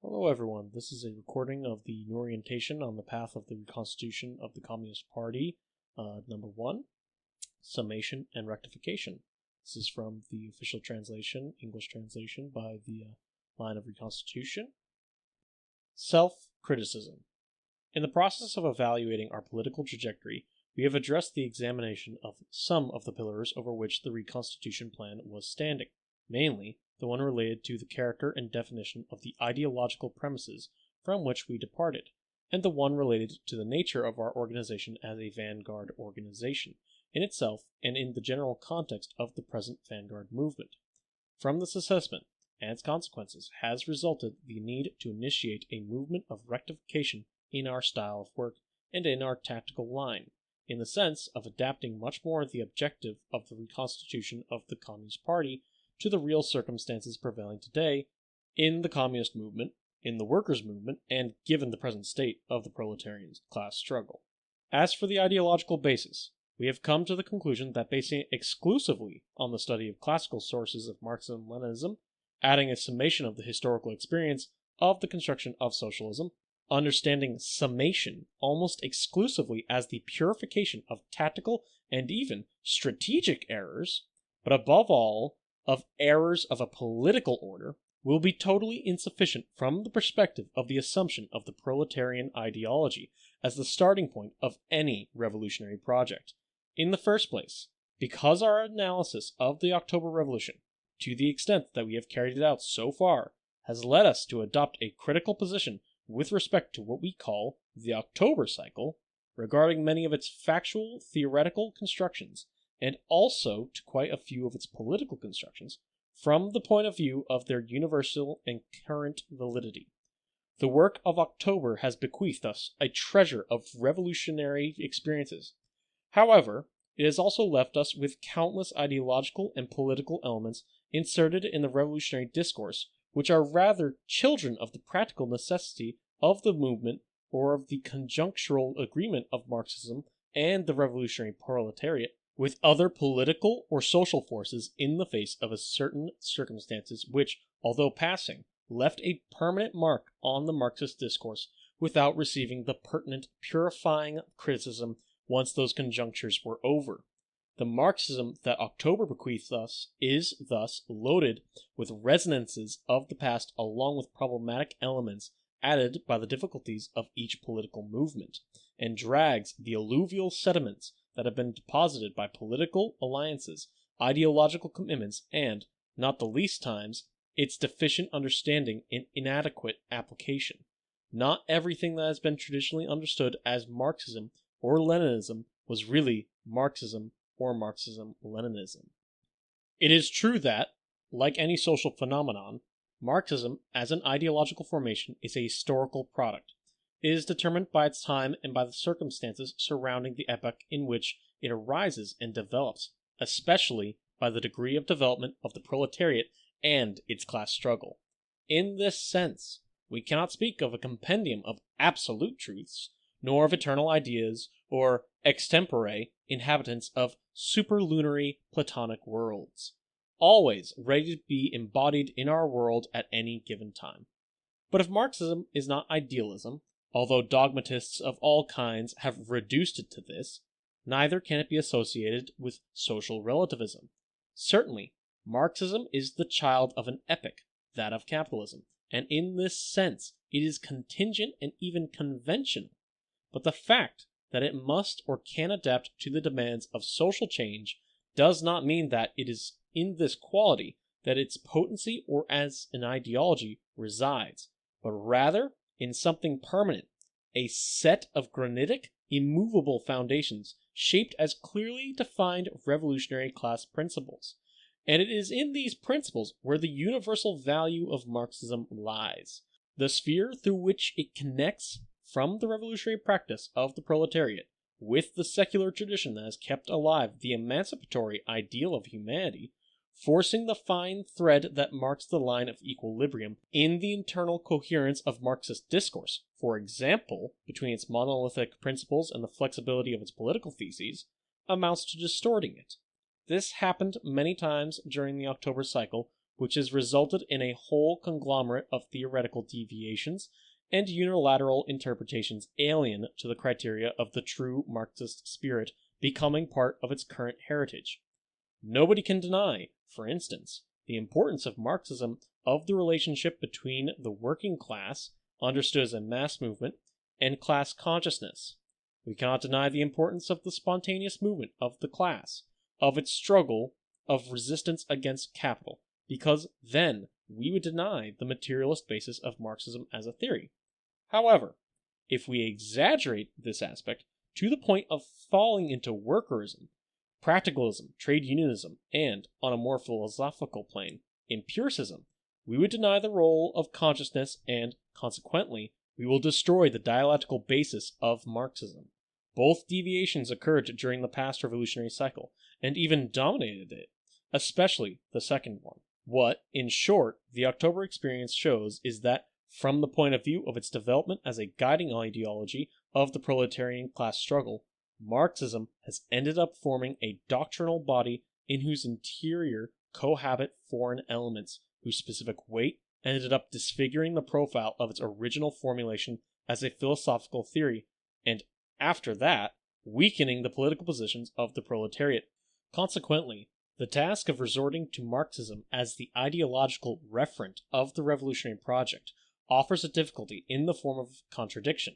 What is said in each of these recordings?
Hello everyone, this is a recording of the New Orientation on the Path of the Reconstitution of the Communist Party, number 1, Summation and Rectification. This is from the official translation, English translation, by the line of Reconstitution. Self-criticism. In the process of evaluating our political trajectory, we have addressed the examination of some of the pillars over which the Reconstitution plan was standing, mainly the one related to the character and definition of the ideological premises from which we departed, and the one related to the nature of our organization as a vanguard organization, in itself and in the general context of the present vanguard movement. From this assessment and its consequences has resulted the need to initiate a movement of rectification in our style of work and in our tactical line, in the sense of adapting much more the objective of the reconstitution of the Communist Party to the real circumstances prevailing today in the communist movement, in the workers' movement, and given the present state of the proletarian class struggle. As for the ideological basis, we have come to the conclusion that basing it exclusively on the study of classical sources of Marxism-Leninism, adding a summation of the historical experience of the construction of socialism, understanding summation almost exclusively as the purification of tactical and even strategic errors, but above all, of errors of a political order, will be totally insufficient from the perspective of the assumption of the proletarian ideology as the starting point of any revolutionary project. In the first place, because our analysis of the October Revolution, to the extent that we have carried it out so far, has led us to adopt a critical position with respect to what we call the October cycle, regarding many of its factual, theoretical constructions, and also to quite a few of its political constructions, from the point of view of their universal and current validity. The work of October has bequeathed us a treasure of revolutionary experiences. However, it has also left us with countless ideological and political elements inserted in the revolutionary discourse, which are rather children of the practical necessity of the movement or of the conjunctural agreement of Marxism and the revolutionary proletariat with other political or social forces in the face of a certain circumstances which, although passing, left a permanent mark on the Marxist discourse without receiving the pertinent purifying criticism once those conjunctures were over. The Marxism that October bequeaths us is thus loaded with resonances of the past along with problematic elements added by the difficulties of each political movement, and drags the alluvial sediments that have been deposited by political alliances, ideological commitments, and, not the least times, its deficient understanding and inadequate application. Not everything that has been traditionally understood as Marxism or Leninism was really Marxism or Marxism-Leninism. It is true that, like any social phenomenon, Marxism as an ideological formation is a historical product. It is determined by its time and by the circumstances surrounding the epoch in which it arises and develops, especially by the degree of development of the proletariat and its class struggle. In this sense, we cannot speak of a compendium of absolute truths, nor of eternal ideas or extempore inhabitants of superlunary Platonic worlds, always ready to be embodied in our world at any given time. But if Marxism is not idealism, although dogmatists of all kinds have reduced it to this, neither can it be associated with social relativism. Certainly, Marxism is the child of an epoch, that of capitalism, and in this sense it is contingent and even conventional. But the fact that it must or can adapt to the demands of social change does not mean that it is in this quality that its potency or as an ideology resides, but rather in something permanent, a set of granitic, immovable foundations shaped as clearly defined revolutionary class principles. And it is in these principles where the universal value of Marxism lies. The sphere through which it connects from the revolutionary practice of the proletariat with the secular tradition that has kept alive the emancipatory ideal of humanity, forcing the fine thread that marks the line of equilibrium in the internal coherence of Marxist discourse, for example, between its monolithic principles and the flexibility of its political theses, amounts to distorting it. This happened many times during the October cycle which has resulted in a whole conglomerate of theoretical deviations and unilateral interpretations alien to the criteria of the true Marxist spirit becoming part of its current heritage. Nobody can deny, for instance, the importance of Marxism of the relationship between the working class, understood as a mass movement, and class consciousness. We cannot deny the importance of the spontaneous movement of the class, of its struggle of resistance against capital, because then we would deny the materialist basis of Marxism as a theory. However, if we exaggerate this aspect to the point of falling into workerism, practicalism, trade unionism, and, on a more philosophical plane, empiricism, we would deny the role of consciousness and, consequently, we will destroy the dialectical basis of Marxism. Both deviations occurred during the past revolutionary cycle, and even dominated it, especially the second one. What, in short, the October experience shows is that, from the point of view of its development as a guiding ideology of the proletarian class struggle, Marxism has ended up forming a doctrinal body in whose interior cohabit foreign elements, whose specific weight ended up disfiguring the profile of its original formulation as a philosophical theory, and, after that, weakening the political positions of the proletariat. Consequently, the task of resorting to Marxism as the ideological referent of the revolutionary project offers a difficulty in the form of contradiction.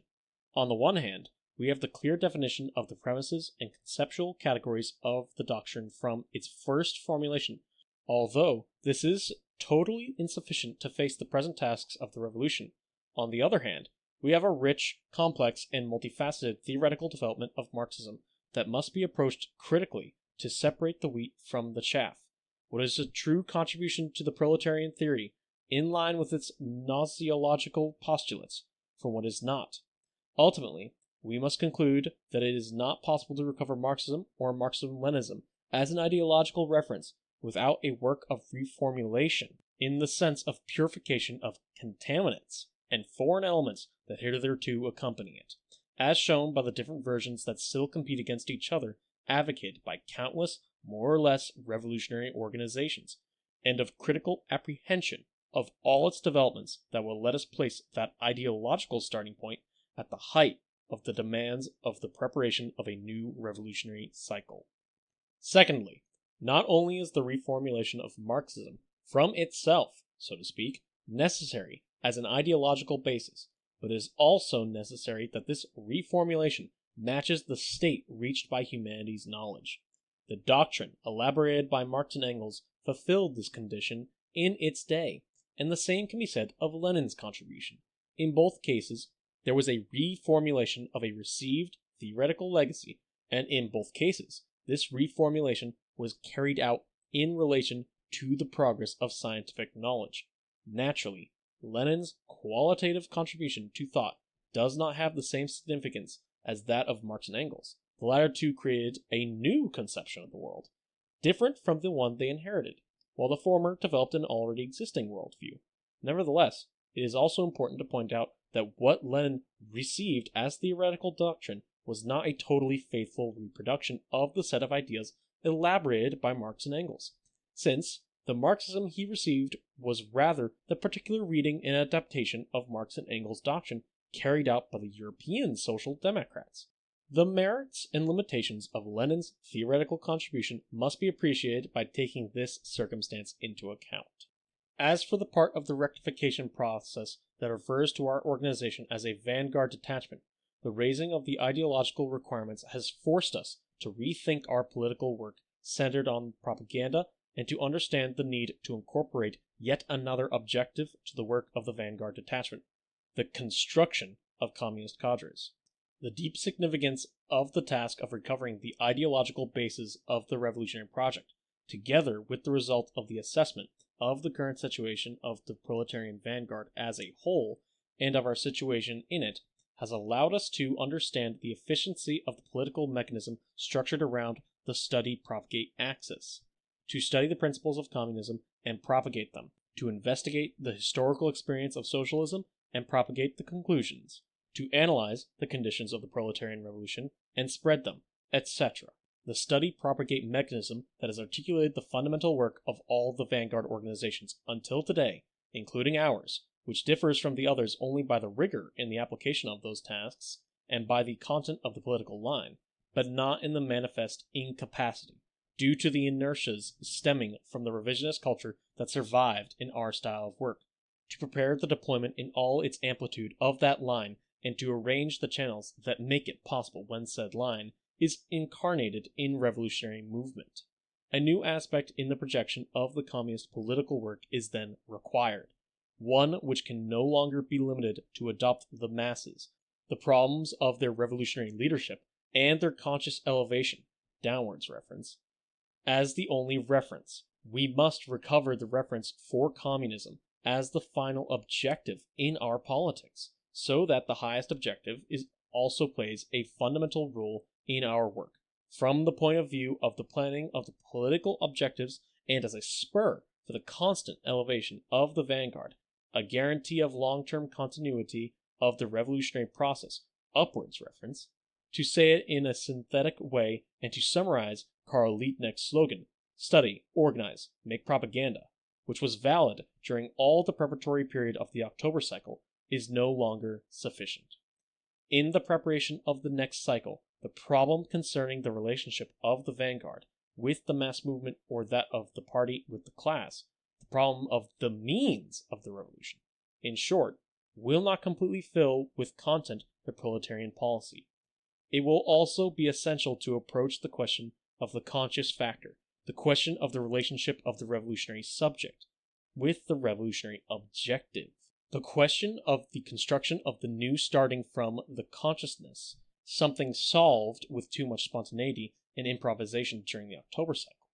On the one hand, we have the clear definition of the premises and conceptual categories of the doctrine from its first formulation, although this is totally insufficient to face the present tasks of the revolution. On the other hand, we have a rich, complex, and multifaceted theoretical development of Marxism that must be approached critically to separate the wheat from the chaff. What is a true contribution to the proletarian theory, in line with its gnoseological postulates, from what is not? Ultimately, we must conclude that it is not possible to recover Marxism or Marxism-Leninism as an ideological reference without a work of reformulation, in the sense of purification of contaminants and foreign elements that hitherto accompany it, as shown by the different versions that still compete against each other advocated by countless more or less revolutionary organizations, and of critical apprehension of all its developments that will let us place that ideological starting point at the height of the demands of the preparation of a new revolutionary cycle. Secondly, not only is the reformulation of Marxism from itself, so to speak, necessary as an ideological basis, but it is also necessary that this reformulation matches the state reached by humanity's knowledge. The doctrine elaborated by Marx and Engels fulfilled this condition in its day, and the same can be said of Lenin's contribution. In both cases, there was a reformulation of a received theoretical legacy, and in both cases, this reformulation was carried out in relation to the progress of scientific knowledge. Naturally, Lenin's qualitative contribution to thought does not have the same significance as that of Marx and Engels. The latter two created a new conception of the world, different from the one they inherited, while the former developed an already existing worldview. Nevertheless, it is also important to point out that what Lenin received as theoretical doctrine was not a totally faithful reproduction of the set of ideas elaborated by Marx and Engels, since the Marxism he received was rather the particular reading and adaptation of Marx and Engels' doctrine carried out by the European Social Democrats. The merits and limitations of Lenin's theoretical contribution must be appreciated by taking this circumstance into account. As for the part of the rectification process that refers to our organization as a vanguard detachment, the raising of the ideological requirements has forced us to rethink our political work centered on propaganda and to understand the need to incorporate yet another objective to the work of the vanguard detachment, the construction of communist cadres. The deep significance of the task of recovering the ideological basis of the revolutionary project, together with the result of the assessment of the current situation of the proletarian vanguard as a whole, and of our situation in it, has allowed us to understand the efficiency of the political mechanism structured around the study-propagate axis, to study the principles of communism and propagate them, to investigate the historical experience of socialism and propagate the conclusions, to analyze the conditions of the proletarian revolution and spread them, etc. the study-propagate mechanism that has articulated the fundamental work of all the vanguard organizations until today, including ours, which differs from the others only by the rigor in the application of those tasks and by the content of the political line, but not in the manifest incapacity, due to the inertias stemming from the revisionist culture that survived in our style of work, to prepare the deployment in all its amplitude of that line and to arrange the channels that make it possible when said line is incarnated in revolutionary movement. A new aspect in the projection of the communist political work is then required, one which can no longer be limited to adopt the masses, the problems of their revolutionary leadership, and their conscious elevation, downwards reference, as the only reference. We must recover the reference for communism as the final objective in our politics, so that the highest objective also plays a fundamental role in our work, from the point of view of the planning of the political objectives and as a spur for the constant elevation of the vanguard, a guarantee of long-term continuity of the revolutionary process, upwards reference. To say it in a synthetic way and to summarize Karl Liebknecht's slogan, study, organize, make propaganda, which was valid during all the preparatory period of the October cycle, is no longer sufficient. In the preparation of the next cycle, the problem concerning the relationship of the vanguard with the mass movement or that of the party with the class, the problem of the means of the revolution, in short, will not completely fill with content the proletarian policy. It will also be essential to approach the question of the conscious factor, the question of the relationship of the revolutionary subject with the revolutionary objective, the question of the construction of the new starting from the consciousness, something solved with too much spontaneity and improvisation during the October cycle.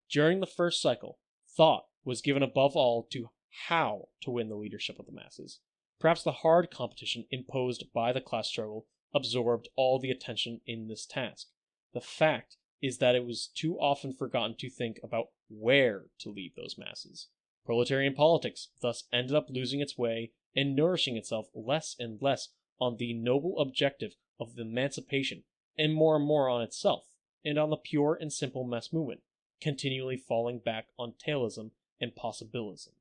During the first cycle, thought was given above all to how to win the leadership of the masses. Perhaps the hard competition imposed by the class struggle absorbed all the attention in this task. The fact is that it was too often forgotten to think about where to lead those masses. Proletarian politics thus ended up losing its way and nourishing itself less and less on the noble objective of emancipation and more on itself and on the pure and simple mass movement, continually falling back on tailism and possibilism.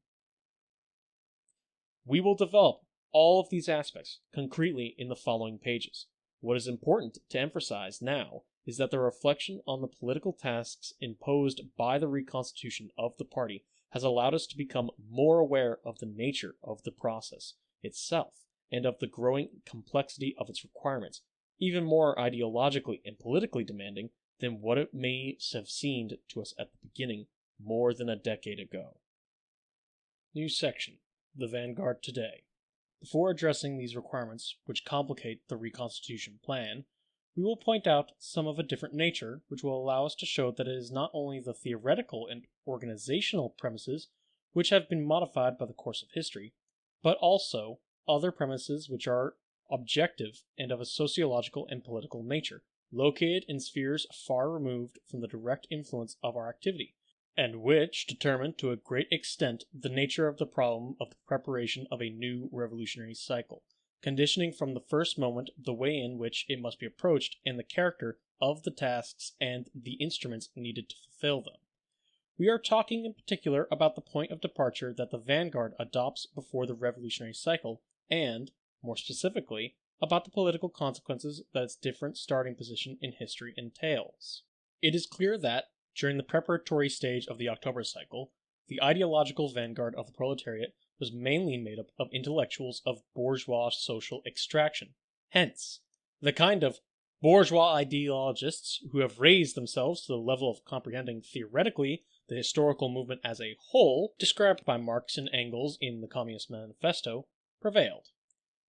We will develop all of these aspects concretely in the following pages. What is important to emphasize now is that the reflection on the political tasks imposed by the reconstitution of the party has allowed us to become more aware of the nature of the process itself and of the growing complexity of its requirements, even more ideologically and politically demanding than what it may have seemed to us at the beginning more than a decade ago. New section, The Vanguard Today. Before addressing these requirements which complicate the Reconstitution plan, we will point out some of a different nature which will allow us to show that it is not only the theoretical and organizational premises which have been modified by the course of history, but also other premises which are objective and of a sociological and political nature, located in spheres far removed from the direct influence of our activity, and which determine to a great extent the nature of the problem of the preparation of a new revolutionary cycle, conditioning from the first moment the way in which it must be approached and the character of the tasks and the instruments needed to fulfill them. We are talking in particular about the point of departure that the vanguard adopts before the revolutionary cycle and, more specifically, about the political consequences that its different starting position in history entails. It is clear that, during the preparatory stage of the October cycle, the ideological vanguard of the proletariat was mainly made up of intellectuals of bourgeois social extraction. Hence, the kind of bourgeois ideologists who have raised themselves to the level of comprehending theoretically the historical movement as a whole, described by Marx and Engels in the Communist Manifesto, prevailed.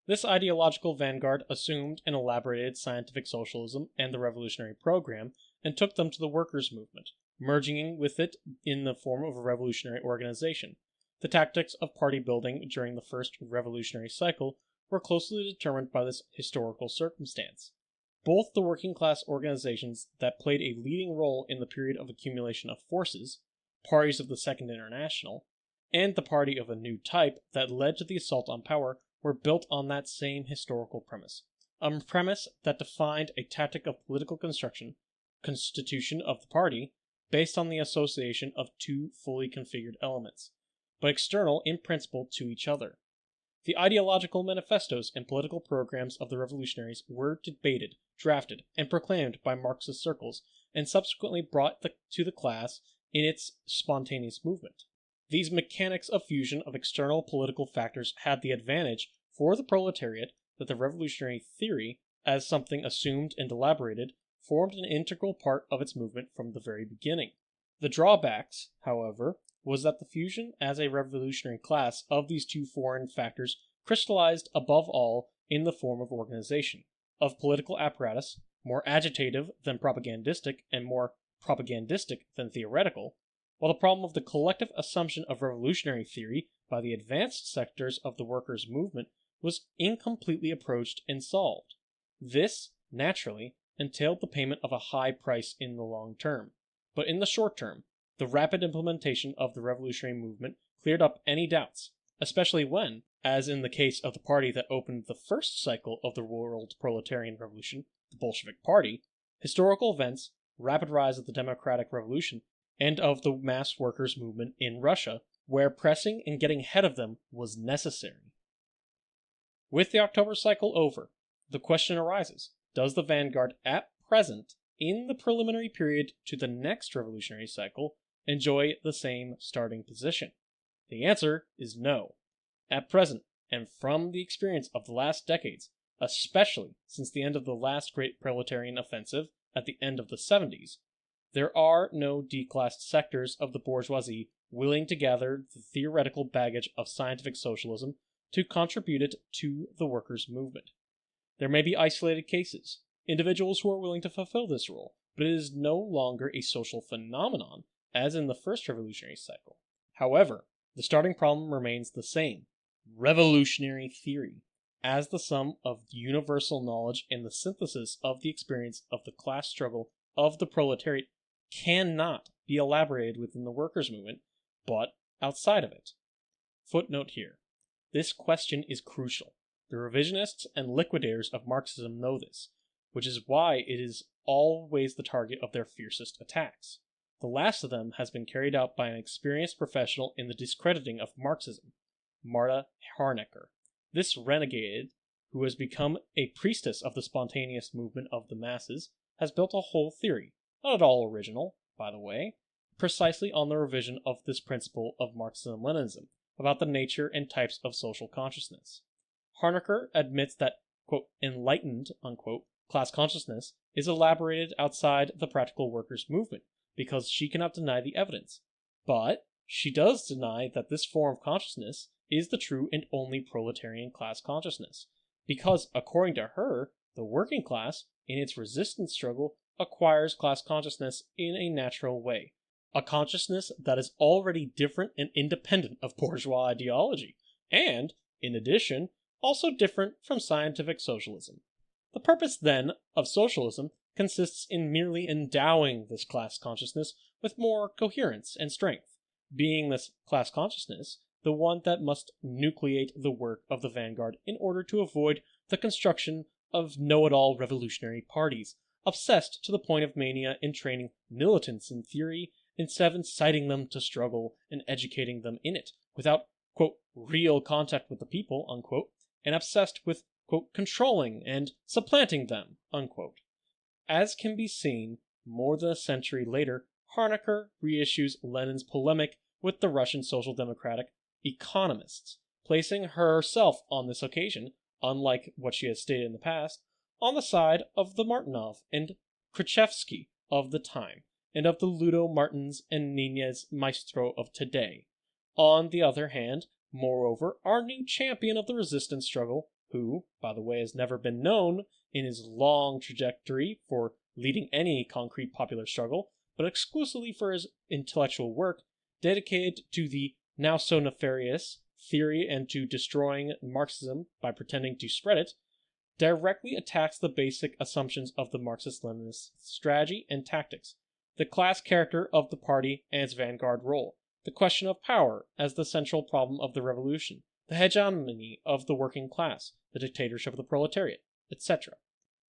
This ideological vanguard assumed and elaborated scientific socialism and the revolutionary program and took them to the workers' movement, merging with it in the form of a revolutionary organization. The tactics of party building during the first revolutionary cycle were closely determined by this historical circumstance. Both the working class organizations that played a leading role in the period of accumulation of forces, parties of the Second International, and the party of a new type that led to the assault on power were built on that same historical premise, a premise that defined a tactic of political construction constitution of the party, based on the association of two fully configured elements, but external in principle to each other. The ideological manifestos and political programs of the revolutionaries were debated, drafted, and proclaimed by Marxist circles, and subsequently brought to the class in its spontaneous movement. These mechanics of fusion of external political factors had the advantage for the proletariat that the revolutionary theory, as something assumed and elaborated, formed an integral part of its movement from the very beginning. The drawbacks, however, was that the fusion as a revolutionary class of these two foreign factors crystallized above all in the form of organization, of political apparatus, more agitative than propagandistic and more propagandistic than theoretical, while the problem of the collective assumption of revolutionary theory by the advanced sectors of the workers' movement was incompletely approached and solved. This, naturally, entailed the payment of a high price in the long term, but in the short term, the rapid implementation of the revolutionary movement cleared up any doubts, especially when, as in the case of the party that opened the first cycle of the world proletarian revolution, the Bolshevik Party, historical events, rapid rise of the democratic revolution, and of the mass workers' movement in Russia, where pressing and getting ahead of them was necessary. With the October cycle over, the question arises, does the vanguard at present, in the preliminary period to the next revolutionary cycle, enjoy the same starting position? The answer is no. At present, and from the experience of the last decades, especially since the end of the last great proletarian offensive at the end of the 70s, there are no declassed sectors of the bourgeoisie willing to gather the theoretical baggage of scientific socialism to contribute it to the workers' movement. There may be isolated cases, individuals who are willing to fulfill this role, but it is no longer a social phenomenon as in the first revolutionary cycle. However, the starting problem remains the same: revolutionary theory, as the sum of universal knowledge and the synthesis of the experience of the class struggle of the proletariat, cannot be elaborated within the workers' movement, but outside of it. Footnote here. This question is crucial. The revisionists and liquidators of Marxism know this, which is why it is always the target of their fiercest attacks. The last of them has been carried out by an experienced professional in the discrediting of Marxism, Marta Harnacker. This renegade, who has become a priestess of the spontaneous movement of the masses, has built a whole theory, not at all original, by the way, precisely on the revision of this principle of Marxism-Leninism, about the nature and types of social consciousness. Harnacker admits that, quote, enlightened, unquote, class consciousness is elaborated outside the practical workers' movement, because she cannot deny the evidence. But she does deny that this form of consciousness is the true and only proletarian class consciousness, because, according to her, the working class, in its resistance struggle, acquires class consciousness in a natural way, a consciousness that is already different and independent of bourgeois ideology, and, in addition, also different from scientific socialism. The purpose, then, of socialism consists in merely endowing this class consciousness with more coherence and strength, being this class consciousness the one that must nucleate the work of the vanguard in order to avoid the construction of know-it-all revolutionary parties, obsessed to the point of mania in training militants in theory instead of inciting them to struggle and educating them in it, without, quote, real contact with the people, unquote, and obsessed with, quote, controlling and supplanting them, unquote. As can be seen, more than a century later, Harnacker reissues Lenin's polemic with the Russian Social Democratic economists, placing herself on this occasion, unlike what she has stated in the past, on the side of the Martinov and Khrushchevsky of the time, and of the Ludo Martins and Nunez Maestro of today. On the other hand, moreover, our new champion of the resistance struggle, who, by the way, has never been known in his long trajectory for leading any concrete popular struggle, but exclusively for his intellectual work dedicated to the now so nefarious theory and to destroying Marxism by pretending to spread it, directly attacks the basic assumptions of the Marxist-Leninist strategy and tactics, the class character of the party and its vanguard role, the question of power as the central problem of the revolution, the hegemony of the working class, the dictatorship of the proletariat, etc.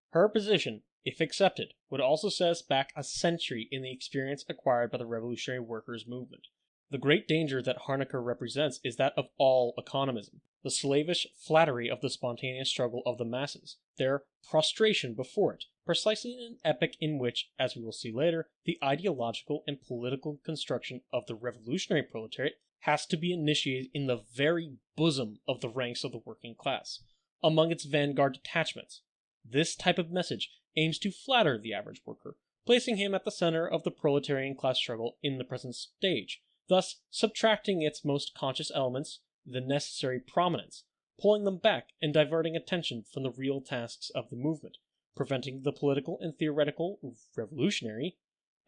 Her position if accepted, would also set us back a century in the experience acquired by the revolutionary workers' movement. The great danger that Harnacker represents is that of all economism, the slavish flattery of the spontaneous struggle of the masses, their prostration before it, precisely in an epoch in which, as we will see later, the ideological and political construction of the revolutionary proletariat has to be initiated in the very bosom of the ranks of the working class, among its vanguard detachments. This type of message aims to flatter the average worker, placing him at the center of the proletarian class struggle in the present stage, thus subtracting its most conscious elements the necessary prominence, pulling them back and diverting attention from the real tasks of the movement, preventing the political and theoretical revolutionary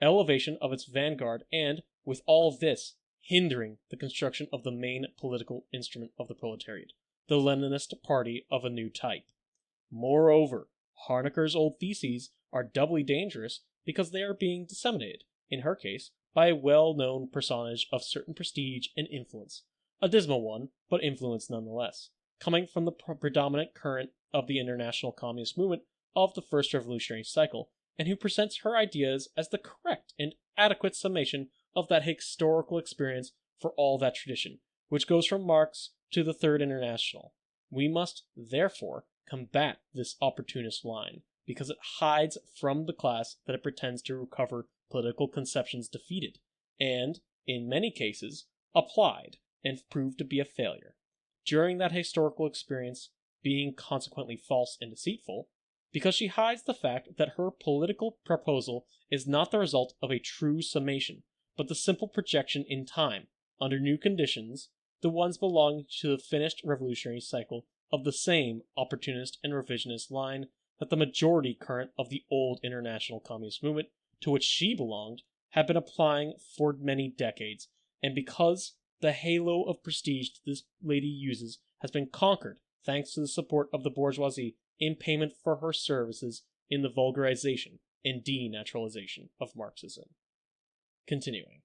elevation of its vanguard, and, with all this, hindering the construction of the main political instrument of the proletariat, the Leninist party of a new type. Moreover, Harnacker's old theses are doubly dangerous because they are being disseminated, in her case, by a well-known personage of certain prestige and influence, a dismal one, but influence nonetheless, coming from the predominant current of the international communist movement of the first revolutionary cycle, and who presents her ideas as the correct and adequate summation of that historical experience for all that tradition, which goes from Marx to the Third International. We must, therefore, combat this opportunist line, because it hides from the class that it pretends to recover political conceptions defeated, and, in many cases, applied, and proved to be a failure. During that historical experience, being consequently false and deceitful, because she hides the fact that her political proposal is not the result of a true summation, but the simple projection in time, under new conditions, the ones belonging to the finished revolutionary cycle of the same opportunist and revisionist line that the majority current of the old international communist movement, to which she belonged, had been applying for many decades, and because the halo of prestige this lady uses has been conquered thanks to the support of the bourgeoisie in payment for her services in the vulgarization and denaturalization of Marxism. Continuing.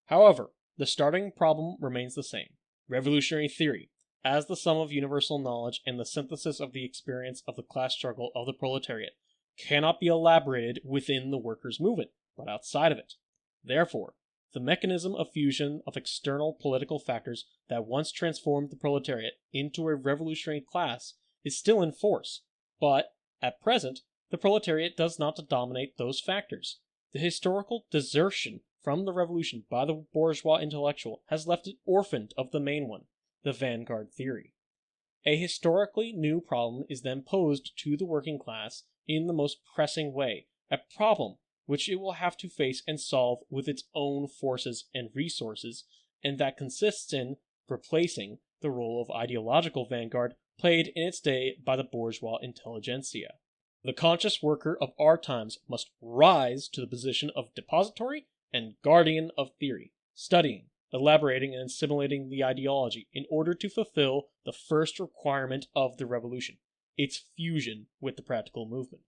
However, the starting problem remains the same. Revolutionary theory, as the sum of universal knowledge and the synthesis of the experience of the class struggle of the proletariat, cannot be elaborated within the workers' movement, but outside of it. Therefore, the mechanism of fusion of external political factors that once transformed the proletariat into a revolutionary class is still in force, but, at present, the proletariat does not dominate those factors. The historical desertion from the revolution by the bourgeois intellectual has left it orphaned of the main one, the vanguard theory. A historically new problem is then posed to the working class in the most pressing way, a problem which it will have to face and solve with its own forces and resources, and that consists in replacing the role of ideological vanguard played in its day by the bourgeois intelligentsia. The conscious worker of our times must rise to the position of depository and guardian of theory, studying, elaborating, and assimilating the ideology in order to fulfill the first requirement of the revolution, its fusion with the practical movement.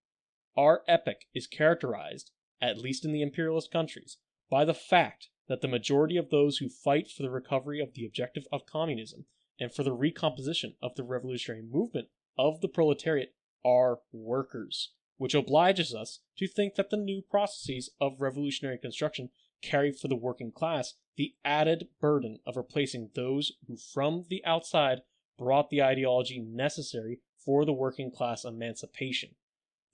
Our epoch is characterized, at least in the imperialist countries, by the fact that the majority of those who fight for the recovery of the objective of communism and for the recomposition of the revolutionary movement of the proletariat are workers, which obliges us to think that the new processes of revolutionary construction carry for the working class the added burden of replacing those who from the outside brought the ideology necessary for the working class emancipation.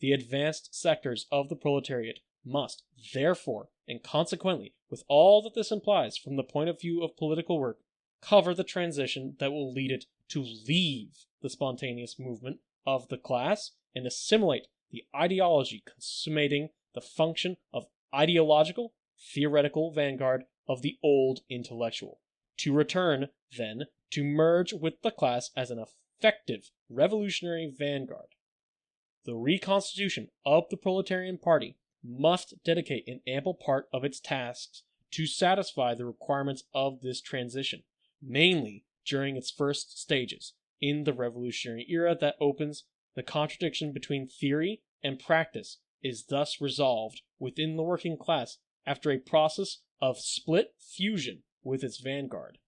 The advanced sectors of the proletariat must, therefore, and consequently, with all that this implies from the point of view of political work, cover the transition that will lead it to leave the spontaneous movement of the class and assimilate the ideology consummating the function of ideological, theoretical vanguard of the old intellectual, to return, then, to merge with the class as an effective revolutionary vanguard. The reconstitution of the proletarian party must dedicate an ample part of its tasks to satisfy the requirements of this transition, mainly during its first stages, in the revolutionary era that opens. The contradiction between theory and practice is thus resolved within the working class after a process of split fusion with its vanguard.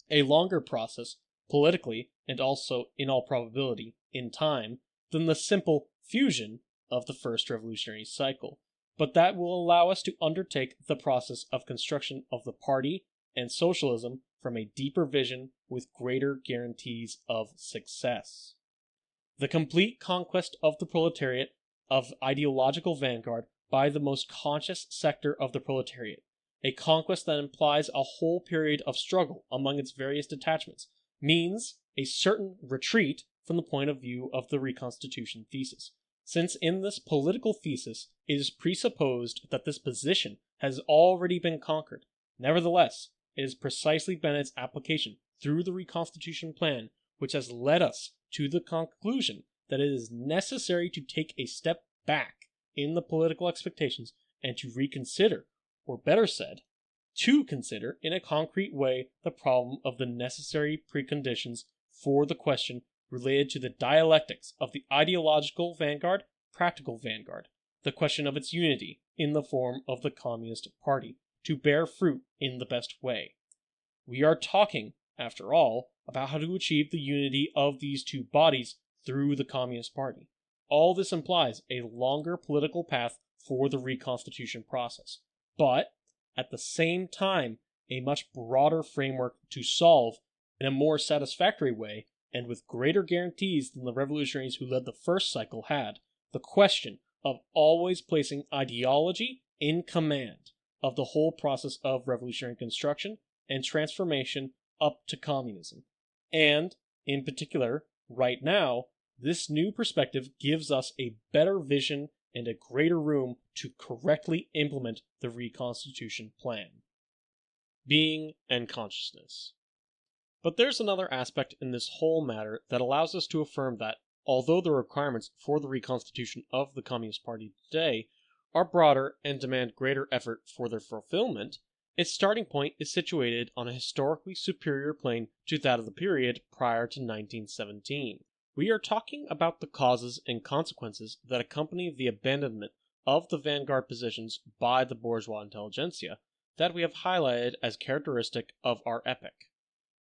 A longer process, politically, and also, in all probability, in time, than the simple fusion of the first revolutionary cycle, but that will allow us to undertake the process of construction of the party and socialism from a deeper vision with greater guarantees of success. The complete conquest of the proletariat of ideological vanguard by the most conscious sector of the proletariat, a conquest that implies a whole period of struggle among its various detachments, means a certain retreat from the point of view of the Reconstitution thesis, since in this political thesis it is presupposed that this position has already been conquered. Nevertheless, it has precisely been its application through the Reconstitution plan which has led us to the conclusion that it is necessary to take a step back in the political expectations and to reconsider, or better said, to consider in a concrete way the problem of the necessary preconditions for the question related to the dialectics of the ideological vanguard, practical vanguard, the question of its unity in the form of the Communist Party, to bear fruit in the best way. We are talking, after all, about how to achieve the unity of these two bodies through the Communist Party. All this implies a longer political path for the reconstitution process, but at the same time a much broader framework to solve, in a more satisfactory way and with greater guarantees than the revolutionaries who led the first cycle had, the question of always placing ideology in command of the whole process of revolutionary construction and transformation up to communism. And, in particular, right now, this new perspective gives us a better vision and a greater room to correctly implement the Reconstitution plan. Being and consciousness. But there's another aspect in this whole matter that allows us to affirm that, although the requirements for the reconstitution of the Communist Party today are broader and demand greater effort for their fulfillment, its starting point is situated on a historically superior plane to that of the period prior to 1917. We are talking about the causes and consequences that accompany the abandonment of the vanguard positions by the bourgeois intelligentsia that we have highlighted as characteristic of our epoch.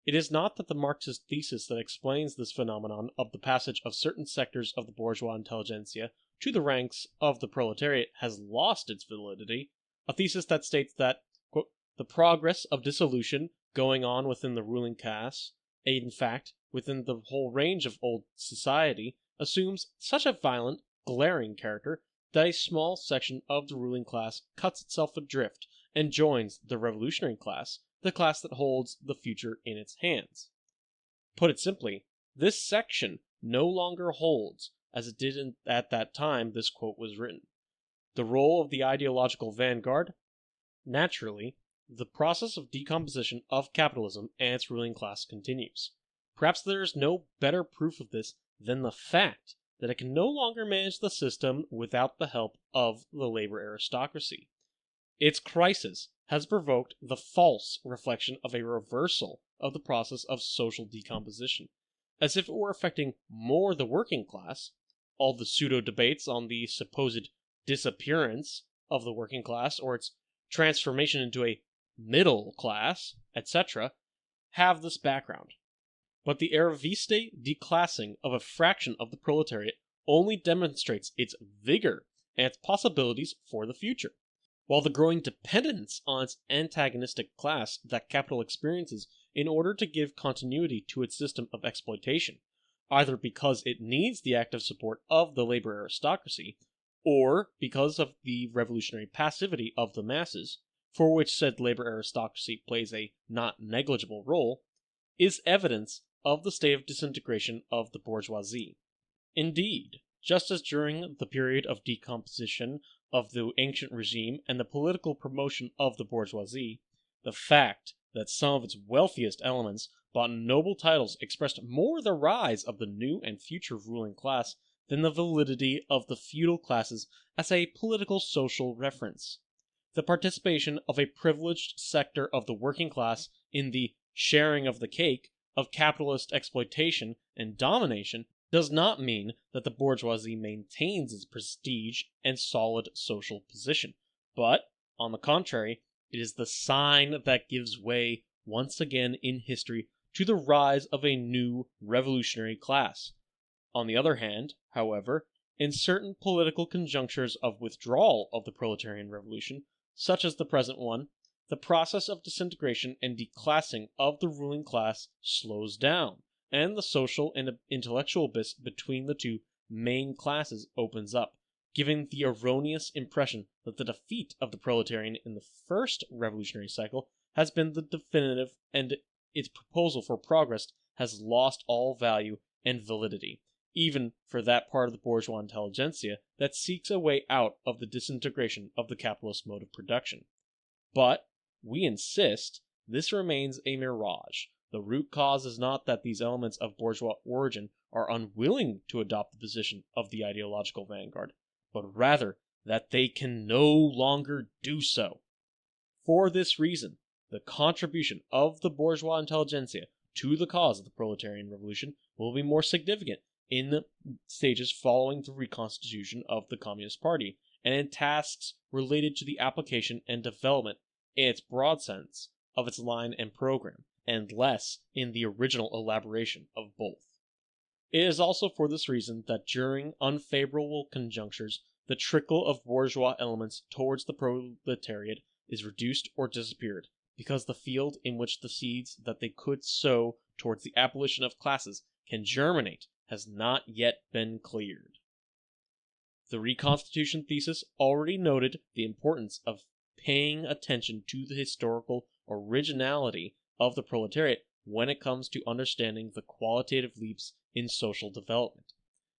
It is not that the Marxist thesis that explains this phenomenon of the passage of certain sectors of the bourgeois intelligentsia to the ranks of the proletariat has lost its validity, a thesis that states that, quote, the progress of dissolution going on within the ruling class, in fact, within the whole range of old society, assumes such a violent, glaring character that a small section of the ruling class cuts itself adrift and joins the revolutionary class, the class that holds the future in its hands. Put it simply, this section no longer holds, as it did at that time this quote was written, the role of the ideological vanguard. Naturally, the process of decomposition of capitalism and its ruling class continues. Perhaps there is no better proof of this than the fact that it can no longer manage the system without the help of the labor aristocracy. Its crisis has provoked the false reflection of a reversal of the process of social decomposition, as if it were affecting more the working class. All the pseudo-debates on the supposed disappearance of the working class or its transformation into a middle class, etc., have this background. But the Ariviste declassing of a fraction of the proletariat only demonstrates its vigor and its possibilities for the future, while the growing dependence on its antagonistic class that capital experiences in order to give continuity to its system of exploitation, either because it needs the active support of the labor aristocracy, or because of the revolutionary passivity of the masses, for which said labor aristocracy plays a not negligible role, is evidence of the state of disintegration of the bourgeoisie. Indeed, just as during the period of decomposition of the ancient regime and the political promotion of the bourgeoisie, the fact that some of its wealthiest elements bought noble titles expressed more the rise of the new and future ruling class than the validity of the feudal classes as a political social reference. The participation of a privileged sector of the working class in the sharing of the cake of capitalist exploitation and domination does not mean that the bourgeoisie maintains its prestige and solid social position, but, on the contrary, it is the sign that gives way once again in history to the rise of a new revolutionary class. On the other hand, however, in certain political conjunctures of withdrawal of the proletarian revolution, such as the present one, the process of disintegration and declassing of the ruling class slows down, and the social and intellectual abyss between the two main classes opens up, giving the erroneous impression that the defeat of the proletarian in the first revolutionary cycle has been the definitive, and its proposal for progress has lost all value and validity, even for that part of the bourgeois intelligentsia that seeks a way out of the disintegration of the capitalist mode of production. But, we insist, this remains a mirage. The root cause is not that these elements of bourgeois origin are unwilling to adopt the position of the ideological vanguard, but rather that they can no longer do so. For this reason, the contribution of the bourgeois intelligentsia to the cause of the proletarian revolution will be more significant in the stages following the reconstitution of the Communist Party, and in tasks related to the application and development, in its broad sense, of its line and program, and less in the original elaboration of both. It is also for this reason that during unfavorable conjunctures, the trickle of bourgeois elements towards the proletariat is reduced or disappeared, because the field in which the seeds that they could sow towards the abolition of classes can germinate has not yet been cleared. The Reconstitution thesis already noted the importance of paying attention to the historical originality of the proletariat when it comes to understanding the qualitative leaps in social development.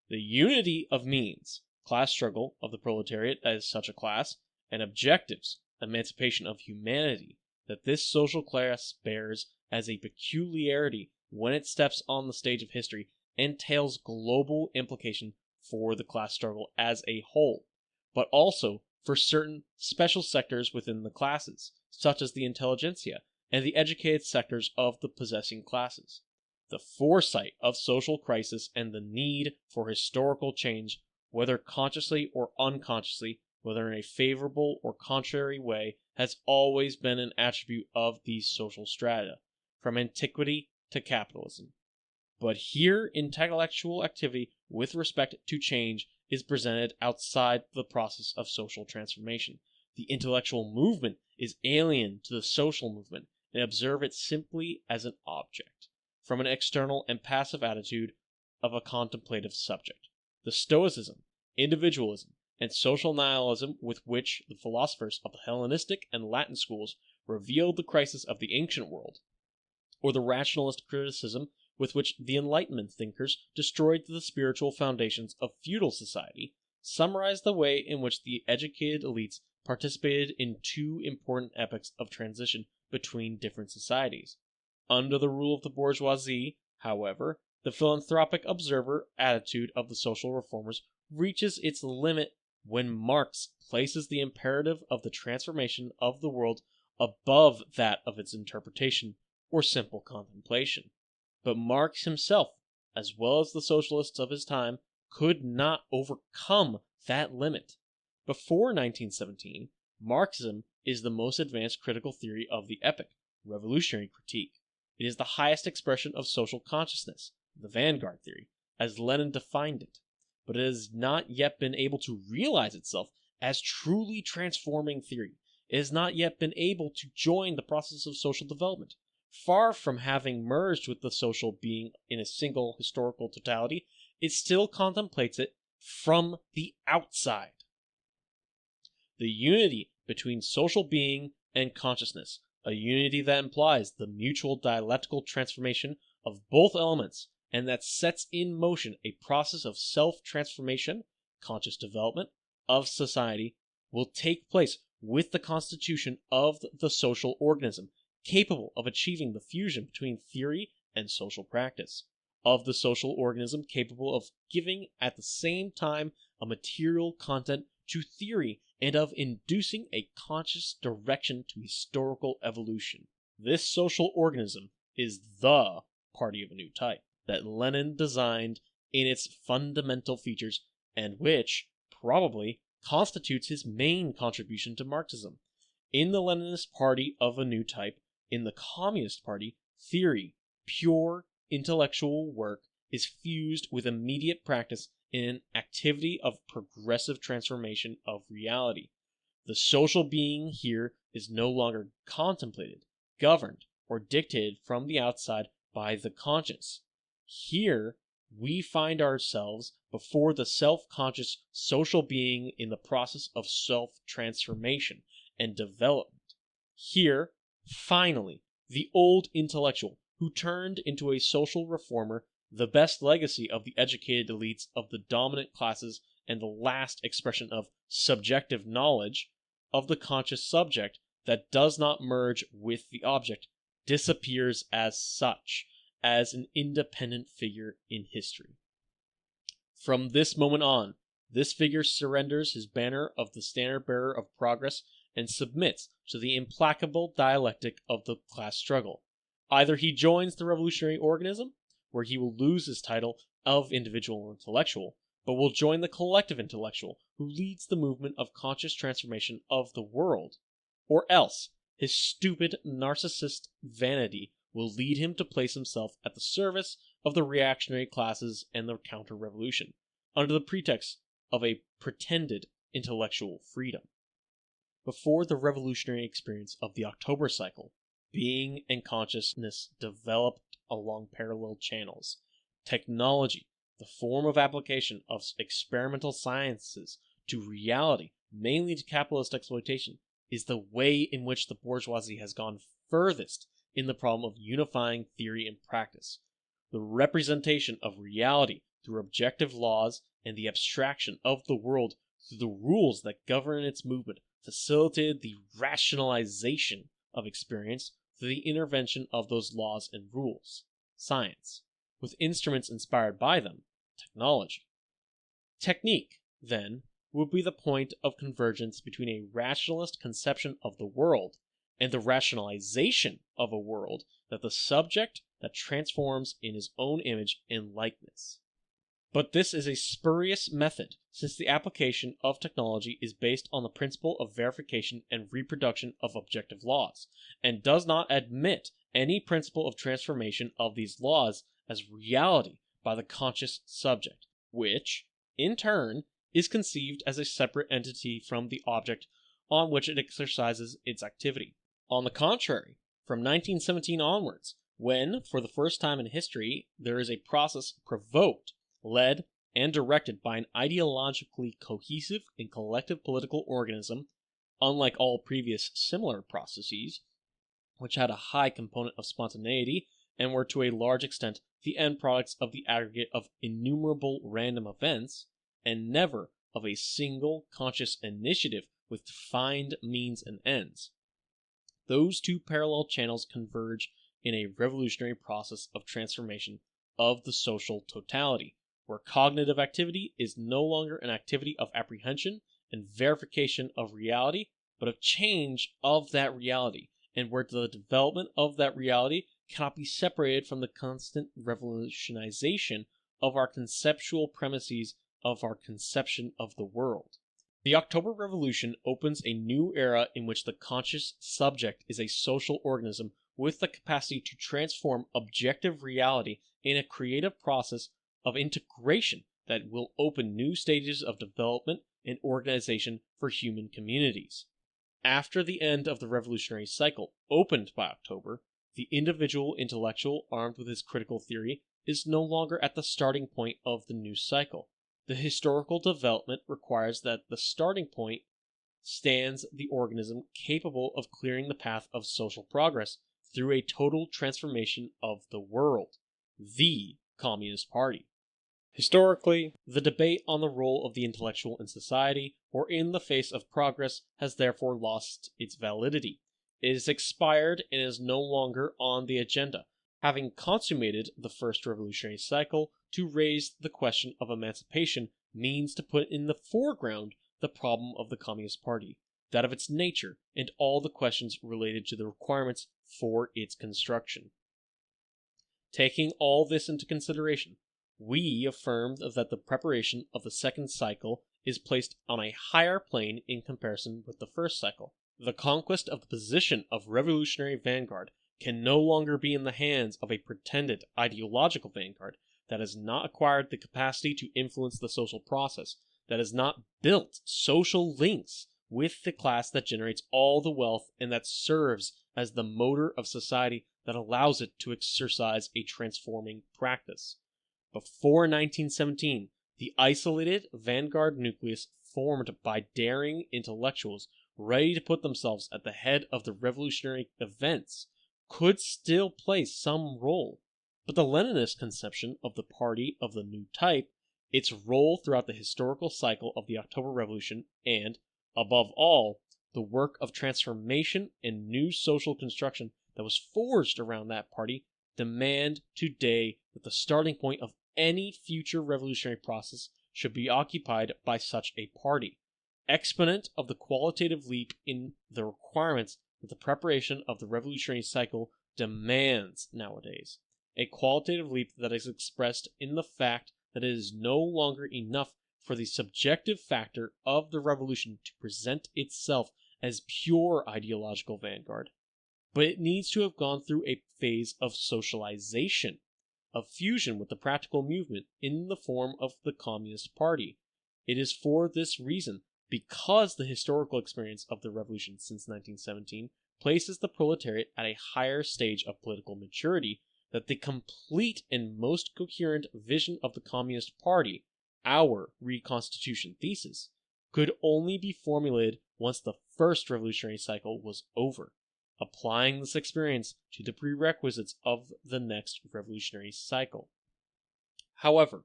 The unity of means, class struggle of the proletariat as such a class, and objectives, emancipation of humanity, that this social class bears as a peculiarity when it steps on the stage of history entails global implication for the class struggle as a whole, but also for certain special sectors within the classes, such as the intelligentsia and the educated sectors of the possessing classes. The foresight of social crisis and the need for historical change, whether consciously or unconsciously, whether in a favorable or contrary way, has always been an attribute of these social strata, from antiquity to capitalism. But here intellectual activity with respect to change is presented outside the process of social transformation. The intellectual movement is alien to the social movement, and observe it simply as an object, from an external and passive attitude of a contemplative subject. The Stoicism, individualism, and social nihilism with which the philosophers of the Hellenistic and Latin schools revealed the crisis of the ancient world, or the rationalist criticism with which the Enlightenment thinkers destroyed the spiritual foundations of feudal society, summarize the way in which the educated elites participated in two important epochs of transition between different societies. Under the rule of the bourgeoisie, however, the philanthropic observer attitude of the social reformers reaches its limit when Marx places the imperative of the transformation of the world above that of its interpretation or simple contemplation. But Marx himself, as well as the socialists of his time, could not overcome that limit. Before 1917, Marxism is the most advanced critical theory of the epoch, revolutionary critique. It is the highest expression of social consciousness, the vanguard theory, as Lenin defined it, but it has not yet been able to realize itself as truly transforming theory. It has not yet been able to join the process of social development. Far from having merged with the social being in a single historical totality, it still contemplates it from the outside. The unity between social being and consciousness, a unity that implies the mutual dialectical transformation of both elements, and that sets in motion a process of self-transformation, conscious development, of society, will take place with the constitution of the social organism, capable of achieving the fusion between theory and social practice, of the social organism capable of giving at the same time a material content to theory and of inducing a conscious direction to historical evolution. This social organism is the party of a new type that Lenin designed in its fundamental features, and which, probably, constitutes his main contribution to Marxism. In the Leninist party of a new type, in the Communist Party, theory, pure intellectual work, is fused with immediate practice in an activity of progressive transformation of reality. The social being here is no longer contemplated, governed, or dictated from the outside by the conscious. Here, we find ourselves before the self-conscious social being in the process of self-transformation and development. Here, finally, the old intellectual, who turned into a social reformer, the best legacy of the educated elites of the dominant classes and the last expression of subjective knowledge of the conscious subject that does not merge with the object, disappears as such, as an independent figure in history. From this moment on, this figure surrenders his banner of the standard-bearer of progress and submits to the implacable dialectic of the class struggle. Either he joins the revolutionary organism, where he will lose his title of individual intellectual, but will join the collective intellectual who leads the movement of conscious transformation of the world, or else his stupid narcissist vanity will lead him to place himself at the service of the reactionary classes and the counter-revolution, under the pretext of a pretended intellectual freedom. Before the revolutionary experience of the October cycle, being and consciousness developed along parallel channels. Technology, the form of application of experimental sciences to reality, mainly to capitalist exploitation, is the way in which the bourgeoisie has gone furthest in the problem of unifying theory and practice. The representation of reality through objective laws and the abstraction of the world through the rules that govern its movement facilitated the rationalization of experience through the intervention of those laws and rules, science, with instruments inspired by them, technology. Technique, then, would be the point of convergence between a rationalist conception of the world and the rationalization of a world that the subject that transforms in his own image and likeness. But this is a spurious method, since the application of technology is based on the principle of verification and reproduction of objective laws, and does not admit any principle of transformation of these laws as reality by the conscious subject, which, in turn, is conceived as a separate entity from the object on which it exercises its activity. On the contrary, from 1917 onwards, when, for the first time in history, there is a process provoked, led, and directed by an ideologically cohesive and collective political organism, unlike all previous similar processes, which had a high component of spontaneity and were to a large extent the end products of the aggregate of innumerable random events, and never of a single conscious initiative with defined means and ends. Those two parallel channels converge in a revolutionary process of transformation of the social totality, where cognitive activity is no longer an activity of apprehension and verification of reality, but of change of that reality, and where the development of that reality cannot be separated from the constant revolutionization of our conceptual premises of our conception of the world. The October Revolution opens a new era in which the conscious subject is a social organism with the capacity to transform objective reality in a creative process of integration that will open new stages of development and organization for human communities. After the end of the revolutionary cycle opened by October, the individual intellectual armed with his critical theory is no longer at the starting point of the new cycle. The historical development requires that the starting point stands the organism capable of clearing the path of social progress through a total transformation of the world, the Communist Party. Historically, the debate on the role of the intellectual in society or in the face of progress has therefore lost its validity. It is expired and is no longer on the agenda, having consummated the first revolutionary cycle. To raise the question of emancipation means to put in the foreground the problem of the Communist Party, that of its nature, and all the questions related to the requirements for its construction. Taking all this into consideration, we affirmed that the preparation of the second cycle is placed on a higher plane in comparison with the first cycle. The conquest of the position of revolutionary vanguard can no longer be in the hands of a pretended ideological vanguard, that has not acquired the capacity to influence the social process, that has not built social links with the class that generates all the wealth and that serves as the motor of society that allows it to exercise a transforming practice. Before 1917, the isolated vanguard nucleus formed by daring intellectuals ready to put themselves at the head of the revolutionary events could still play some role, but the Leninist conception of the party of the new type, its role throughout the historical cycle of the October Revolution, and, above all, the work of transformation and new social construction that was forged around that party, demand today that the starting point of any future revolutionary process should be occupied by such a party, exponent of the qualitative leap in the requirements that the preparation of the revolutionary cycle demands nowadays, a qualitative leap that is expressed in the fact that it is no longer enough for the subjective factor of the revolution to present itself as pure ideological vanguard, but it needs to have gone through a phase of socialization, of fusion with the practical movement in the form of the Communist Party. It is for this reason, because the historical experience of the revolution since 1917 places the proletariat at a higher stage of political maturity, that the complete and most coherent vision of the Communist Party, our Reconstitution thesis, could only be formulated once the first revolutionary cycle was over, applying this experience to the prerequisites of the next revolutionary cycle. However,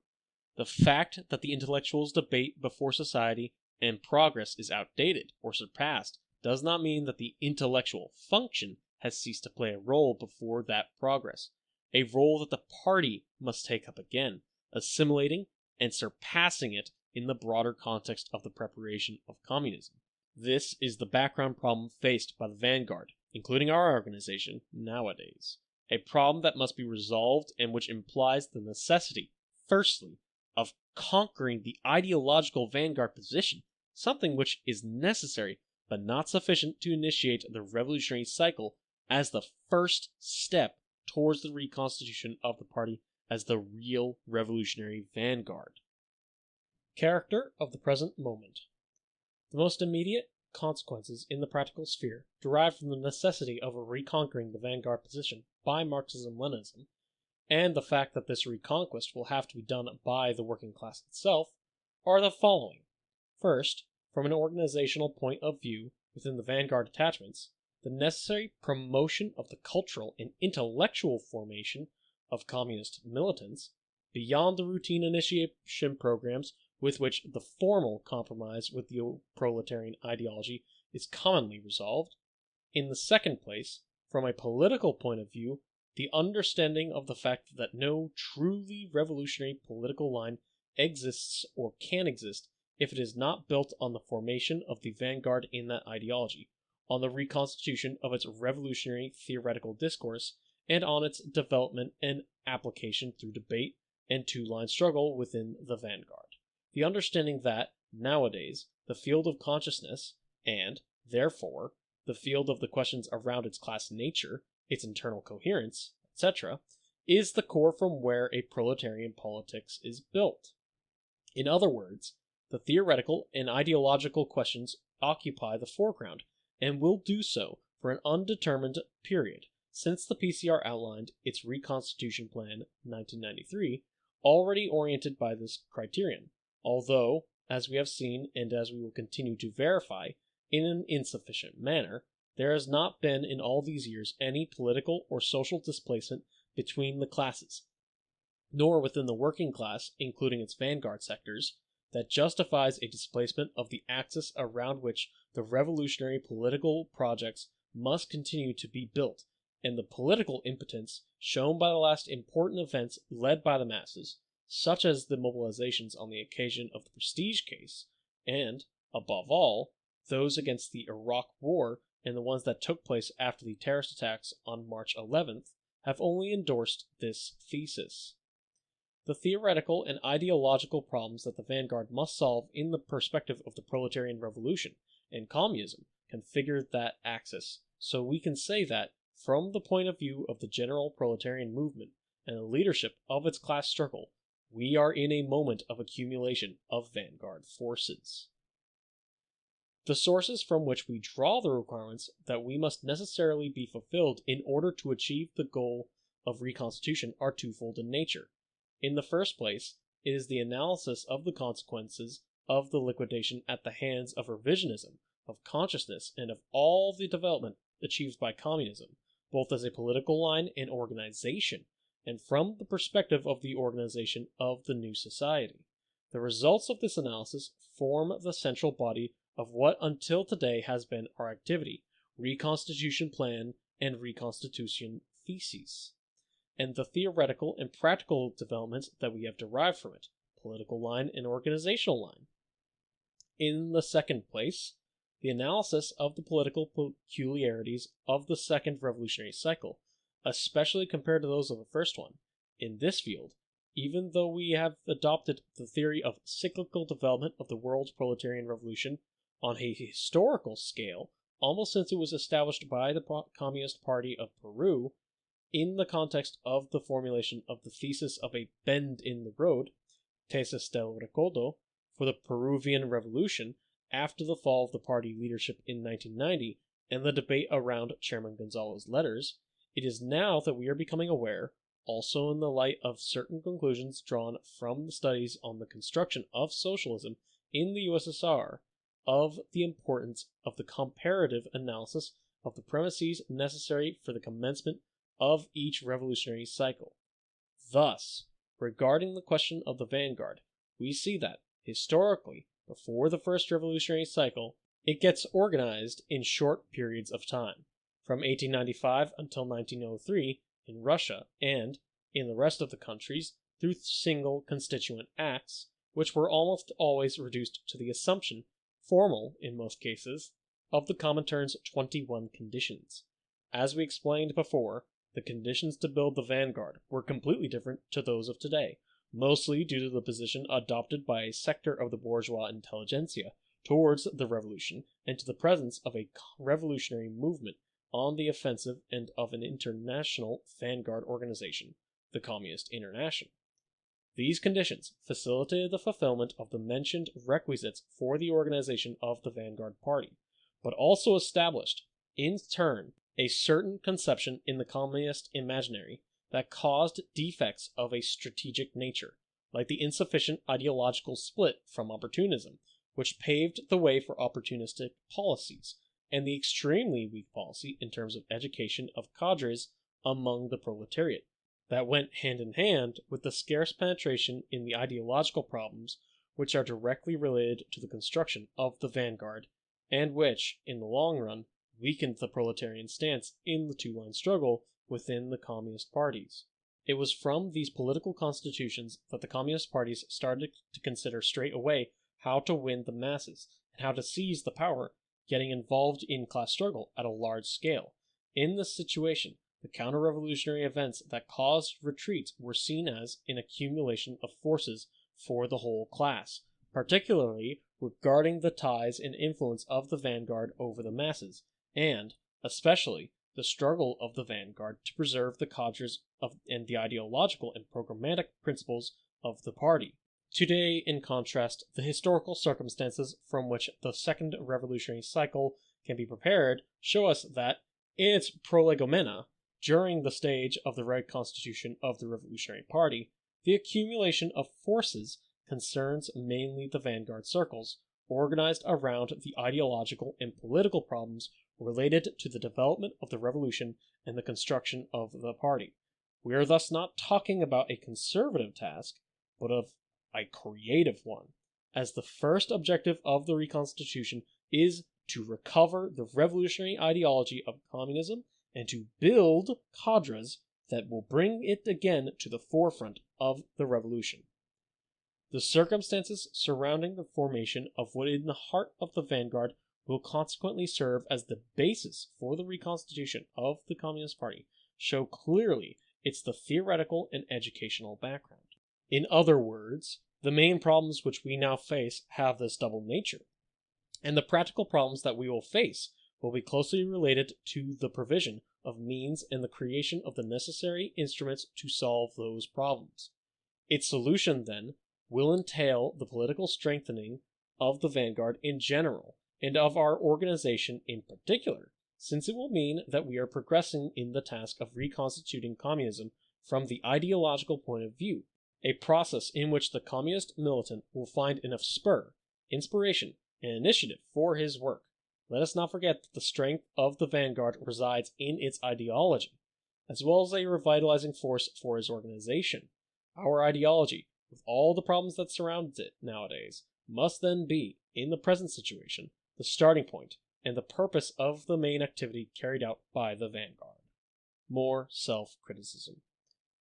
the fact that the intellectuals' debate before society and progress is outdated or surpassed does not mean that the intellectual function has ceased to play a role before that progress, a role that the party must take up again, assimilating and surpassing it in the broader context of the preparation of communism. This is the background problem faced by the vanguard, including our organization, nowadays. A problem that must be resolved and which implies the necessity, firstly, of conquering the ideological vanguard position, something which is necessary but not sufficient to initiate the revolutionary cycle as the first step towards the reconstitution of the party as the real revolutionary vanguard. Character of the present moment. The most immediate consequences in the practical sphere derive from the necessity of reconquering the vanguard position by Marxism-Leninism, and the fact that this reconquest will have to be done by the working class itself, are the following. First, from an organizational point of view within the vanguard attachments, the necessary promotion of the cultural and intellectual formation of communist militants beyond the routine initiation programs with which the formal compromise with the proletarian ideology is commonly resolved. In the second place, from a political point of view, the understanding of the fact that no truly revolutionary political line exists or can exist if it is not built on the formation of the vanguard in that ideology, on the reconstitution of its revolutionary theoretical discourse, and on its development and application through debate and two-line struggle within the vanguard. The understanding that, nowadays, the field of consciousness, and, therefore, the field of the questions around its class nature, its internal coherence, etc., is the core from where a proletarian politics is built. In other words, the theoretical and ideological questions occupy the foreground, and will do so for an undetermined period, since the PCR outlined its Reconstitution Plan 1993, already oriented by this criterion, although, as we have seen and as we will continue to verify, in an insufficient manner, there has not been in all these years any political or social displacement between the classes, nor within the working class, including its vanguard sectors, that justifies a displacement of the axis around which the revolutionary political projects must continue to be built, and the political impotence shown by the last important events led by the masses, such as the mobilizations on the occasion of the Prestige case, and, above all, those against the Iraq War and the ones that took place after the terrorist attacks on March 11th, have only endorsed this thesis. The theoretical and ideological problems that the vanguard must solve in the perspective of the proletarian revolution and communism configure that axis, so we can say that, from the point of view of the general proletarian movement, and the leadership of its class struggle, we are in a moment of accumulation of vanguard forces. The sources from which we draw the requirements that we must necessarily be fulfilled in order to achieve the goal of reconstitution are twofold in nature. In the first place, it is the analysis of the consequences of the liquidation at the hands of revisionism, of consciousness, and of all the development achieved by communism, both as a political line and organization, and from the perspective of the organization of the new society. The results of this analysis form the central body of what until today has been our activity, Reconstitution Plan and Reconstitution Theses, and the theoretical and practical developments that we have derived from it, political line and organizational line. In the second place, the analysis of the political peculiarities of the second revolutionary cycle, especially compared to those of the first one. In this field, even though we have adopted the theory of cyclical development of the world's proletarian revolution on a historical scale, almost since it was established by the Communist Party of Peru, in the context of the formulation of the thesis of a bend in the road, Tesis del Recodo, for the Peruvian Revolution after the fall of the party leadership in 1990 and the debate around Chairman Gonzalo's letters, it is now that we are becoming aware, also in the light of certain conclusions drawn from the studies on the construction of socialism in the USSR, of the importance of the comparative analysis of the premises necessary for the commencement of each revolutionary cycle. Thus, regarding the question of the vanguard, we see that, historically, before the first revolutionary cycle, it gets organized in short periods of time, from 1895 until 1903 in Russia, and, in the rest of the countries, through single constituent acts, which were almost always reduced to the assumption, formal in most cases, of the Comintern's 21 conditions. As we explained before, the conditions to build the vanguard were completely different to those of today, mostly due to the position adopted by a sector of the bourgeois intelligentsia towards the revolution and to the presence of a revolutionary movement on the offensive and of an international vanguard organization, the Communist International. These conditions facilitated the fulfillment of the mentioned requisites for the organization of the vanguard party, but also established, in turn, a certain conception in the communist imaginary that caused defects of a strategic nature, like the insufficient ideological split from opportunism, which paved the way for opportunistic policies, and the extremely weak policy in terms of education of cadres among the proletariat, that went hand in hand with the scarce penetration in the ideological problems which are directly related to the construction of the vanguard, and which, in the long run, weakened the proletarian stance in the two-line struggle within the communist parties. It was from these political constitutions that the communist parties started to consider straight away how to win the masses and how to seize the power, getting involved in class struggle at a large scale. In this situation, the counter-revolutionary events that caused retreats were seen as an accumulation of forces for the whole class, particularly regarding the ties and influence of the vanguard over the masses, and, especially, the struggle of the vanguard to preserve the cadres and the ideological and programmatic principles of the party. Today, in contrast, the historical circumstances from which the second revolutionary cycle can be prepared show us that, in its prolegomena, during the stage of the reconstitution of the Revolutionary Party, the accumulation of forces concerns mainly the vanguard circles, organized around the ideological and political problems related to the development of the revolution and the construction of the party. We are thus not talking about a conservative task, but of a creative one, as the first objective of the Reconstitution is to recover the revolutionary ideology of communism and to build cadres that will bring it again to the forefront of the revolution. The circumstances surrounding the formation of what is in the heart of the vanguard will consequently serve as the basis for the reconstitution of the Communist Party, show clearly it's the theoretical and educational background. In other words, the main problems which we now face have this double nature, and the practical problems that we will face will be closely related to the provision of means and the creation of the necessary instruments to solve those problems. Its solution, then, will entail the political strengthening of the vanguard in general, and of our organization in particular, since it will mean that we are progressing in the task of reconstituting communism from the ideological point of view, a process in which the communist militant will find enough spur, inspiration, and initiative for his work. Let us not forget that the strength of the vanguard resides in its ideology, as well as a revitalizing force for his organization. Our ideology, with all the problems that surround it nowadays, must then be, in the present situation, the starting point and the purpose of the main activity carried out by the vanguard. More self-criticism.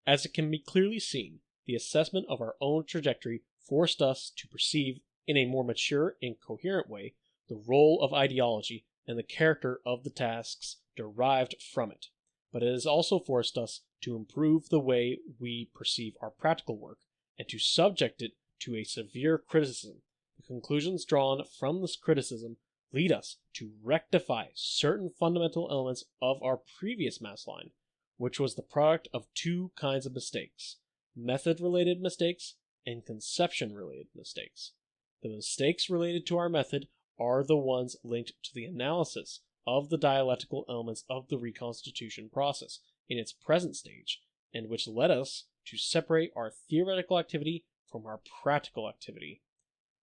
As it can be clearly seen, the assessment of our own trajectory forced us to perceive in a more mature and coherent way the role of ideology and the character of the tasks derived from it. But it has also forced us to improve the way we perceive our practical work and to subject it to a severe criticism. The conclusions drawn from this criticism lead us to rectify certain fundamental elements of our previous mass line, which was the product of two kinds of mistakes: method-related mistakes and conception-related mistakes. The mistakes related to our method are the ones linked to the analysis of the dialectical elements of the reconstitution process in its present stage, and which led us to separate our theoretical activity from our practical activity.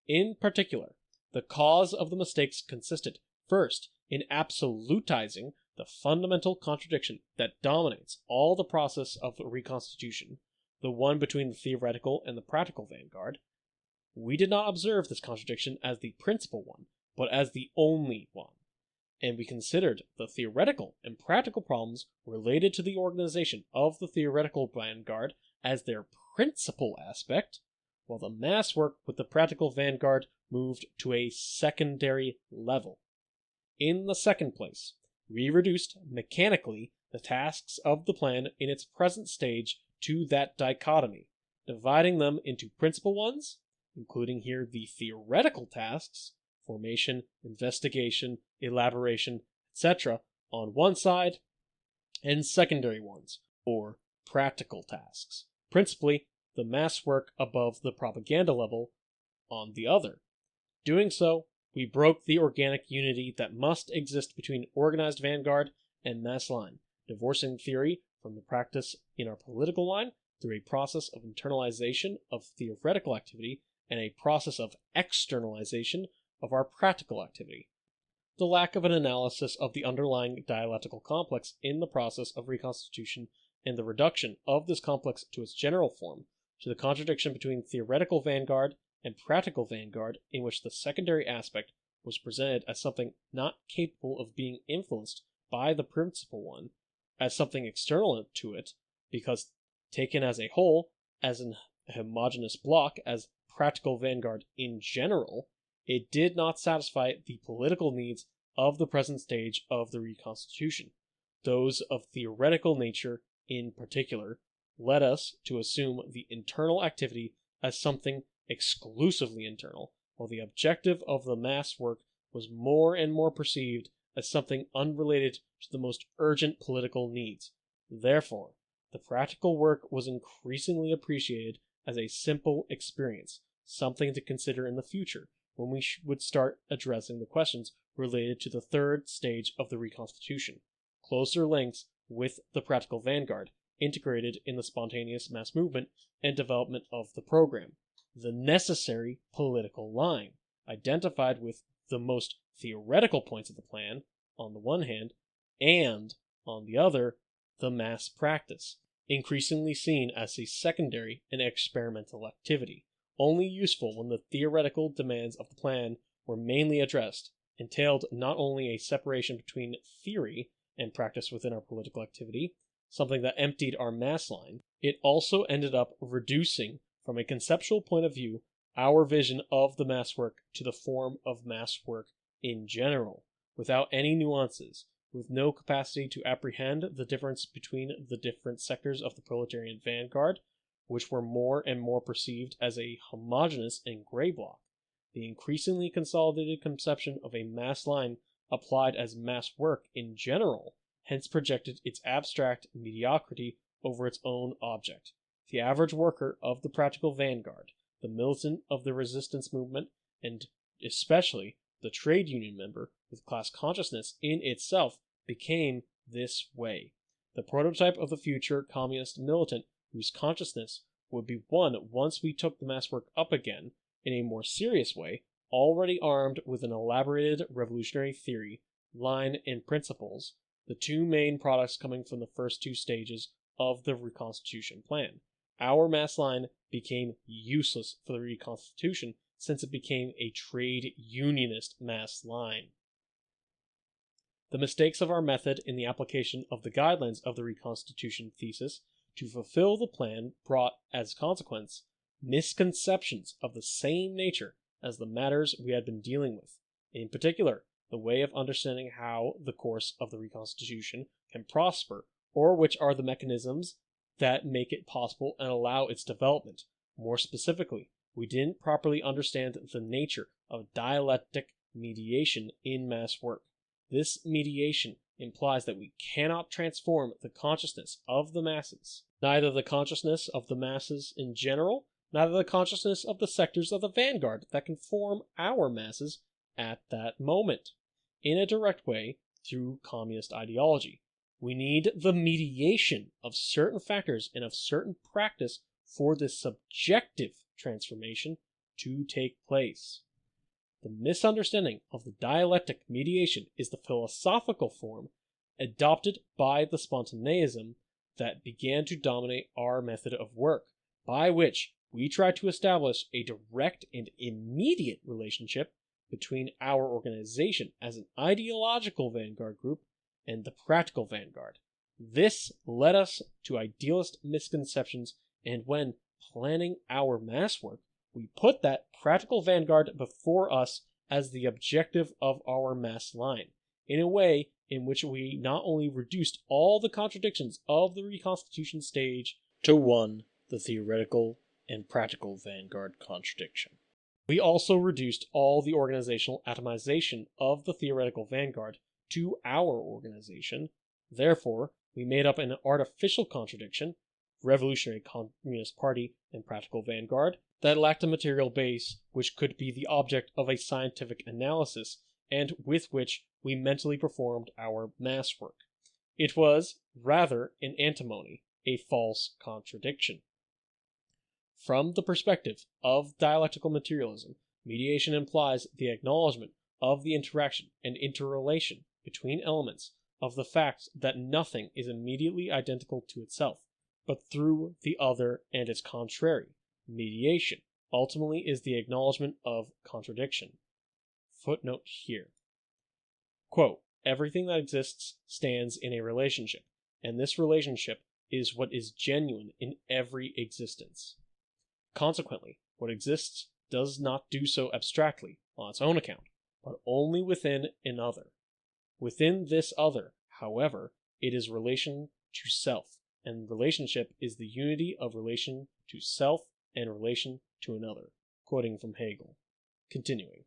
In particular, the cause of the mistakes consisted, first, in absolutizing the fundamental contradiction that dominates all the process of reconstitution, the one between the theoretical and the practical vanguard. We did not observe this contradiction as the principal one, but as the only one, and we considered the theoretical and practical problems related to the organization of the theoretical vanguard as their principal aspect, while the mass work with the practical vanguard moved to a secondary level. In the second place, we reduced mechanically the tasks of the plan in its present stage to that dichotomy, dividing them into principal ones, including here the theoretical tasks, formation, investigation, elaboration, etc., on one side, and secondary ones, or practical tasks, principally the mass work above the propaganda level, on the other. Doing so, we broke the organic unity that must exist between organized vanguard and mass line, divorcing theory from the practice in our political line through a process of internalization of theoretical activity and a process of externalization of our practical activity. The lack of an analysis of the underlying dialectical complex in the process of reconstitution and the reduction of this complex to its general form, to the contradiction between theoretical vanguard and practical vanguard, in which the secondary aspect was presented as something not capable of being influenced by the principal one, as something external to it, because taken as a whole, as an homogeneous block, as practical vanguard in general, it did not satisfy the political needs of the present stage of the reconstitution. Those of theoretical nature, in particular, led us to assume the internal activity as something exclusively internal, while the objective of the mass work was more and more perceived as something unrelated to the most urgent political needs. Therefore, the practical work was increasingly appreciated as a simple experience, something to consider in the future when we would start addressing the questions related to the third stage of the reconstitution, closer links with the practical vanguard, integrated in the spontaneous mass movement and development of the program, the necessary political line, identified with the most theoretical points of the plan, on the one hand, and, on the other, the mass practice, increasingly seen as a secondary and experimental activity, only useful when the theoretical demands of the plan were mainly addressed, entailed not only a separation between theory and practice within our political activity, something that emptied our mass line, it also ended up reducing, from a conceptual point of view, our vision of the mass work to the form of mass work in general, without any nuances, with no capacity to apprehend the difference between the different sectors of the proletarian vanguard, which were more and more perceived as a homogeneous and gray block. The increasingly consolidated conception of a mass line applied as mass work in general hence projected its abstract mediocrity over its own object. The average worker of the practical vanguard, the militant of the resistance movement, and especially the trade union member with class consciousness in itself, became this way. The prototype of the future communist militant whose consciousness would be won once we took the mass work up again in a more serious way, already armed with an elaborated revolutionary theory, line, and principles, the two main products coming from the first two stages of the Reconstitution plan. Our mass line became useless for the Reconstitution since it became a trade unionist mass line. The mistakes of our method in the application of the guidelines of the Reconstitution thesis to fulfill the plan brought, as consequence, misconceptions of the same nature as the matters we had been dealing with. In particular, the way of understanding how the course of the Reconstitution can prosper, or which are the mechanisms that make it possible and allow its development. More specifically, we didn't properly understand the nature of dialectic mediation in mass work. This mediation implies that we cannot transform the consciousness of the masses, neither the consciousness of the masses in general, neither the consciousness of the sectors of the vanguard that can form our masses at that moment, in a direct way through communist ideology. We need the mediation of certain factors and of certain practice for this subjective transformation to take place. The misunderstanding of the dialectic mediation is the philosophical form adopted by the spontaneism that began to dominate our method of work, by which we try to establish a direct and immediate relationship between our organization as an ideological vanguard group and the practical vanguard. This led us to idealist misconceptions, and when planning our mass work, we put that practical vanguard before us as the objective of our mass line, in a way in which we not only reduced all the contradictions of the Reconstitution stage to one, the theoretical and practical vanguard contradiction. We also reduced all the organizational atomization of the theoretical vanguard to our organization. Therefore, we made up an artificial contradiction, Revolutionary Communist Party and Practical Vanguard, that lacked a material base which could be the object of a scientific analysis, and with which we mentally performed our mass work. It was, rather, an antinomy, a false contradiction. From the perspective of dialectical materialism, mediation implies the acknowledgement of the interaction and interrelation between elements of the fact that nothing is immediately identical to itself, but through the other and its contrary. Mediation ultimately is the acknowledgement of contradiction. Footnote here. Quote, everything that exists stands in a relationship, and this relationship is what is genuine in every existence. Consequently, what exists does not do so abstractly on its own account, but only within another. Within this other, however, it is relation to self, and relationship is the unity of relation to self and relation to another. Quoting from Hegel. Continuing.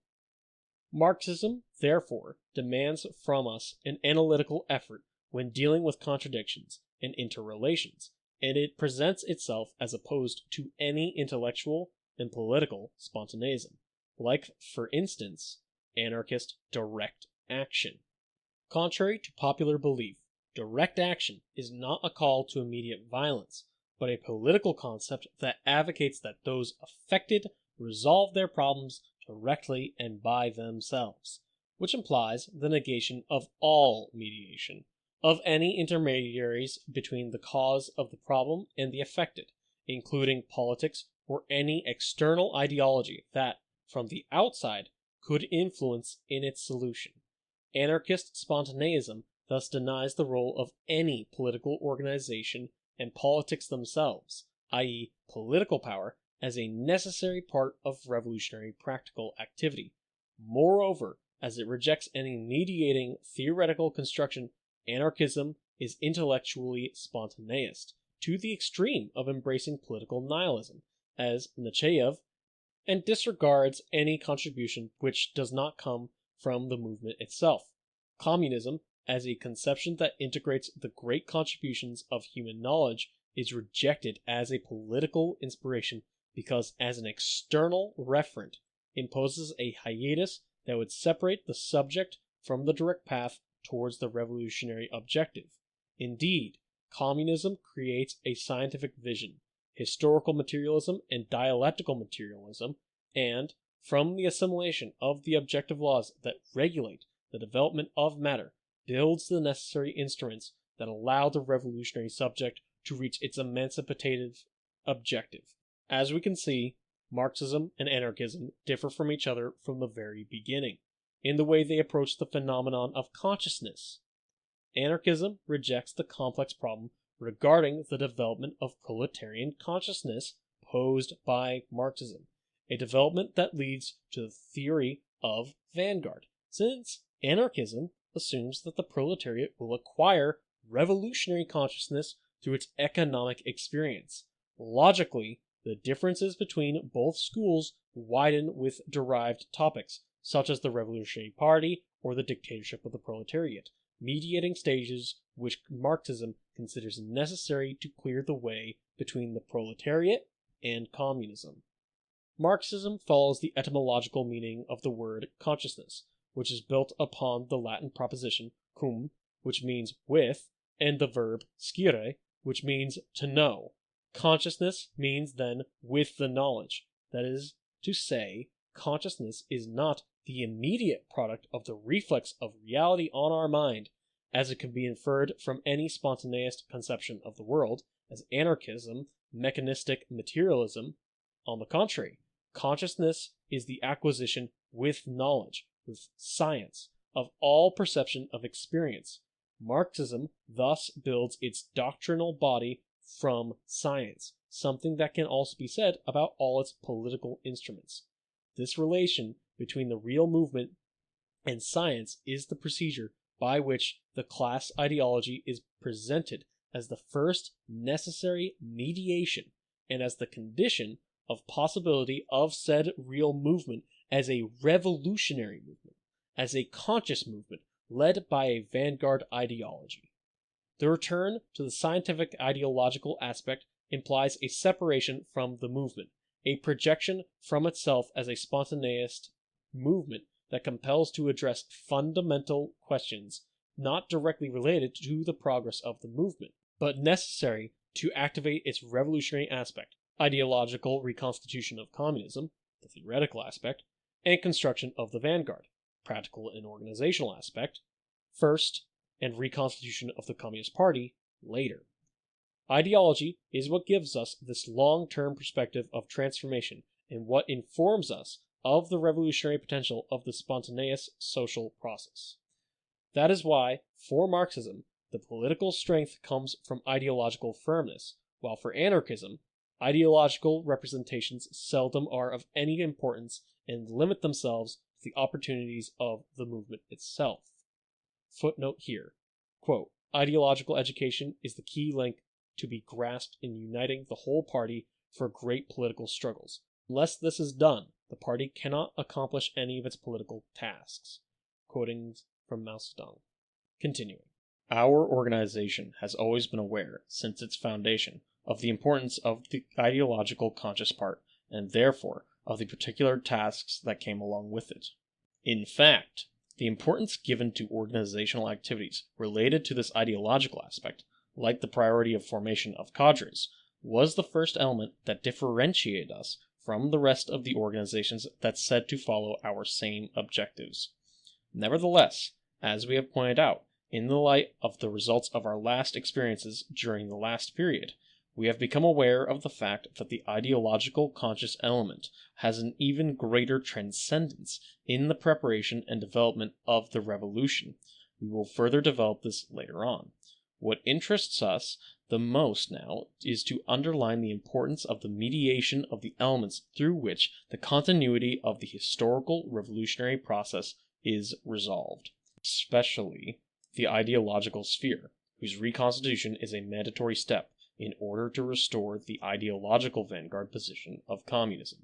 Marxism, therefore, demands from us an analytical effort when dealing with contradictions and interrelations, and it presents itself as opposed to any intellectual and political spontaneism, like, for instance, anarchist direct action. Contrary to popular belief, direct action is not a call to immediate violence, but a political concept that advocates that those affected resolve their problems directly and by themselves, which implies the negation of all mediation, of any intermediaries between the cause of the problem and the affected, including politics or any external ideology that, from the outside, could influence in its solution. Anarchist spontaneism thus denies the role of any political organization and politics themselves, i.e., political power, as a necessary part of revolutionary practical activity. Moreover, as it rejects any mediating theoretical construction, anarchism is intellectually spontaneist, to the extreme of embracing political nihilism, as Nechayev, and disregards any contribution which does not come from the movement itself. Communism, as a conception that integrates the great contributions of human knowledge is rejected as a political inspiration because, as an external referent, imposes a hiatus that would separate the subject from the direct path towards the revolutionary objective. Indeed, communism creates a scientific vision, historical materialism and dialectical materialism, and, from the assimilation of the objective laws that regulate the development of matter, builds the necessary instruments that allow the revolutionary subject to reach its emancipative objective. As we can see, Marxism and anarchism differ from each other from the very beginning, in the way they approach the phenomenon of consciousness. Anarchism rejects the complex problem regarding the development of proletarian consciousness posed by Marxism, a development that leads to the theory of vanguard, since anarchism assumes that the proletariat will acquire revolutionary consciousness through its economic experience. Logically, the differences between both schools widen with derived topics, such as the Revolutionary Party or the dictatorship of the proletariat, mediating stages which Marxism considers necessary to clear the way between the proletariat and communism. Marxism follows the etymological meaning of the word consciousness, which is built upon the Latin preposition cum, which means with, and the verb scire, which means to know. Consciousness means then with the knowledge. That is to say, consciousness is not the immediate product of the reflex of reality on our mind, as it can be inferred from any spontaneous conception of the world, as anarchism, mechanistic materialism. On the contrary, consciousness is the acquisition with knowledge, with science, of all perception of experience. Marxism thus builds its doctrinal body from science, something that can also be said about all its political instruments. This relation between the real movement and science is the procedure by which the class ideology is presented as the first necessary mediation and as the condition of possibility of said real movement as a revolutionary movement, as a conscious movement led by a vanguard ideology. The return to the scientific ideological aspect implies a separation from the movement, a projection from itself as a spontaneous movement that compels to address fundamental questions not directly related to the progress of the movement, but necessary to activate its revolutionary aspect, ideological reconstitution of communism, the theoretical aspect, and construction of the vanguard, practical and organizational aspect, first, and reconstitution of the Communist Party, later. Ideology is what gives us this long-term perspective of transformation and what informs us of the revolutionary potential of the spontaneous social process. That is why, for Marxism, the political strength comes from ideological firmness, while for anarchism, ideological representations seldom are of any importance and limit themselves to the opportunities of the movement itself. Footnote here, quote, ideological education is the key link to be grasped in uniting the whole party for great political struggles. Unless this is done, the party cannot accomplish any of its political tasks. Quoting from Mao Zedong. Continuing. Our organization has always been aware, since its foundation, of the importance of the ideological conscious part, and therefore of the particular tasks that came along with it. In fact, the importance given to organizational activities related to this ideological aspect, like the priority of formation of cadres, was the first element that differentiated us from the rest of the organizations that said to follow our same objectives. Nevertheless, as we have pointed out, in the light of the results of our last experiences during the last period, we have become aware of the fact that the ideological conscious element has an even greater transcendence in the preparation and development of the revolution. We will further develop this later on. What interests us the most now is to underline the importance of the mediation of the elements through which the continuity of the historical revolutionary process is resolved, especially the ideological sphere, whose reconstitution is a mandatory step in order to restore the ideological vanguard position of communism.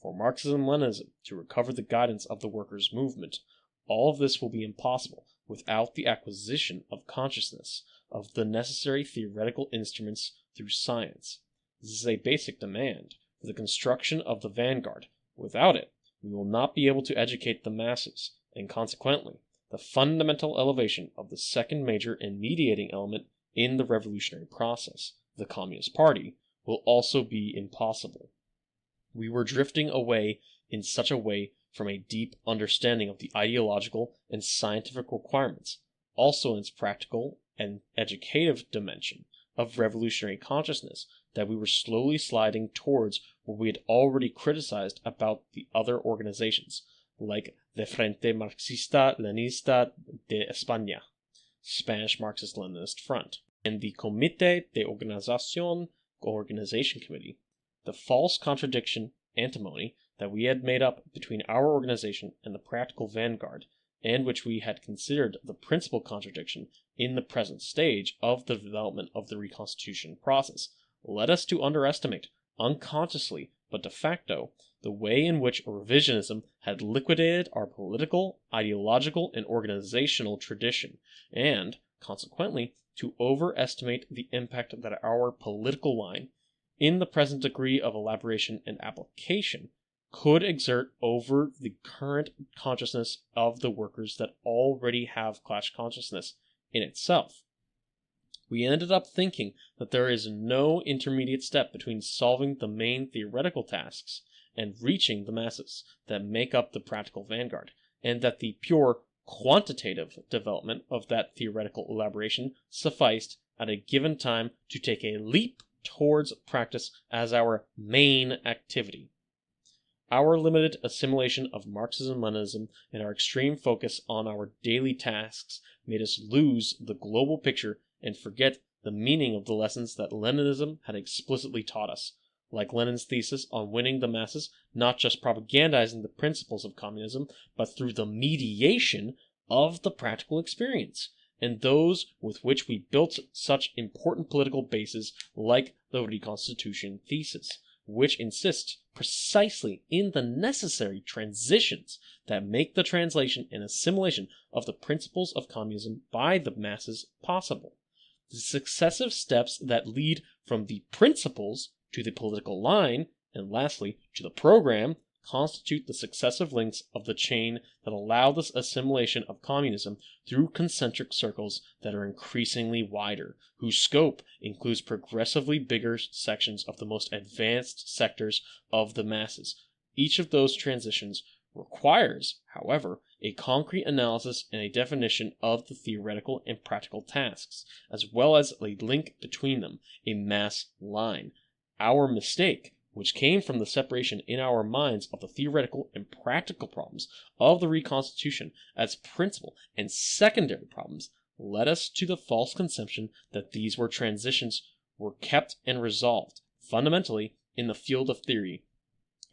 For Marxism-Leninism to recover the guidance of the workers' movement, all of this will be impossible without the acquisition of consciousness, of the necessary theoretical instruments through science. This is a basic demand for the construction of the vanguard. Without it, we will not be able to educate the masses, and consequently, the fundamental elevation of the second major and mediating element in the revolutionary process, the Communist Party, will also be impossible. We were drifting away in such a way from a deep understanding of the ideological and scientific requirements, also in its practical and educative dimension of revolutionary consciousness, that we were slowly sliding towards what we had already criticized about the other organizations, like the Frente Marxista-Leninista de España, Spanish Marxist-Leninist Front, and the Comité de Organization Committee. The false contradiction, antimony, that we had made up between our organization and the practical vanguard, and which we had considered the principal contradiction in the present stage of the development of the Reconstitution process, led us to underestimate, unconsciously but de facto, the way in which revisionism had liquidated our political, ideological, and organizational tradition, and, consequently, to overestimate the impact that our political line, in the present degree of elaboration and application, could exert over the current consciousness of the workers that already have class consciousness in itself. We ended up thinking that there is no intermediate step between solving the main theoretical tasks and reaching the masses that make up the practical vanguard, and that the pure quantitative development of that theoretical elaboration sufficed at a given time to take a leap towards practice as our main activity. Our limited assimilation of Marxism-Leninism and our extreme focus on our daily tasks made us lose the global picture and forget the meaning of the lessons that Leninism had explicitly taught us. Like Lenin's thesis on winning the masses, not just propagandizing the principles of communism, but through the mediation of the practical experience, and those with which we built such important political bases like the Reconstitution thesis, which insists precisely in the necessary transitions that make the translation and assimilation of the principles of communism by the masses possible. The successive steps that lead from the principles to the political line, and lastly, to the program, constitute the successive links of the chain that allow this assimilation of communism through concentric circles that are increasingly wider, whose scope includes progressively bigger sections of the most advanced sectors of the masses. Each of those transitions requires, however, a concrete analysis and a definition of the theoretical and practical tasks, as well as a link between them, a mass line. Our mistake, which came from the separation in our minds of the theoretical and practical problems of the Reconstitution as principal and secondary problems, led us to the false conception that these transitions were kept and resolved, fundamentally, in the field of theory,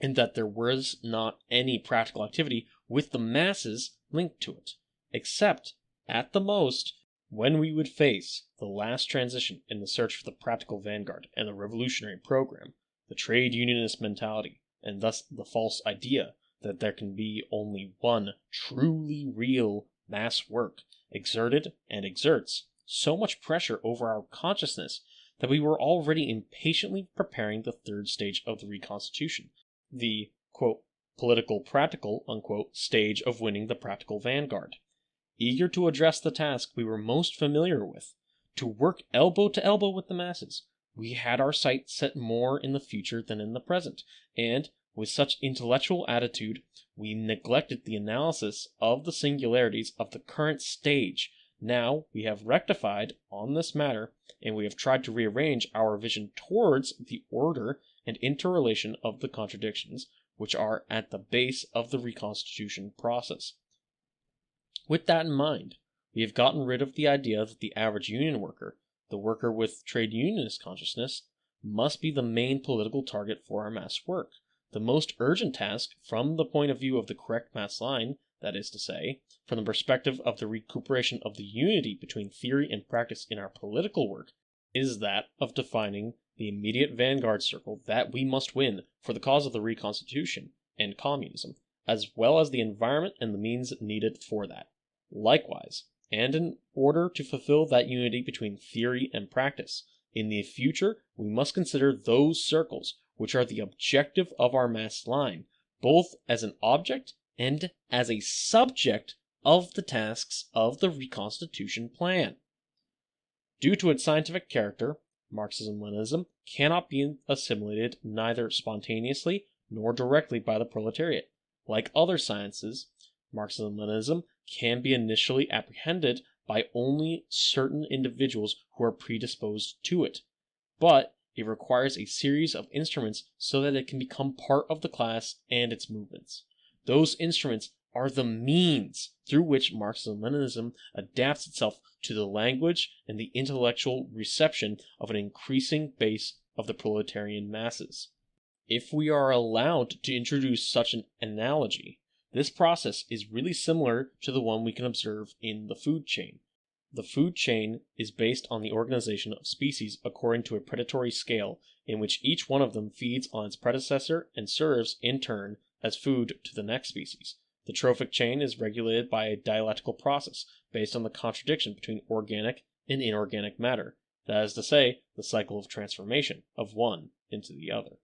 and that there was not any practical activity with the masses linked to it, except, at the most, when we would face the last transition in the search for the practical vanguard and the revolutionary program, the trade unionist mentality, and thus the false idea that there can be only one truly real mass work, exerted and exerts so much pressure over our consciousness that we were already impatiently preparing the third stage of the Reconstitution, the, quote, political practical, unquote, stage of winning the practical vanguard. Eager to address the task we were most familiar with, to work elbow to elbow with the masses, we had our sights set more in the future than in the present, and, with such intellectual attitude, we neglected the analysis of the singularities of the current stage. Now we have rectified on this matter, and we have tried to rearrange our vision towards the order and interrelation of the contradictions which are at the base of the Reconstitution process. With that in mind, we have gotten rid of the idea that the average union worker, the worker with trade unionist consciousness, must be the main political target for our mass work. The most urgent task, from the point of view of the correct mass line, that is to say, from the perspective of the recuperation of the unity between theory and practice in our political work, is that of defining the immediate vanguard circle that we must win for the cause of the Reconstitution and communism, as well as the environment and the means needed for that. Likewise, and in order to fulfill that unity between theory and practice, in the future we must consider those circles which are the objective of our mass line, both as an object and as a subject of the tasks of the Reconstitution plan. Due to its scientific character, Marxism-Leninism cannot be assimilated neither spontaneously nor directly by the proletariat. Like other sciences, Marxism-Leninism can be initially apprehended by only certain individuals who are predisposed to it, but it requires a series of instruments so that it can become part of the class and its movements. Those instruments are the means through which Marxism-Leninism adapts itself to the language and the intellectual reception of an increasing base of the proletarian masses. If we are allowed to introduce such an analogy, this process is really similar to the one we can observe in the food chain. The food chain is based on the organization of species according to a predatory scale in which each one of them feeds on its predecessor and serves, in turn, as food to the next species. The trophic chain is regulated by a dialectical process based on the contradiction between organic and inorganic matter, that is to say, the cycle of transformation of one into the other.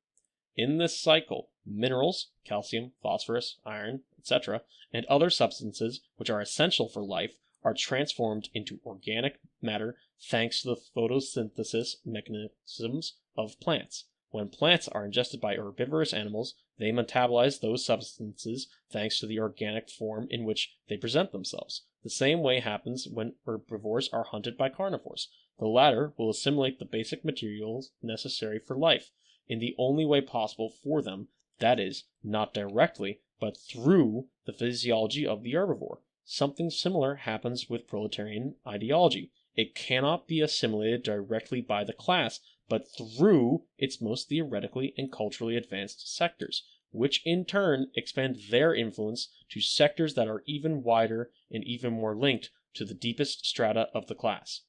In this cycle, minerals, calcium, phosphorus, iron, etc., and other substances which are essential for life are transformed into organic matter thanks to the photosynthesis mechanisms of plants. When plants are ingested by herbivorous animals, they metabolize those substances thanks to the organic form in which they present themselves. The same way happens when herbivores are hunted by carnivores. The latter will assimilate the basic materials necessary for life in the only way possible for them, that is, not directly, but through the physiology of the herbivore. Something similar happens with proletarian ideology. It cannot be assimilated directly by the class, but through its most theoretically and culturally advanced sectors, which in turn expand their influence to sectors that are even wider and even more linked to the deepest strata of the class.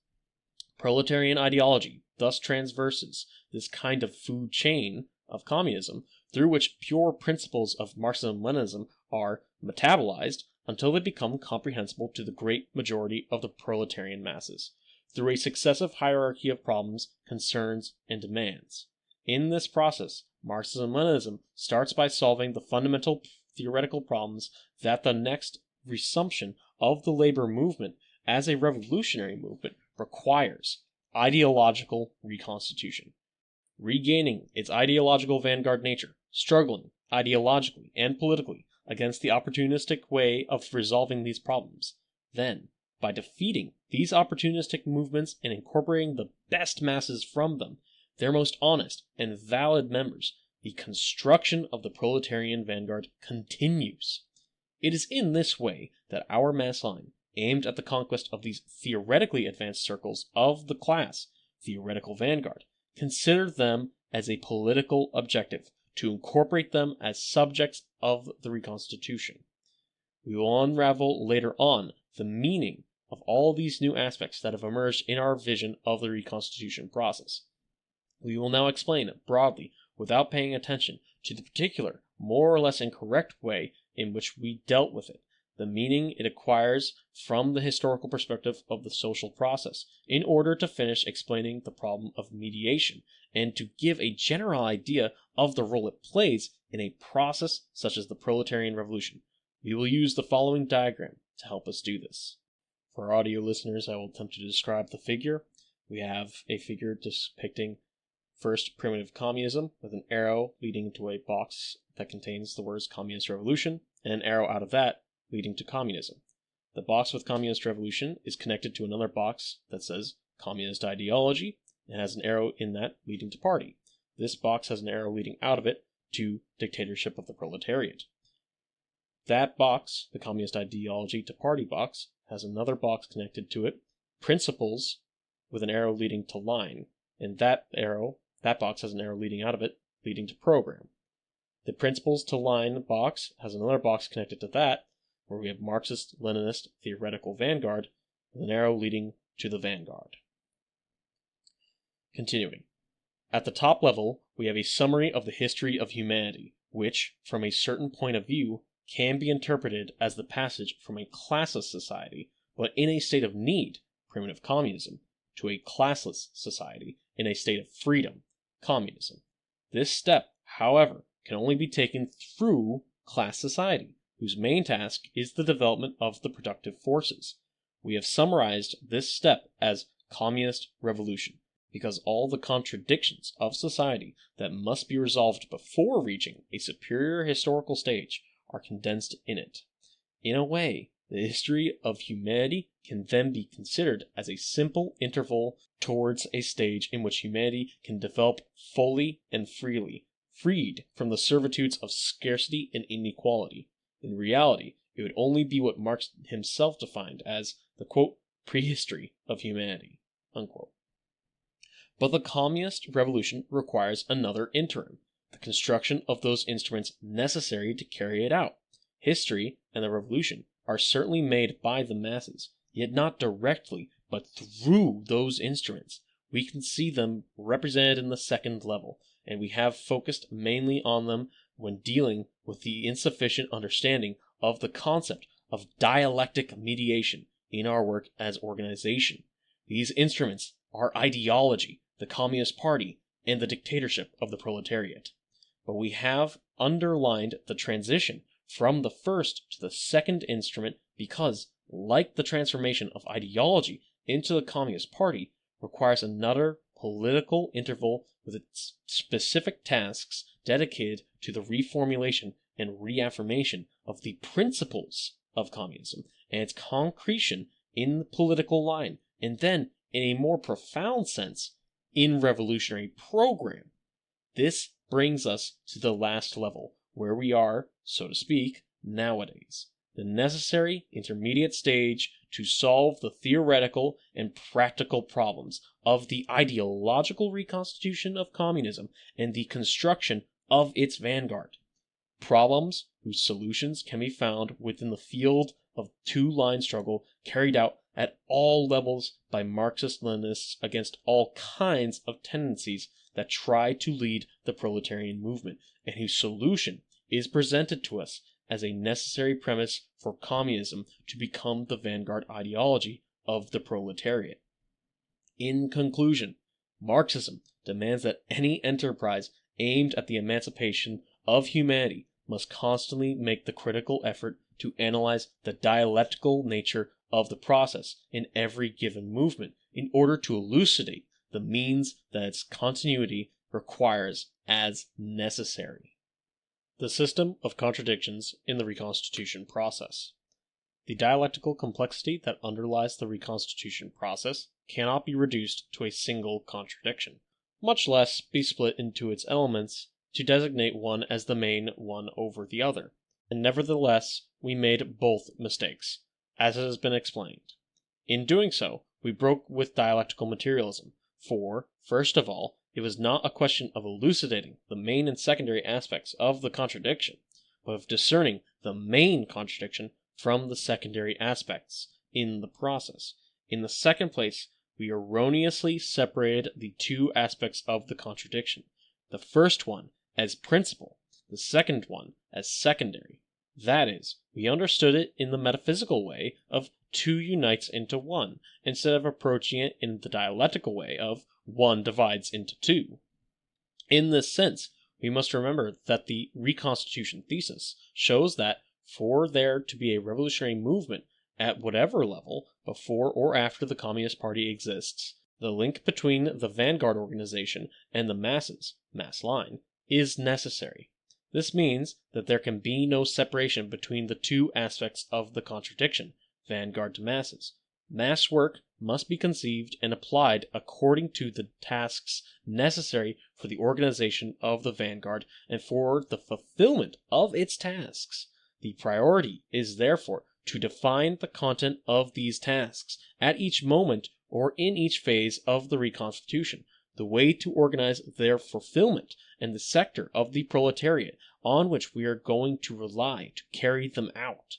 Proletarian ideology thus traverses this kind of food chain of communism, through which pure principles of Marxism-Leninism are metabolized until they become comprehensible to the great majority of the proletarian masses, through a successive hierarchy of problems, concerns, and demands. In this process, Marxism-Leninism starts by solving the fundamental theoretical problems that the next resumption of the labor movement as a revolutionary movement requires: ideological reconstitution. Regaining its ideological vanguard nature, struggling ideologically and politically against the opportunistic way of resolving these problems. Then, by defeating these opportunistic movements and incorporating the best masses from them, their most honest and valid members, the construction of the proletarian vanguard continues. It is in this way that our mass line, aimed at the conquest of these theoretically advanced circles of the class, theoretical vanguard, consider them as a political objective, to incorporate them as subjects of the Reconstitution. We will unravel later on the meaning of all these new aspects that have emerged in our vision of the Reconstitution process. We will now explain broadly, without paying attention to the particular, more or less incorrect way in which we dealt with it, the meaning it acquires from the historical perspective of the social process, in order to finish explaining the problem of mediation, and to give a general idea of the role it plays in a process such as the proletarian revolution. We will use the following diagram to help us do this. For our audio listeners, I will attempt to describe the figure. We have a figure depicting first primitive communism with an arrow leading to a box that contains the words Communist Revolution, and an arrow out of that leading to communism. The box with Communist Revolution is connected to another box that says Communist Ideology and has an arrow in that leading to Party. This box has an arrow leading out of it to Dictatorship of the Proletariat. That box, the Communist Ideology to Party box, has another box connected to it, Principles, with an arrow leading to Line, and that box has an arrow leading out of it, leading to Program. The Principles to Line box has another box connected to that, where we have Marxist-Leninist theoretical vanguard, with an arrow leading to the vanguard. Continuing. At the top level, we have a summary of the history of humanity, which, from a certain point of view, can be interpreted as the passage from a classless society, but in a state of need, primitive communism, to a classless society in a state of freedom, communism. This step, however, can only be taken through class society, whose main task is the development of the productive forces. We have summarized this step as communist revolution, because all the contradictions of society that must be resolved before reaching a superior historical stage are condensed in it. In a way, the history of humanity can then be considered as a simple interval towards a stage in which humanity can develop fully and freely, freed from the servitudes of scarcity and inequality. In reality, it would only be what Marx himself defined as the, quote, prehistory of humanity, unquote. But the communist revolution requires another interim, the construction of those instruments necessary to carry it out. History and the revolution are certainly made by the masses, yet not directly, but through those instruments. We can see them represented in the second level, and we have focused mainly on them when dealing with the insufficient understanding of the concept of dialectic mediation in our work as organization. These instruments are ideology, the Communist Party, and the dictatorship of the proletariat. But we have underlined the transition from the first to the second instrument because, like the transformation of ideology into the Communist Party, requires another political interval with its specific tasks dedicated to the reformulation and reaffirmation of the principles of communism and its concretion in the political line, and then, in a more profound sense, in revolutionary program. This brings us to the last level, where we are, so to speak, nowadays, the necessary intermediate stage to solve the theoretical and practical problems of the ideological reconstitution of communism and the construction of its vanguard. Problems whose solutions can be found within the field of two-line struggle carried out at all levels by Marxist-Leninists against all kinds of tendencies that try to lead the proletarian movement, and whose solution is presented to us as a necessary premise for communism to become the vanguard ideology of the proletariat. In conclusion, Marxism demands that any enterprise aimed at the emancipation of humanity must constantly make the critical effort to analyze the dialectical nature of the process in every given movement in order to elucidate the means that its continuity requires as necessary. The system of contradictions in the reconstitution process. The dialectical complexity that underlies the reconstitution process cannot be reduced to a single contradiction, much less be split into its elements to designate one as the main one over the other. And nevertheless, we made both mistakes, as it has been explained. In doing so, we broke with dialectical materialism, for, first of all, it was not a question of elucidating the main and secondary aspects of the contradiction, but of discerning the main contradiction from the secondary aspects in the process. In the second place, we erroneously separated the two aspects of the contradiction, the first one as principal, the second one as secondary. That is, we understood it in the metaphysical way of two unites into one, instead of approaching it in the dialectical way of one divides into two. In this sense, we must remember that the Reconstitution thesis shows that for there to be a revolutionary movement at whatever level, before or after the Communist Party exists, the link between the vanguard organization and the masses, mass line, is necessary. This means that there can be no separation between the two aspects of the contradiction, vanguard to masses. Mass work must be conceived and applied according to the tasks necessary for the organization of the vanguard and for the fulfillment of its tasks. The priority is therefore to define the content of these tasks at each moment or in each phase of the reconstitution, the way to organize their fulfillment, and the sector of the proletariat on which we are going to rely to carry them out.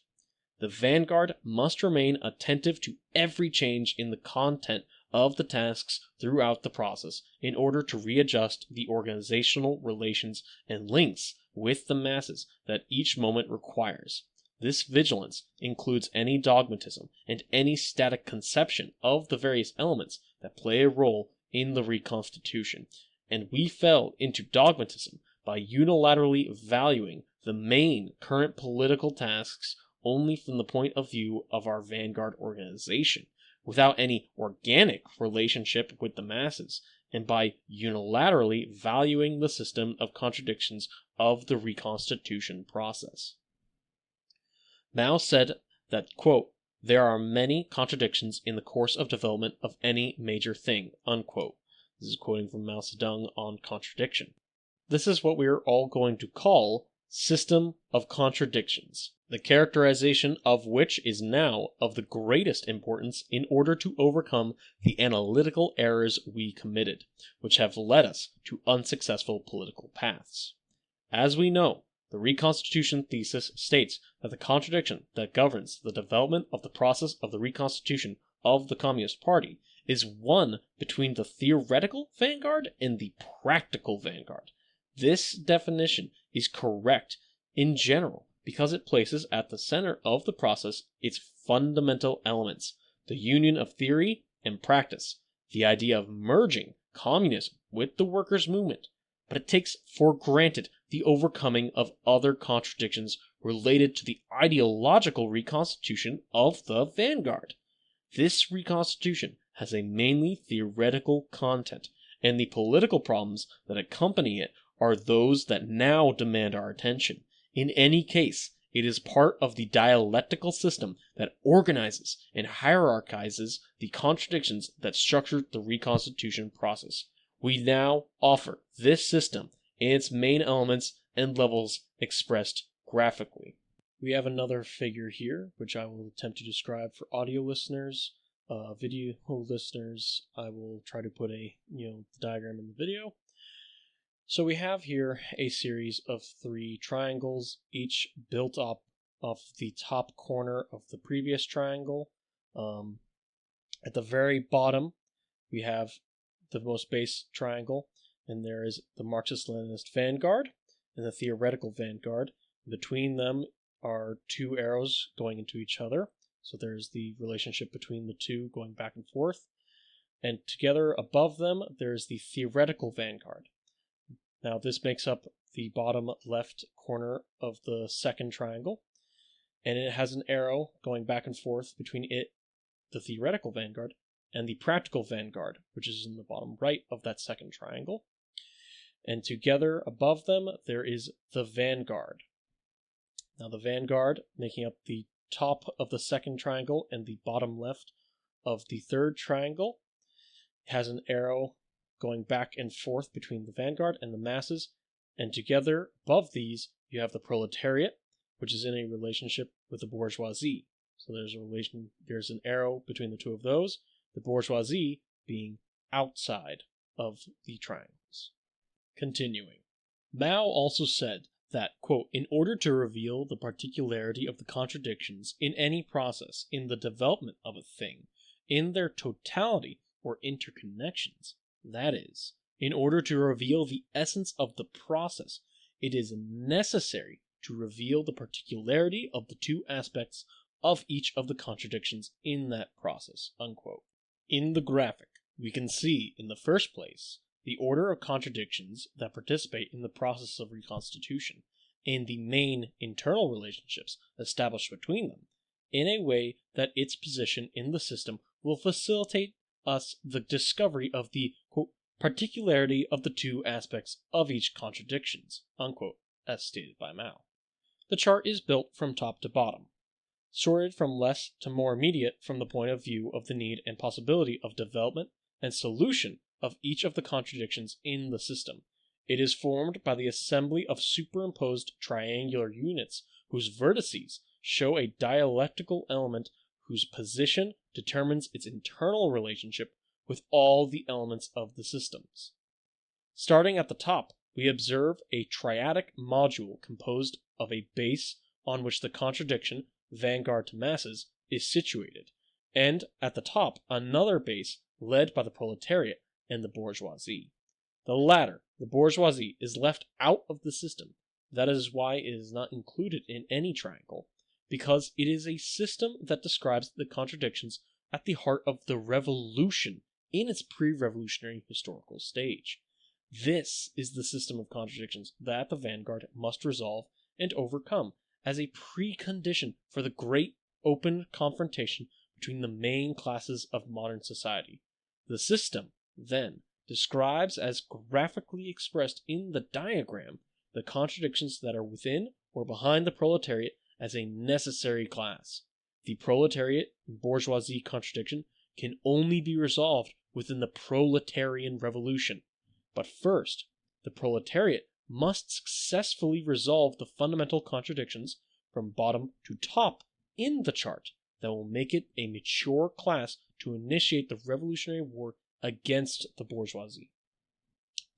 The vanguard must remain attentive to every change in the content of the tasks throughout the process in order to readjust the organizational relations and links with the masses that each moment requires. This vigilance includes any dogmatism and any static conception of the various elements that play a role in the Reconstitution, and we fell into dogmatism by unilaterally valuing the main current political tasks only from the point of view of our vanguard organization, without any organic relationship with the masses, and by unilaterally valuing the system of contradictions of the Reconstitution process. Mao said that, quote, there are many contradictions in the course of development of any major thing, unquote. This is quoting from Mao Zedong on contradiction. This is what we are all going to call system of contradictions, the characterization of which is now of the greatest importance in order to overcome the analytical errors we committed, which have led us to unsuccessful political paths. As we know, the Reconstitution thesis states that the contradiction that governs the development of the process of the reconstitution of the Communist Party is one between the theoretical vanguard and the practical vanguard. This definition is correct in general because it places at the center of the process its fundamental elements, the union of theory and practice, the idea of merging communism with the workers' movement, but it takes for granted the overcoming of other contradictions related to the ideological reconstitution of the vanguard. This reconstitution has a mainly theoretical content, and the political problems that accompany it are those that now demand our attention. In any case, it is part of the dialectical system that organizes and hierarchizes the contradictions that structure the reconstitution process. We now offer this system and its main elements and levels expressed graphically. We have another figure here, which I will attempt to describe for audio listeners. Video listeners, I will try to put the diagram in the video. So we have here a series of 3 triangles, each built up off the top corner of the previous triangle. At the very bottom, we have the most base triangle, and there is the Marxist-Leninist vanguard and the theoretical vanguard. Between them are 2 arrows going into each other, so there's the relationship between the 2 going back and forth. And together above them, there's the theoretical vanguard. Now this makes up the bottom left corner of the second triangle, and it has an arrow going back and forth between it, the theoretical vanguard, and the practical vanguard, which is in the bottom right of that second triangle. And together above them, there is the vanguard. Now the vanguard, making up the top of the second triangle and the bottom left of the third triangle, has an arrow going back and forth between the vanguard and the masses, and together above these you have the proletariat, which is in a relationship with the bourgeoisie. So there's an arrow between the 2 of those, the bourgeoisie being outside of the triangles. Continuing. Mao also said that, quote, in order to reveal the particularity of the contradictions in any process in the development of a thing, in their totality or interconnections, that is, in order to reveal the essence of the process, it is necessary to reveal the particularity of the 2 aspects of each of the contradictions in that process, unquote. In the graphic, we can see, in the first place, the order of contradictions that participate in the process of reconstitution, and the main internal relationships established between them, in a way that its position in the system will facilitate us the discovery of the, quote, particularity of the 2 aspects of each contradictions, unquote, as stated by Mao. The chart is built from top to bottom, sorted from less to more immediate from the point of view of the need and possibility of development and solution of each of the contradictions in the system. It is formed by the assembly of superimposed triangular units whose vertices show a dialectical element whose position determines its internal relationship with all the elements of the systems. Starting at the top, we observe a triadic module composed of a base on which the contradiction, vanguard to masses, is situated, and at the top another base led by the proletariat and the bourgeoisie. The latter, the bourgeoisie, is left out of the system That is why it is not included in any triangle, because it is a system that describes the contradictions at the heart of the revolution in its pre-revolutionary historical stage. This is the system of contradictions that the vanguard must resolve and overcome as a precondition for the great open confrontation between the main classes of modern society. The system, then, describes as graphically expressed in the diagram the contradictions that are within or behind the proletariat as a necessary class. The proletariat and bourgeoisie contradiction can only be resolved within the proletarian revolution. But first, the proletariat must successfully resolve the fundamental contradictions from bottom to top in the chart that will make it a mature class to initiate the revolutionary war against the bourgeoisie.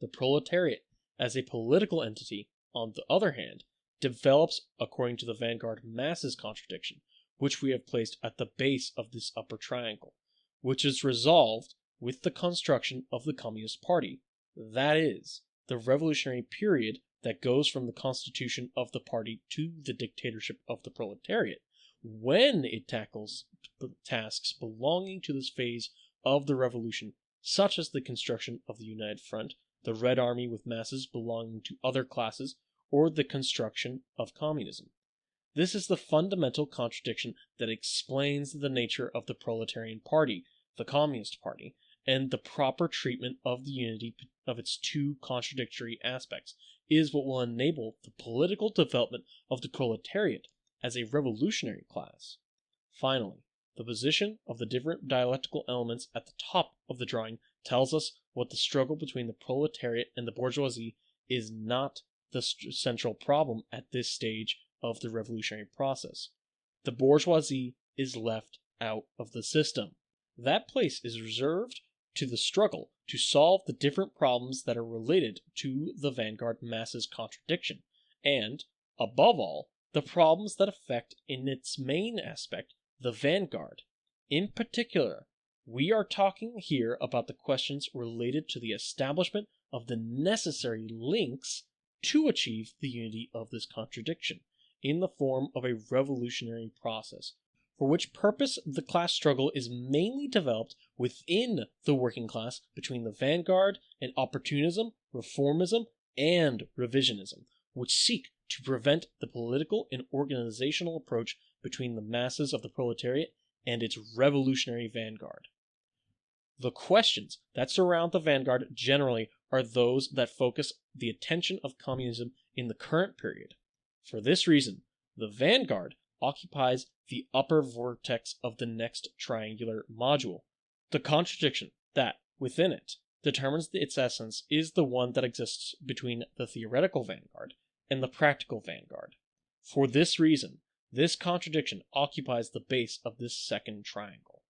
The proletariat, as a political entity, on the other hand, develops according to the vanguard masses contradiction, which we have placed at the base of this upper triangle, which is resolved with the construction of the Communist Party, that is, the revolutionary period that goes from the constitution of the party to the dictatorship of the proletariat, when it tackles tasks belonging to this phase of the revolution, such as the construction of the United Front, the Red Army with masses belonging to other classes, or the construction of communism. This is the fundamental contradiction that explains the nature of the proletarian party, the Communist Party, and the proper treatment of the unity of its two contradictory aspects is what will enable the political development of the proletariat as a revolutionary class. Finally, the position of the different dialectical elements at the top of the drawing tells us what the struggle between the proletariat and the bourgeoisie is not the central problem at this stage of the revolutionary process. The bourgeoisie is left out of the system. That place is reserved to the struggle to solve the different problems that are related to the vanguard masses contradiction, and, above all, the problems that affect in its main aspect the vanguard. In particular, we are talking here about the questions related to the establishment of the necessary links to achieve the unity of this contradiction in the form of a revolutionary process, for which purpose the class struggle is mainly developed within the working class between the vanguard and opportunism, reformism, and revisionism, which seek to prevent the political and organizational approach between the masses of the proletariat and its revolutionary vanguard. The questions that surround the vanguard generally are those that focus the attention of communism in the current period. For this reason, the vanguard occupies the upper vertex of the next triangular module. The contradiction that, within it, determines its essence is the one that exists between the theoretical vanguard and the practical vanguard. For this reason, this contradiction occupies the base of this second triangle.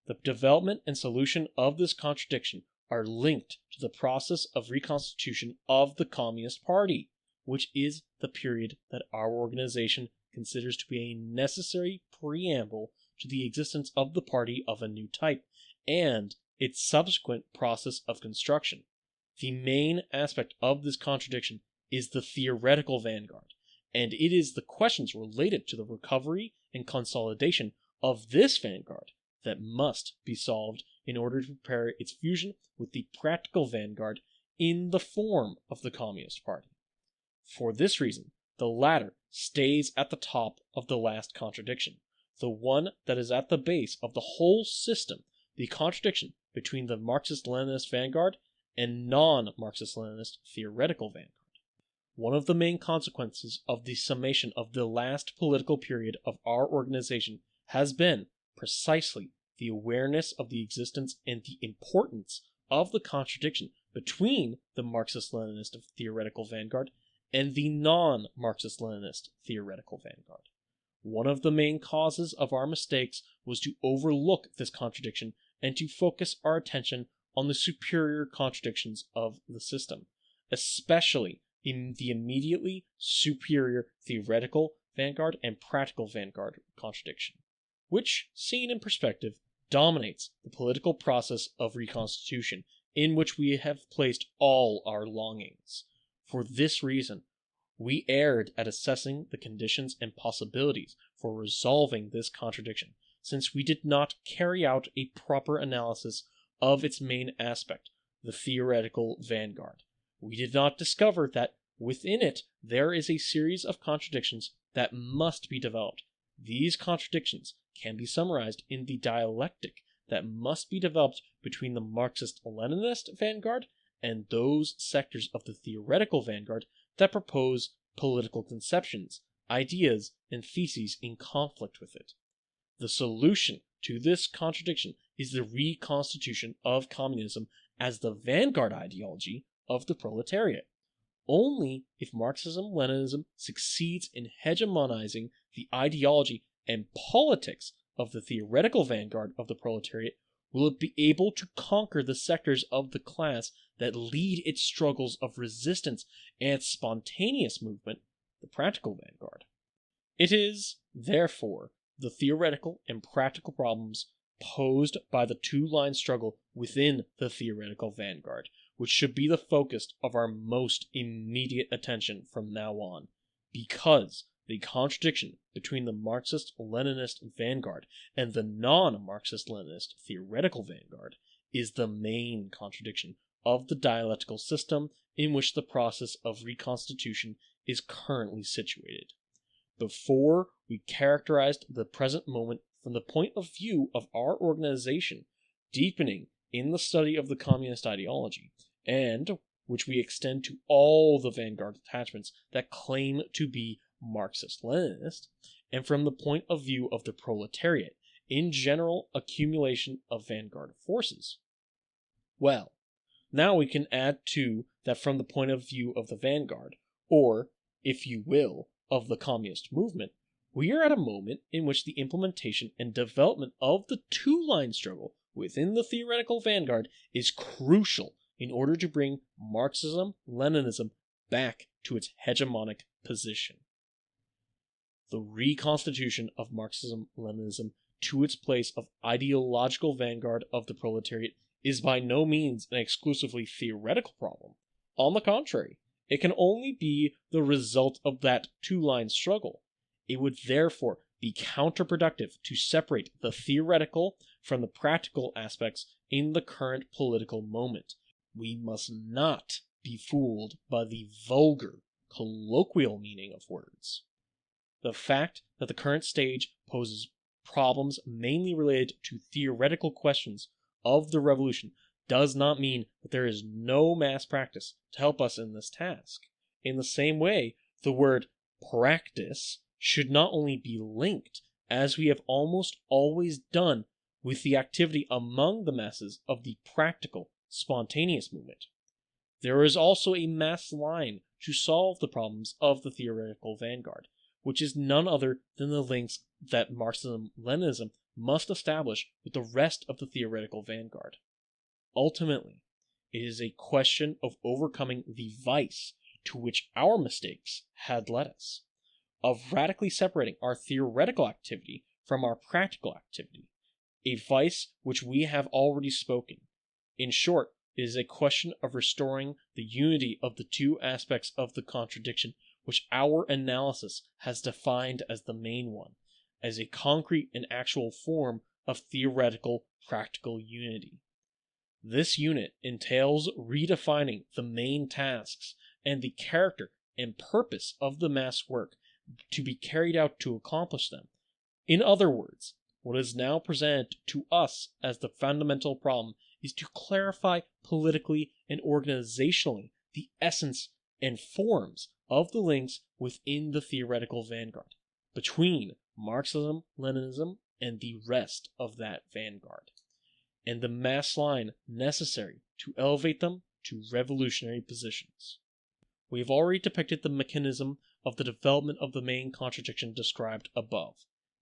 The development and solution of this contradiction are linked to the process of reconstitution of the Communist Party, which is the period that our organization considers to be a necessary preamble to the existence of the party of a new type, and its subsequent process of construction. The main aspect of this contradiction is the theoretical vanguard, and it is the questions related to the recovery and consolidation of this vanguard that must be solved in order to prepare its fusion with the practical vanguard in the form of the Communist Party. For this reason, the latter stays at the top of the last contradiction, the one that is at the base of the whole system, the contradiction between the Marxist-Leninist vanguard and non-Marxist-Leninist theoretical vanguard. One of the main consequences of the summation of the last political period of our organization has been precisely the awareness of the existence and the importance of the contradiction between the Marxist-Leninist theoretical vanguard and the non-Marxist-Leninist theoretical vanguard. One of the main causes of our mistakes was to overlook this contradiction and to focus our attention on the superior contradictions of the system, especially in the immediately superior theoretical vanguard and practical vanguard contradiction, which, seen in perspective, dominates the political process of reconstitution in which we have placed all our longings. For this reason, We erred at assessing the conditions and possibilities for resolving this contradiction, since we did not carry out a proper analysis of its main aspect, the theoretical vanguard. We did not discover that within it there is a series of contradictions that must be developed. These contradictions can be summarized in the dialectic that must be developed between the Marxist-Leninist vanguard and those sectors of the theoretical vanguard that propose political conceptions, ideas, and theses in conflict with it. The solution to this contradiction is the reconstitution of communism as the vanguard ideology of the proletariat. Only if Marxism-Leninism succeeds in hegemonizing the ideology and politics of the theoretical vanguard of the proletariat will it be able to conquer the sectors of the class that lead its struggles of resistance and its spontaneous movement, the practical vanguard. It is, therefore, the theoretical and practical problems posed by the two-line struggle within the theoretical vanguard which should be the focus of our most immediate attention from now on, because the contradiction between the Marxist-Leninist vanguard and the non-Marxist-Leninist theoretical vanguard is the main contradiction of the dialectical system in which the process of reconstitution is currently situated. Before we characterized the present moment from the point of view of our organization, deepening in the study of the communist ideology, and which we extend to all the vanguard attachments that claim to be Marxist-Leninist, and from the point of view of the proletariat, in general accumulation of vanguard forces. Well, now we can add to that from the point of view of the vanguard, or, if you will, of the communist movement, we are at a moment in which the implementation and development of the two-line struggle within the theoretical vanguard is crucial in order to bring Marxism-Leninism back to its hegemonic position. The reconstitution of Marxism-Leninism to its place of ideological vanguard of the proletariat is by no means an exclusively theoretical problem. On the contrary, it can only be the result of that two-line struggle. It would therefore be counterproductive to separate the theoretical from the practical aspects in the current political moment. We must not be fooled by the vulgar, colloquial meaning of words. The fact that the current stage poses problems mainly related to theoretical questions of the revolution does not mean that there is no mass practice to help us in this task. In the same way, the word practice should not only be linked, as we have almost always done, with the activity among the masses of the practical, spontaneous movement. There is also a mass line to solve the problems of the theoretical vanguard, which is none other than the links that Marxism-Leninism must establish with the rest of the theoretical vanguard. Ultimately, it is a question of overcoming the vice to which our mistakes had led us, of radically separating our theoretical activity from our practical activity, a vice which we have already spoken. In short, it is a question of restoring the unity of the two aspects of the contradiction which our analysis has defined as the main one, as a concrete and actual form of theoretical practical unity. This unit entails redefining the main tasks and the character and purpose of the mass work to be carried out to accomplish them. In other words, what is now presented to us as the fundamental problem is to clarify politically and organizationally the essence and forms of the links within the theoretical vanguard, between Marxism-Leninism and the rest of that vanguard, and the mass line necessary to elevate them to revolutionary positions. We have already depicted the mechanism of the development of the main contradiction described above.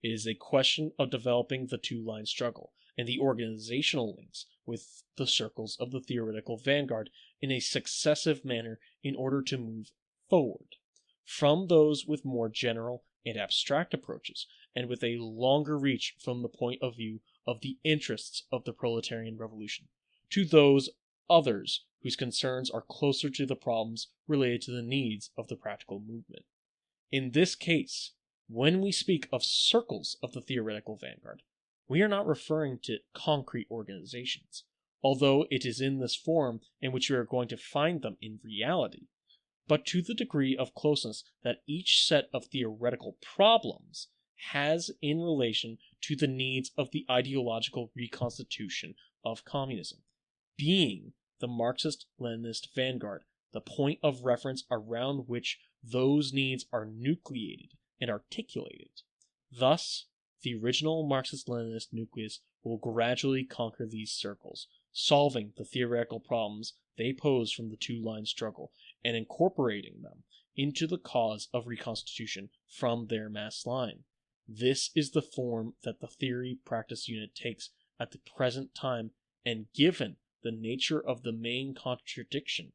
It is a question of developing the two-line struggle and the organizational links with the circles of the theoretical vanguard in a successive manner in order to move forward from those with more general and abstract approaches and with a longer reach from the point of view of the interests of the proletarian revolution to those others whose concerns are closer to the problems related to the needs of the practical movement. In this case, when we speak of circles of the theoretical vanguard, we are not referring to concrete organizations, although it is in this form in which we are going to find them in reality, but to the degree of closeness that each set of theoretical problems has in relation to the needs of the ideological reconstitution of communism, being the Marxist-Leninist vanguard, the point of reference around which those needs are nucleated and articulated. Thus, the original Marxist-Leninist nucleus will gradually conquer these circles, solving the theoretical problems they pose from the two-line struggle and incorporating them into the cause of reconstitution from their mass line. This is the form that the theory-practice unit takes at the present time, and given the nature of the main contradiction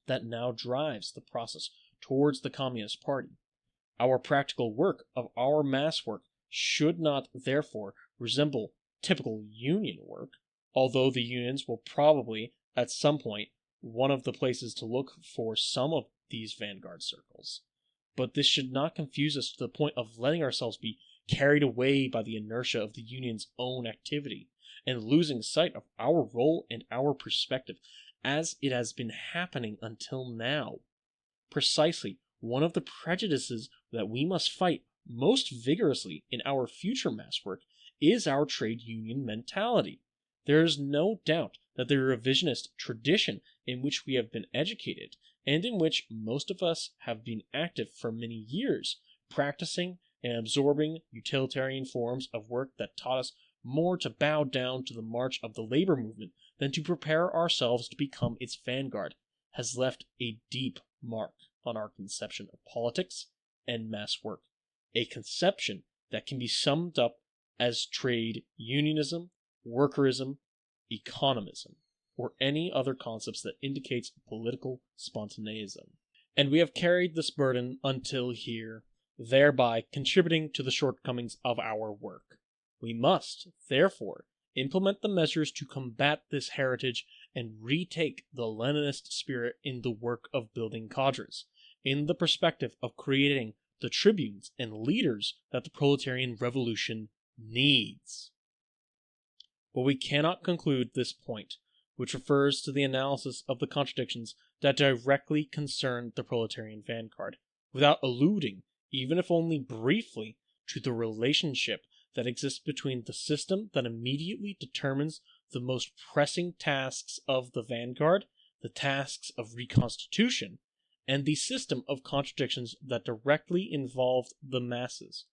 that now drives the process towards the Communist Party, our practical work of our mass work should not therefore resemble typical union work, although the unions will probably, at some point, one of the places to look for some of these vanguard circles. But this should not confuse us to the point of letting ourselves be carried away by the inertia of the union's own activity, and losing sight of our role and our perspective, as it has been happening until now. Precisely one of the prejudices that we must fight most vigorously in our future mass work is our trade union mentality. There is no doubt that the revisionist tradition in which we have been educated, and in which most of us have been active for many years, practicing and absorbing utilitarian forms of work that taught us more to bow down to the march of the labor movement than to prepare ourselves to become its vanguard, has left a deep mark on our conception of politics and mass work, a conception that can be summed up as trade unionism, workerism, economism, or any other concepts that indicates political spontaneism. And we have carried this burden until here, thereby contributing to the shortcomings of our work. We must, therefore, implement the measures to combat this heritage and retake the Leninist spirit in the work of building cadres, in the perspective of creating the tribunes and leaders that the proletarian revolution needs. But we cannot conclude this point, which refers to the analysis of the contradictions that directly concern the proletarian vanguard, without alluding, even if only briefly, to the relationship that exists between the system that immediately determines the most pressing tasks of the vanguard, the tasks of reconstitution, and the system of contradictions that directly involve the masses,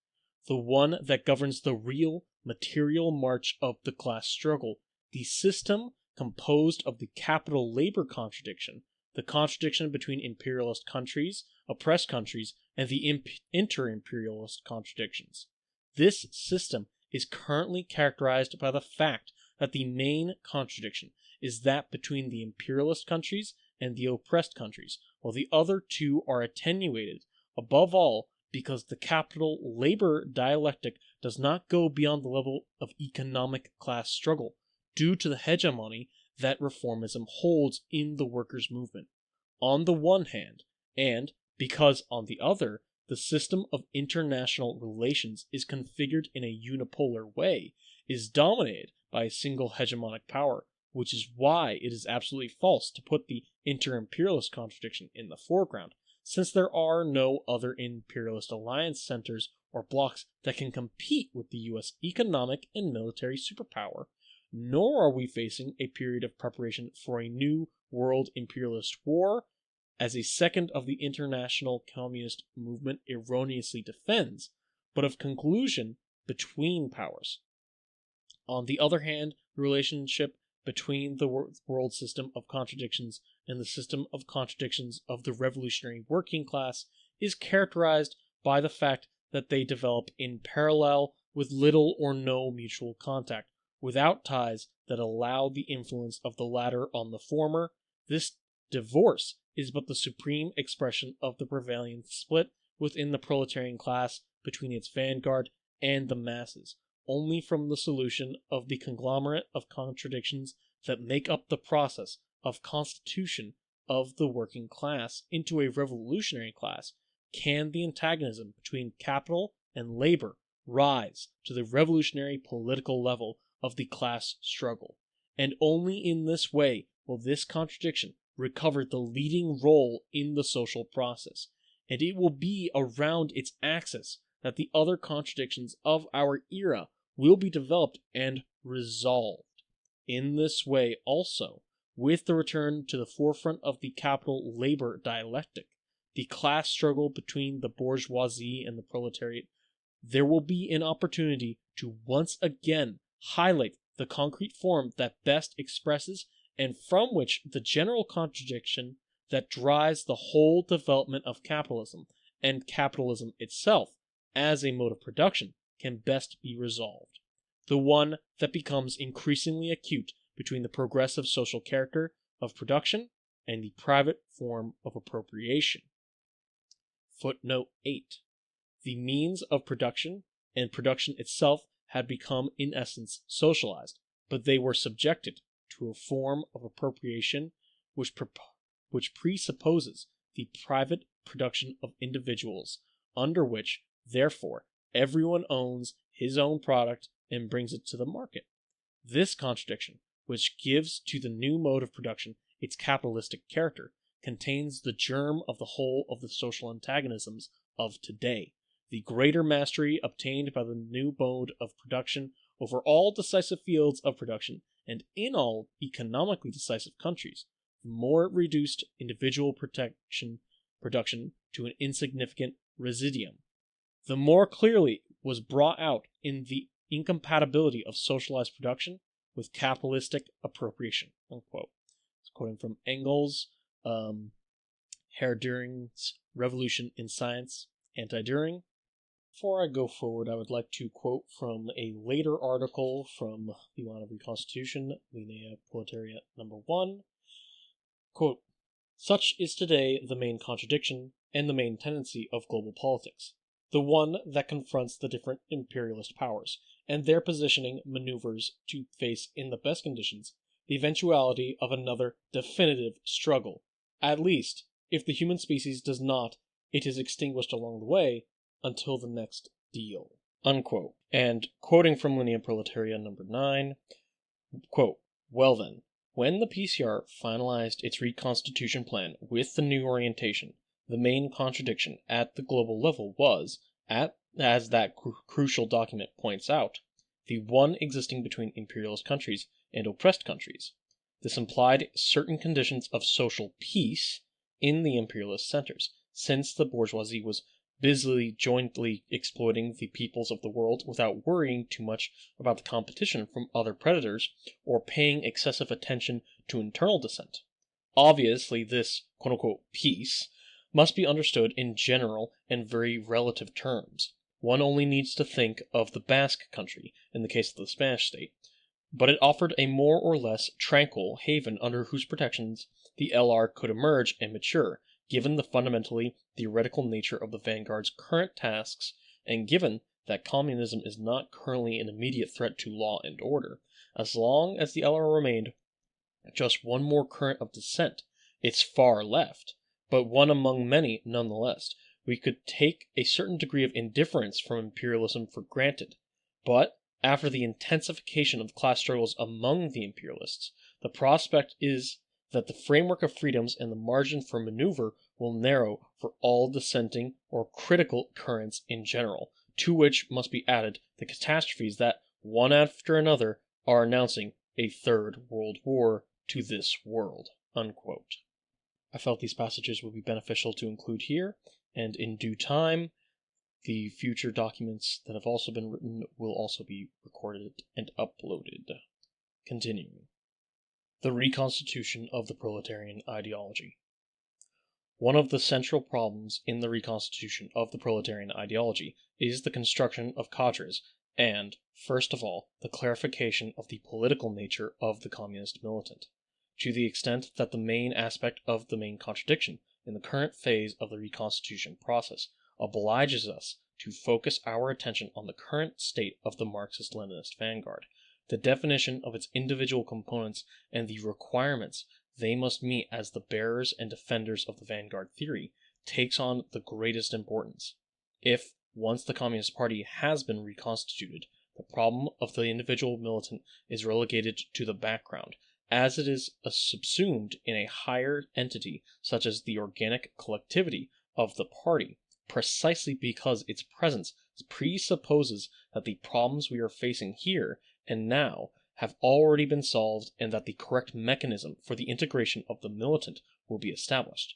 the one that governs the real material march of the class struggle, the system composed of the capital-labor contradiction, the contradiction between imperialist countries, oppressed countries, and the inter-imperialist contradictions. This system is currently characterized by the fact that the main contradiction is that between the imperialist countries and the oppressed countries, while the other two are attenuated, above all because the capital-labor dialectic does not go beyond the level of economic class struggle, due to the hegemony that reformism holds in the workers' movement, on the one hand, and because, on the other, the system of international relations is configured in a unipolar way, is dominated by a single hegemonic power, which is why it is absolutely false to put the inter-imperialist contradiction in the foreground, since there are no other imperialist alliance centers or blocs that can compete with the U.S. economic and military superpower, nor are we facing a period of preparation for a new world imperialist war, as a second of the international communist movement erroneously defends, but of conclusion between powers. On the other hand, the relationship between the world system of contradictions and the system of contradictions of the revolutionary working class is characterized by the fact that they develop in parallel with little or no mutual contact, without ties that allow the influence of the latter on the former. This divorce is but the supreme expression of the prevailing split within the proletarian class between its vanguard and the masses, only from the solution of the conglomerate of contradictions that make up the process of constitution of the working class into a revolutionary class can the antagonism between capital and labor rise to the revolutionary political level of the class struggle. And only in this way will this contradiction recover the leading role in the social process, and it will be around its axis that the other contradictions of our era will be developed and resolved. In this way also, with the return to the forefront of the capital-labor dialectic, the class struggle between the bourgeoisie and the proletariat, there will be an opportunity to once again highlight the concrete form that best expresses and from which the general contradiction that drives the whole development of capitalism and capitalism itself as a mode of production can best be resolved. The one that becomes increasingly acute between the progressive social character of production and the private form of appropriation. Footnote 8. The means of production and production itself had become in essence socialized, but they were subjected to a form of appropriation which presupposes the private production of individuals, under which, therefore, everyone owns his own product and brings it to the market. This contradiction, which gives to the new mode of production its capitalistic character, contains the germ of the whole of the social antagonisms of today. The greater mastery obtained by the new mode of production over all decisive fields of production and in all economically decisive countries, the more it reduced individual production to an insignificant residuum, the more clearly was brought out in the incompatibility of socialized production with capitalistic appropriation. Unquote. It's quoting from Engels, Herr Düring's Revolution in Science, Anti-Düring. Before I go forward, I would like to quote from a later article from the Line of Reconstitution, Linea Proletariat number 1. Quote, "Such is today the main contradiction and the main tendency of global politics, the one that confronts the different imperialist powers, and their positioning maneuvers to face in the best conditions the eventuality of another definitive struggle. At least, if the human species does not, it is extinguished along the way until the next deal." Unquote. And quoting from Linea Proletaria number 9, quote, "Well then, when the PCR finalized its reconstitution plan with the new orientation, the main contradiction at the global level was, as that crucial document points out, the one existing between imperialist countries and oppressed countries. This implied certain conditions of social peace in the imperialist centers, since the bourgeoisie was busily jointly exploiting the peoples of the world without worrying too much about the competition from other predators or paying excessive attention to internal dissent. Obviously, this quote-unquote peace must be understood in general and very relative terms. One only needs to think of the Basque country in the case of the Spanish state, but it offered a more or less tranquil haven under whose protections the LR could emerge and mature, given the fundamentally theoretical nature of the vanguard's current tasks, and given that communism is not currently an immediate threat to law and order. As long as the LR remained just one more current of dissent, its far left, but one among many nonetheless, we could take a certain degree of indifference from imperialism for granted. But after the intensification of class struggles among the imperialists, the prospect is that the framework of freedoms and the margin for maneuver will narrow for all dissenting or critical currents in general, to which must be added the catastrophes that, one after another, are announcing a third world war to this world." Unquote. I felt these passages would be beneficial to include here, and in due time, the future documents that have also been written will also be recorded and uploaded. Continuing. The reconstitution of the proletarian ideology. One of the central problems in the reconstitution of the proletarian ideology is the construction of cadres and, first of all, the clarification of the political nature of the communist militant, to the extent that the main aspect of the main contradiction in the current phase of the reconstitution process obliges us to focus our attention on the current state of the Marxist-Leninist vanguard, the definition of its individual components, and the requirements they must meet as the bearers and defenders of the vanguard theory takes on the greatest importance. If, once the Communist Party has been reconstituted, the problem of the individual militant is relegated to the background, as it is subsumed in a higher entity such as the organic collectivity of the party, precisely because its presence presupposes that the problems we are facing here and now have already been solved and that the correct mechanism for the integration of the militant will be established.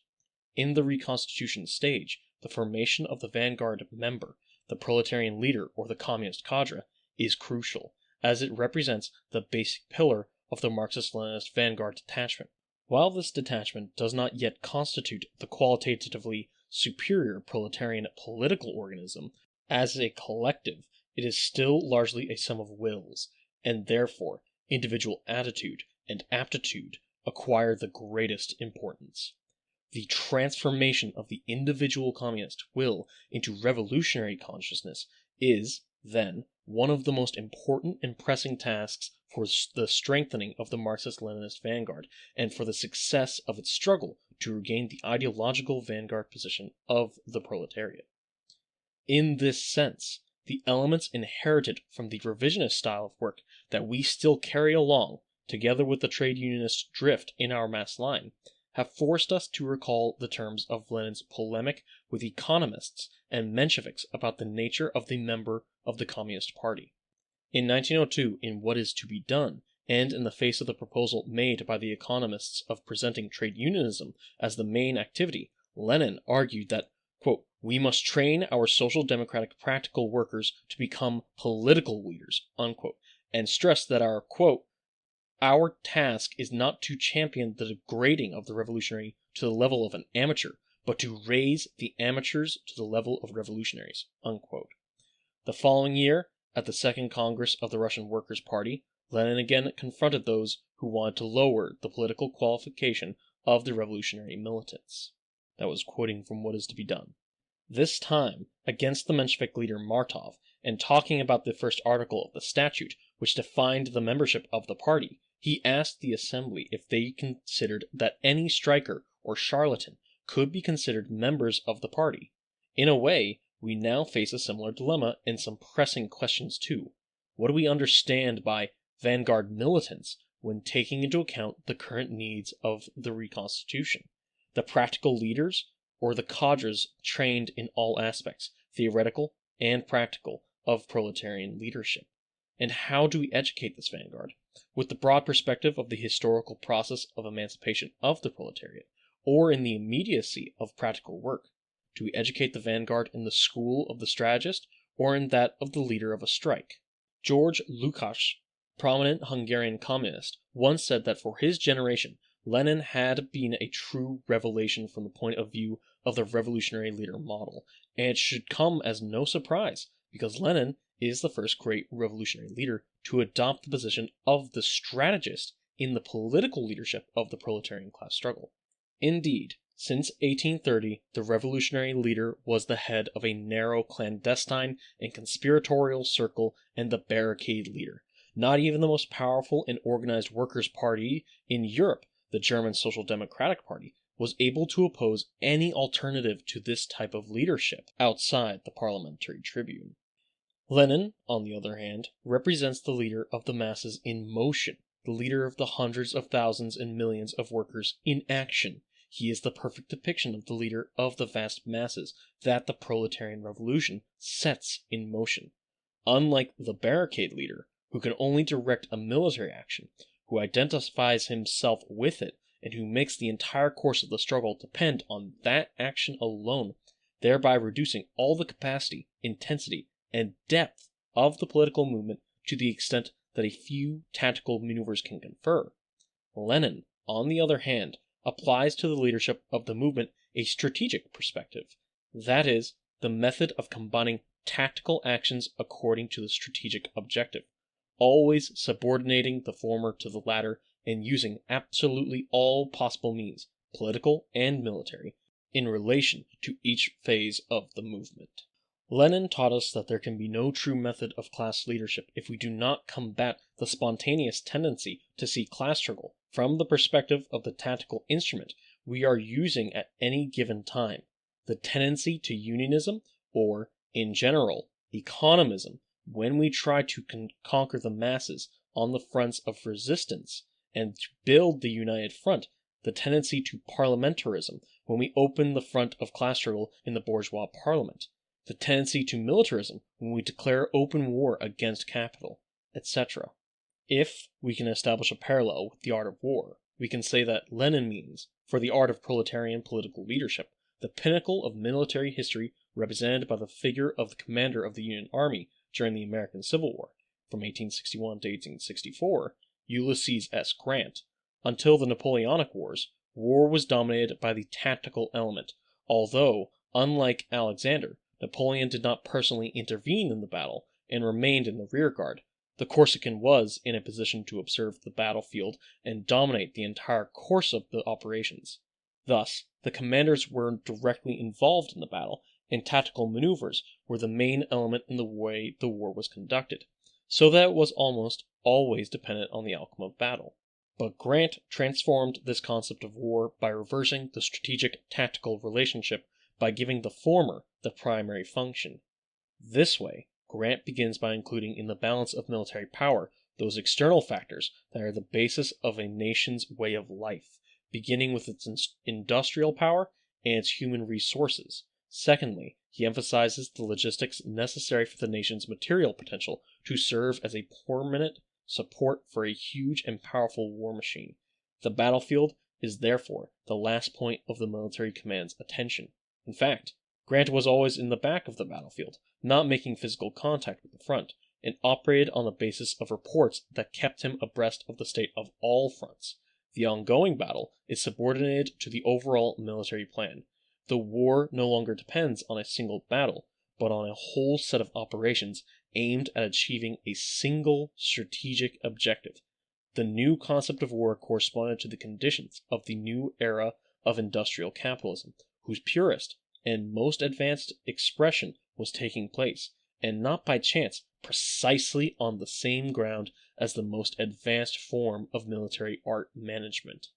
In the reconstitution stage, the formation of the vanguard member, the proletarian leader or the communist cadre, is crucial, as it represents the basic pillar of the Marxist-Leninist vanguard detachment. While this detachment does not yet constitute the qualitatively superior proletarian political organism, as a collective, it is still largely a sum of wills, and therefore individual attitude and aptitude acquire the greatest importance. The transformation of the individual communist will into revolutionary consciousness is, then, one of the most important and pressing tasks for the strengthening of the Marxist-Leninist vanguard and for the success of its struggle to regain the ideological vanguard position of the proletariat. In this sense, the elements inherited from the revisionist style of work that we still carry along, together with the trade unionist drift in our mass line, have forced us to recall the terms of Lenin's polemic with economists and Mensheviks about the nature of the member of the Communist Party. In 1902, in What Is to Be Done, and in the face of the proposal made by the economists of presenting trade unionism as the main activity, Lenin argued that, quote, "we must train our social democratic practical workers to become political leaders," unquote, and stressed that our, quote, "our task is not to champion the degrading of the revolutionary to the level of an amateur, but to raise the amateurs to the level of revolutionaries," unquote. The following year, at the Second Congress of the Russian Workers' Party, Lenin again confronted those who wanted to lower the political qualification of the revolutionary militants. That was quoting from What Is to Be Done. This time against the Menshevik leader Martov, and talking about the first article of the statute, which defined the membership of the party, he asked the assembly if they considered that any striker or charlatan could be considered members of the party. In a way, we now face a similar dilemma and some pressing questions too. What do we understand by vanguard militants when taking into account the current needs of the reconstitution? The practical leaders, or the cadres trained in all aspects, theoretical and practical, of proletarian leadership? And how do we educate this vanguard? With the broad perspective of the historical process of emancipation of the proletariat, or in the immediacy of practical work? Do we educate the vanguard in the school of the strategist, or in that of the leader of a strike? George Lukács, prominent Hungarian communist, once said that for his generation, Lenin had been a true revelation from the point of view of the revolutionary leader model, and it should come as no surprise, because Lenin is the first great revolutionary leader to adopt the position of the strategist in the political leadership of the proletarian class struggle. Indeed, since 1830, the revolutionary leader was the head of a narrow clandestine and conspiratorial circle and the barricade leader. Not even the most powerful and organized workers' party in Europe, the German Social Democratic Party, was able to oppose any alternative to this type of leadership outside the parliamentary tribune. Lenin, on the other hand, represents the leader of the masses in motion, the leader of the hundreds of thousands and millions of workers in action. He is the perfect depiction of the leader of the vast masses that the proletarian revolution sets in motion. Unlike the barricade leader, who can only direct a military action, who identifies himself with it, and who makes the entire course of the struggle depend on that action alone, thereby reducing all the capacity, intensity, and depth of the political movement to the extent that a few tactical maneuvers can confer. Lenin, on the other hand, applies to the leadership of the movement a strategic perspective, that is, the method of combining tactical actions according to the strategic objective, always subordinating the former to the latter and using absolutely all possible means, political and military, in relation to each phase of the movement. Lenin taught us that there can be no true method of class leadership if we do not combat the spontaneous tendency to see class struggle from the perspective of the tactical instrument we are using at any given time, the tendency to unionism, or, in general, economism, when we try to conquer the masses on the fronts of resistance and to build the united front, the tendency to parliamentarism when we open the front of class struggle in the bourgeois parliament, the tendency to militarism when we declare open war against capital, etc. If we can establish a parallel with the art of war, we can say that Lenin means, for the art of proletarian political leadership, the pinnacle of military history represented by the figure of the commander of the Union Army during the American Civil War, from 1861 to 1864, Ulysses S. Grant. Until the Napoleonic Wars, war was dominated by the tactical element, although, unlike Alexander, Napoleon did not personally intervene in the battle and remained in the rearguard. The Corsican was in a position to observe the battlefield and dominate the entire course of the operations. Thus, the commanders were directly involved in the battle, and tactical maneuvers were the main element in the way the war was conducted, so that it was almost always dependent on the outcome of battle. But Grant transformed this concept of war by reversing the strategic-tactical relationship by giving the former the primary function. This way, Grant begins by including in the balance of military power those external factors that are the basis of a nation's way of life, beginning with its industrial power and its human resources. Secondly, he emphasizes the logistics necessary for the nation's material potential to serve as a permanent support for a huge and powerful war machine. The battlefield is therefore the last point of the military command's attention. In fact, Grant was always in the back of the battlefield, not making physical contact with the front, and operated on the basis of reports that kept him abreast of the state of all fronts. The ongoing battle is subordinated to the overall military plan. The war no longer depends on a single battle, but on a whole set of operations aimed at achieving a single strategic objective. The new concept of war corresponded to the conditions of the new era of industrial capitalism, whose purest and most advanced expression was taking place, and not by chance, precisely on the same ground as the most advanced form of military art management.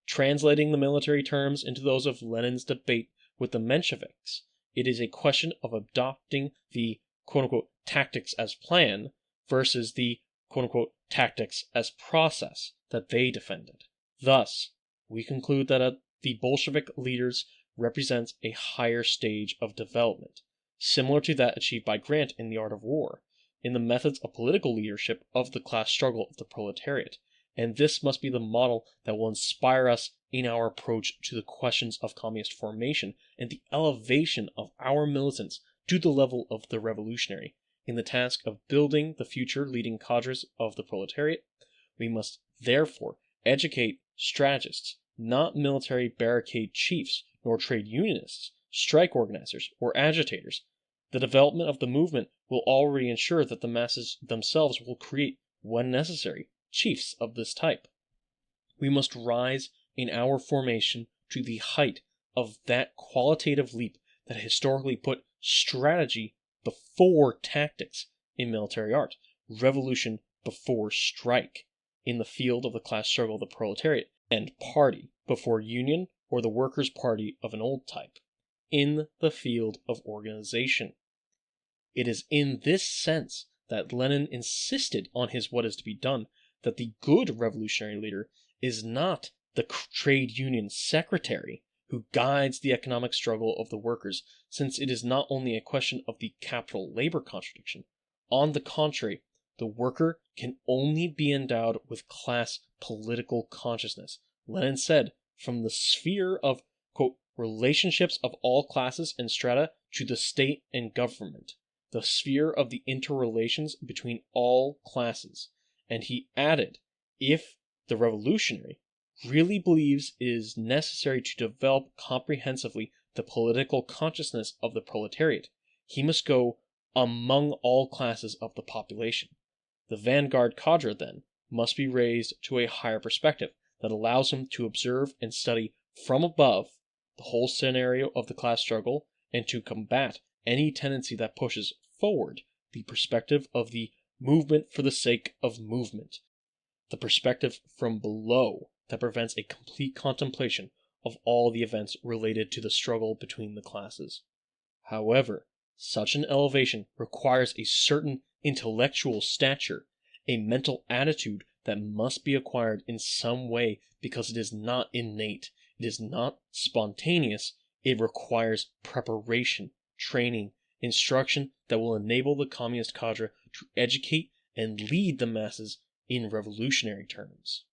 Translating the military terms into those of Lenin's debate with the Mensheviks, it is a question of adopting the quote-unquote tactics as plan versus the quote-unquote tactics as process that they defended. Thus, we conclude that the Bolshevik leaders represents a higher stage of development, similar to that achieved by Grant in the art of war, in the methods of political leadership of the class struggle of the proletariat, and this must be the model that will inspire us in our approach to the questions of communist formation and the elevation of our militants to the level of the revolutionary. In the task of building the future leading cadres of the proletariat, we must therefore educate strategists, not military barricade chiefs, nor trade unionists, strike organizers, or agitators. The development of the movement will already ensure that the masses themselves will create, when necessary, chiefs of this type. We must rise in our formation to the height of that qualitative leap that historically put strategy before tactics in military art, revolution before strike in the field of the class struggle of the proletariat, and party before union or the workers' party of an old type, in the field of organization. It is in this sense that Lenin insisted on his what is to be done, that the good revolutionary leader is not the trade union secretary who guides the economic struggle of the workers, since it is not only a question of the capital-labor contradiction. On the contrary, the worker can only be endowed with class political consciousness. Lenin said, from the sphere of, quote, relationships of all classes and strata to the state and government, the sphere of the interrelations between all classes. And he added, if the revolutionary really believes it is necessary to develop comprehensively the political consciousness of the proletariat, he must go among all classes of the population. The vanguard cadre, then, must be raised to a higher perspective that allows him to observe and study from above the whole scenario of the class struggle and to combat any tendency that pushes forward the perspective of the movement for the sake of movement, the perspective from below that prevents a complete contemplation of all the events related to the struggle between the classes. However, such an elevation requires a certain intellectual stature, a mental attitude that must be acquired in some way because it is not innate, it is not spontaneous, it requires preparation, training, instruction that will enable the communist cadre to educate and lead the masses in revolutionary terms.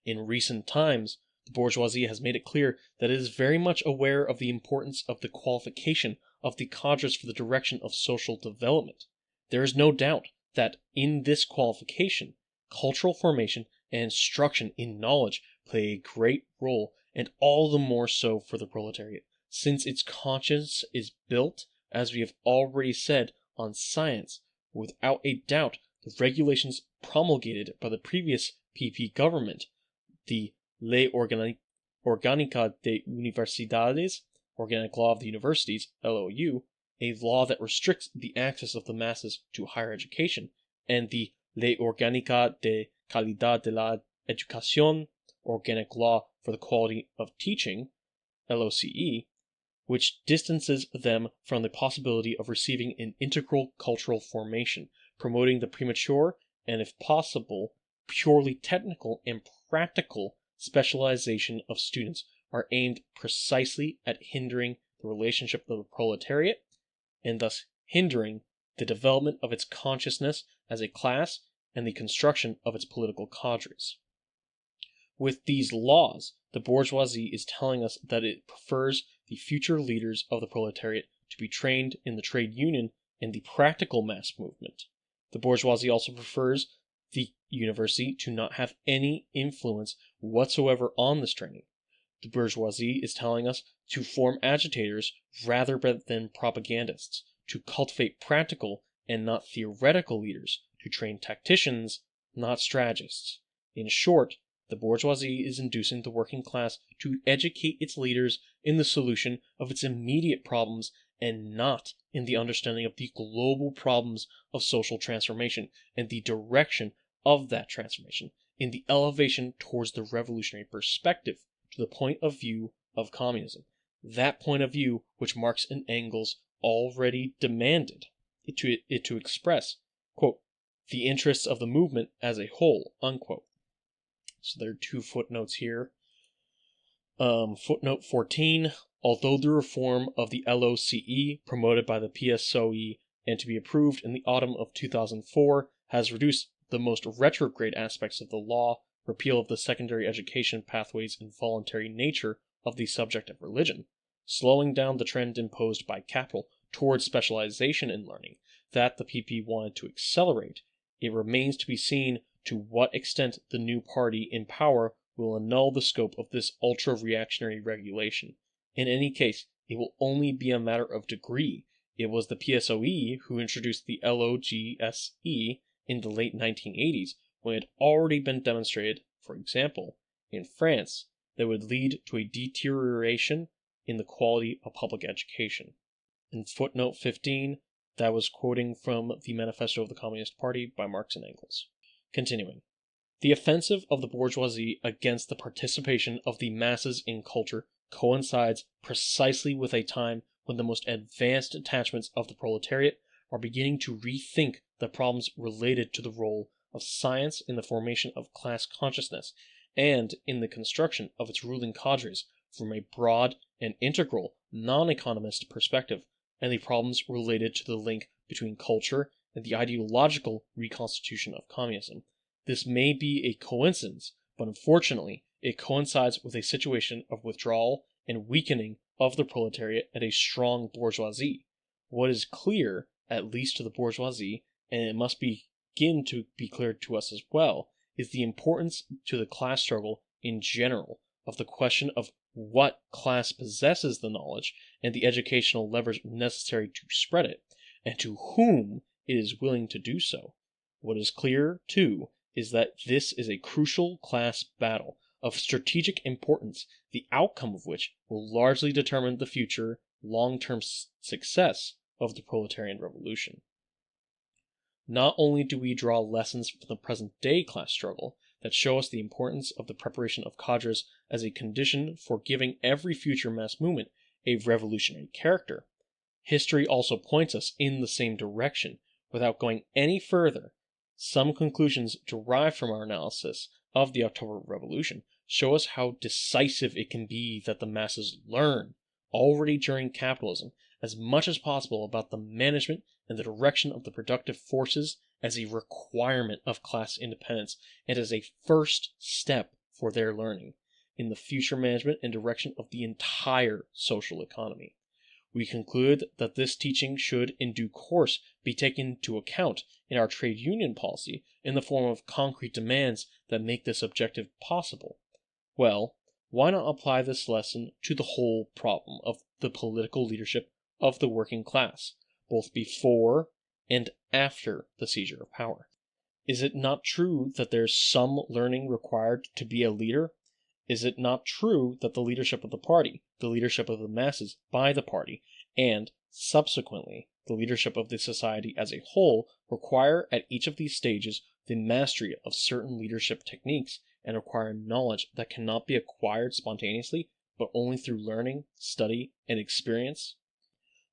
In recent times, the bourgeoisie has made it clear that it is very much aware of the importance of the qualification of the cadres for the direction of social development. There is no doubt that in this qualification, cultural formation and instruction in knowledge play a great role, and all the more so for the proletariat, since its conscience is built, as we have already said, on science. Without a doubt, the regulations promulgated by the previous PP government, the Ley Orgánica de Universidades, Organic Law of the Universities, LOU, a law that restricts the access of the masses to higher education, and the Ley Orgánica de Calidad de la Educación, Organic Law for the Quality of Teaching, LOCE, which distances them from the possibility of receiving an integral cultural formation, promoting the premature and, if possible, purely technical and practical specialization of students, are aimed precisely at hindering the relationship of the proletariat, and thus hindering the development of its consciousness as a class and the construction of its political cadres. With these laws, the bourgeoisie is telling us that it prefers the future leaders of the proletariat to be trained in the trade union and the practical mass movement. The bourgeoisie also prefers the university to not have any influence whatsoever on this training. The bourgeoisie is telling us to form agitators rather than propagandists, to cultivate practical and not theoretical leaders, to train tacticians, not strategists. In short, the bourgeoisie is inducing the working class to educate its leaders in the solution of its immediate problems and not in the understanding of the global problems of social transformation and the direction of that transformation, in the elevation towards the revolutionary perspective, to the point of view of communism, that point of view which Marx and Engels already demanded it to express, quote, the interests of the movement as a whole, unquote. So there are two footnotes here. Footnote 14, although the reform of the LOCE promoted by the PSOE and to be approved in the autumn of 2004 has reduced the most retrograde aspects of the law, repeal of the secondary education pathways and voluntary nature of the subject of religion, slowing down the trend imposed by capital towards specialization in learning that the PP wanted to accelerate, it remains to be seen to what extent the new party in power will annul the scope of this ultra-reactionary regulation. In any case, it will only be a matter of degree. It was the PSOE who introduced the LOGSE in the late 1980s, when it had already been demonstrated, for example, in France, that would lead to a deterioration in the quality of public education. In footnote 15, that was quoting from the Manifesto of the Communist Party by Marx and Engels. Continuing. The offensive of the bourgeoisie against the participation of the masses in culture coincides precisely with a time when the most advanced attachments of the proletariat are beginning to rethink the problems related to the role of science in the formation of class consciousness and in the construction of its ruling cadres from a broad and integral non-economist perspective, and the problems related to the link between culture and the ideological reconstitution of communism. This may be a coincidence, but unfortunately, it coincides with a situation of withdrawal and weakening of the proletariat and a strong bourgeoisie. What is clear, at least to the bourgeoisie, and it must begin to be clear to us as well, is the importance to the class struggle in general of the question of what class possesses the knowledge and the educational levers necessary to spread it, and to whom it is willing to do so. What is clear, too, is that this is a crucial class battle of strategic importance, the outcome of which will largely determine the future long-term success of the proletarian revolution. Not only do we draw lessons from the present-day class struggle that show us the importance of the preparation of cadres as a condition for giving every future mass movement a revolutionary character, history also points us in the same direction. Without going any further, some conclusions derived from our analysis of the October Revolution show us how decisive it can be that the masses learn, already during capitalism, as much as possible about the management and the direction of the productive forces as a requirement of class independence and as a first step for their learning in the future management and direction of the entire social economy. We conclude that this teaching should in due course be taken into account in our trade union policy in the form of concrete demands that make this objective possible. Well, why not apply this lesson to the whole problem of the political leadership of the working class, both before and after the seizure of power? Is it not true that there's some learning required to be a leader? Is it not true that the leadership of the party, the leadership of the masses by the party, and, subsequently, the leadership of the society as a whole require at each of these stages the mastery of certain leadership techniques and require knowledge that cannot be acquired spontaneously, but only through learning, study, and experience?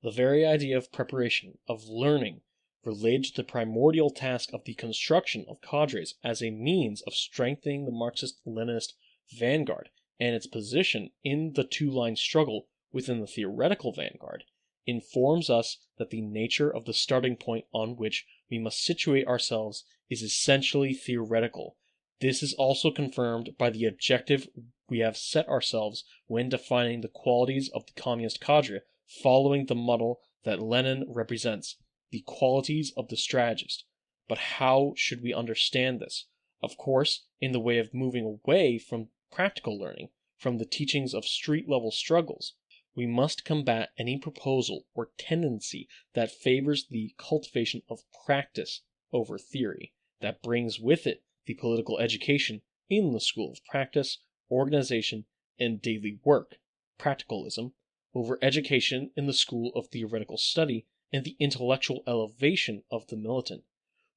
The very idea of preparation, of learning, related to the primordial task of the construction of cadres as a means of strengthening the Marxist-Leninist vanguard and its position in the two-line struggle within the theoretical vanguard, informs us that the nature of the starting point on which we must situate ourselves is essentially theoretical. This is also confirmed by the objective we have set ourselves when defining the qualities of the communist cadre following the model that Lenin represents, the qualities of the strategist. But how should we understand this? Of course, in the way of moving away from practical learning, from the teachings of street-level struggles. We must combat any proposal or tendency that favors the cultivation of practice over theory, that brings with it the political education in the school of practice, organization, and daily work, practicalism, over education in the school of theoretical study and the intellectual elevation of the militant.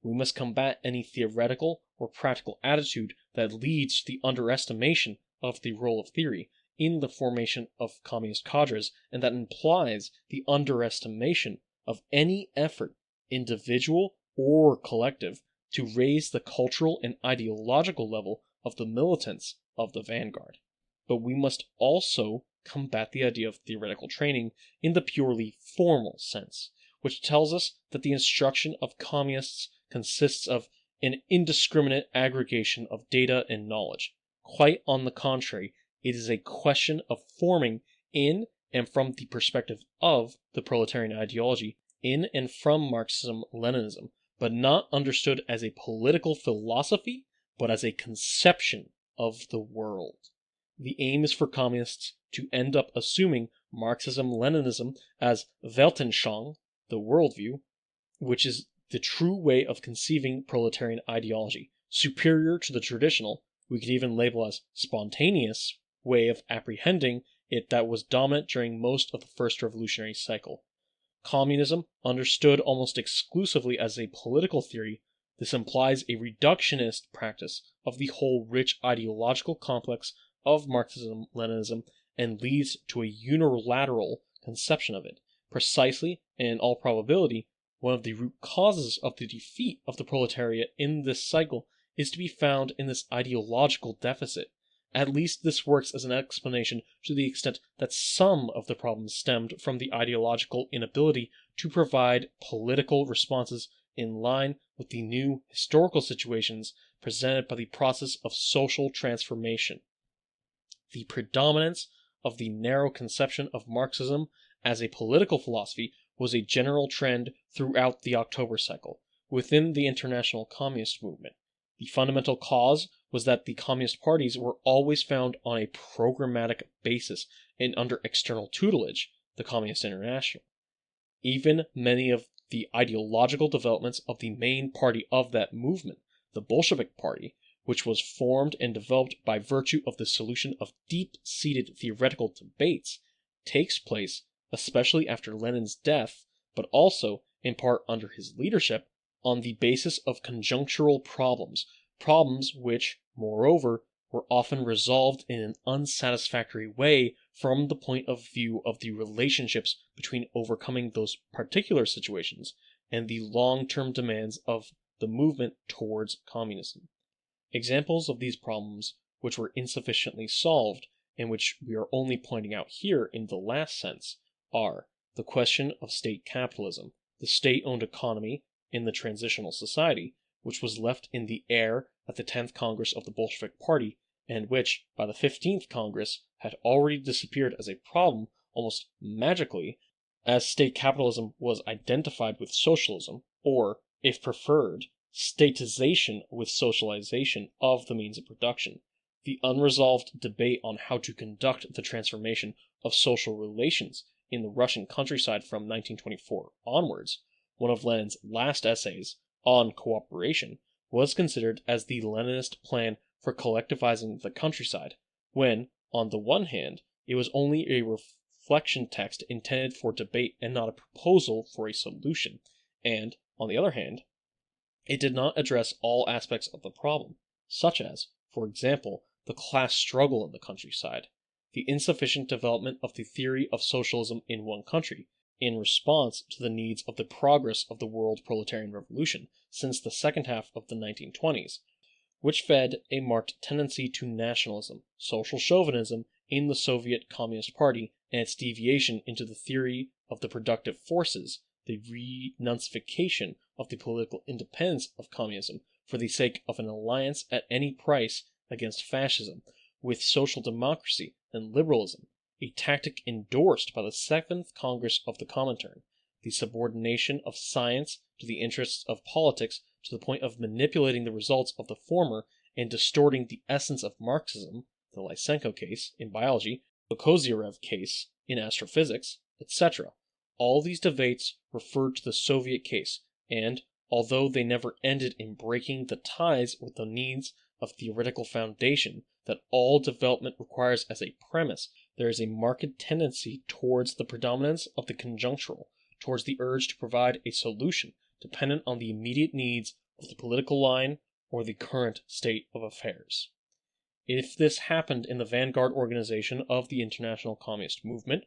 We must combat any theoretical or practical attitude that leads to the underestimation of the role of theory in the formation of communist cadres and that implies the underestimation of any effort, individual or collective, to raise the cultural and ideological level of the militants of the vanguard. But we must also combat the idea of theoretical training in the purely formal sense, which tells us that the instruction of communists consists of an indiscriminate aggregation of data and knowledge. Quite on the contrary, it is a question of forming in and from the perspective of the proletarian ideology, in and from Marxism-Leninism, but not understood as a political philosophy, but as a conception of the world. The aim is for communists to end up assuming Marxism-Leninism as Weltanschauung, the worldview, which is the true way of conceiving proletarian ideology, superior to the traditional, we could even label as spontaneous, way of apprehending it that was dominant during most of the first revolutionary cycle. Communism, understood almost exclusively as a political theory, this implies a reductionist practice of the whole rich ideological complex of Marxism-Leninism and leads to a unilateral conception of it. Precisely, and in all probability, one of the root causes of the defeat of the proletariat in this cycle is to be found in this ideological deficit. At least this works as an explanation to the extent that some of the problems stemmed from the ideological inability to provide political responses in line with the new historical situations presented by the process of social transformation. The predominance of the narrow conception of Marxism as a political philosophy was a general trend throughout the October cycle within the international communist movement. The fundamental cause was that the communist parties were always found on a programmatic basis and under external tutelage, the Communist International. Even many of the ideological developments of the main party of that movement, the Bolshevik Party, which was formed and developed by virtue of the solution of deep-seated theoretical debates, takes place especially after Lenin's death, but also, in part under his leadership, on the basis of conjunctural problems which, moreover, were often resolved in an unsatisfactory way from the point of view of the relationships between overcoming those particular situations and the long-term demands of the movement towards communism. Examples of these problems which were insufficiently solved, and which we are only pointing out here in the last sense, are the question of state capitalism, the state-owned economy in the transitional society, which was left in the air at the 10th Congress of the Bolshevik Party, and which, by the 15th Congress, had already disappeared as a problem almost magically, as state capitalism was identified with socialism, or, if preferred, statization with socialization of the means of production. The unresolved debate on how to conduct the transformation of social relations in the Russian countryside from 1924 onwards, one of Lenin's last essays on cooperation, was considered as the Leninist plan for collectivizing the countryside, when, on the one hand, it was only a reflection text intended for debate and not a proposal for a solution, and, on the other hand, it did not address all aspects of the problem, such as, for example, the class struggle in the countryside, the insufficient development of the theory of socialism in one country, in response to the needs of the progress of the world proletarian revolution since the second half of the 1920s, which fed a marked tendency to nationalism, social chauvinism in the Soviet Communist Party, and its deviation into the theory of the productive forces, the renunciation of the political independence of communism for the sake of an alliance at any price against fascism with social democracy and liberalism, a tactic endorsed by the 7th Congress of the Comintern, the subordination of science to the interests of politics to the point of manipulating the results of the former and distorting the essence of Marxism, the Lysenko case in biology, the Kozyrov case in astrophysics, etc. All these debates referred to the Soviet case, and, although they never ended in breaking the ties with the needs of theoretical foundation that all development requires as a premise, there is a marked tendency towards the predominance of the conjunctural, towards the urge to provide a solution dependent on the immediate needs of the political line or the current state of affairs. If this happened in the vanguard organization of the international communist movement,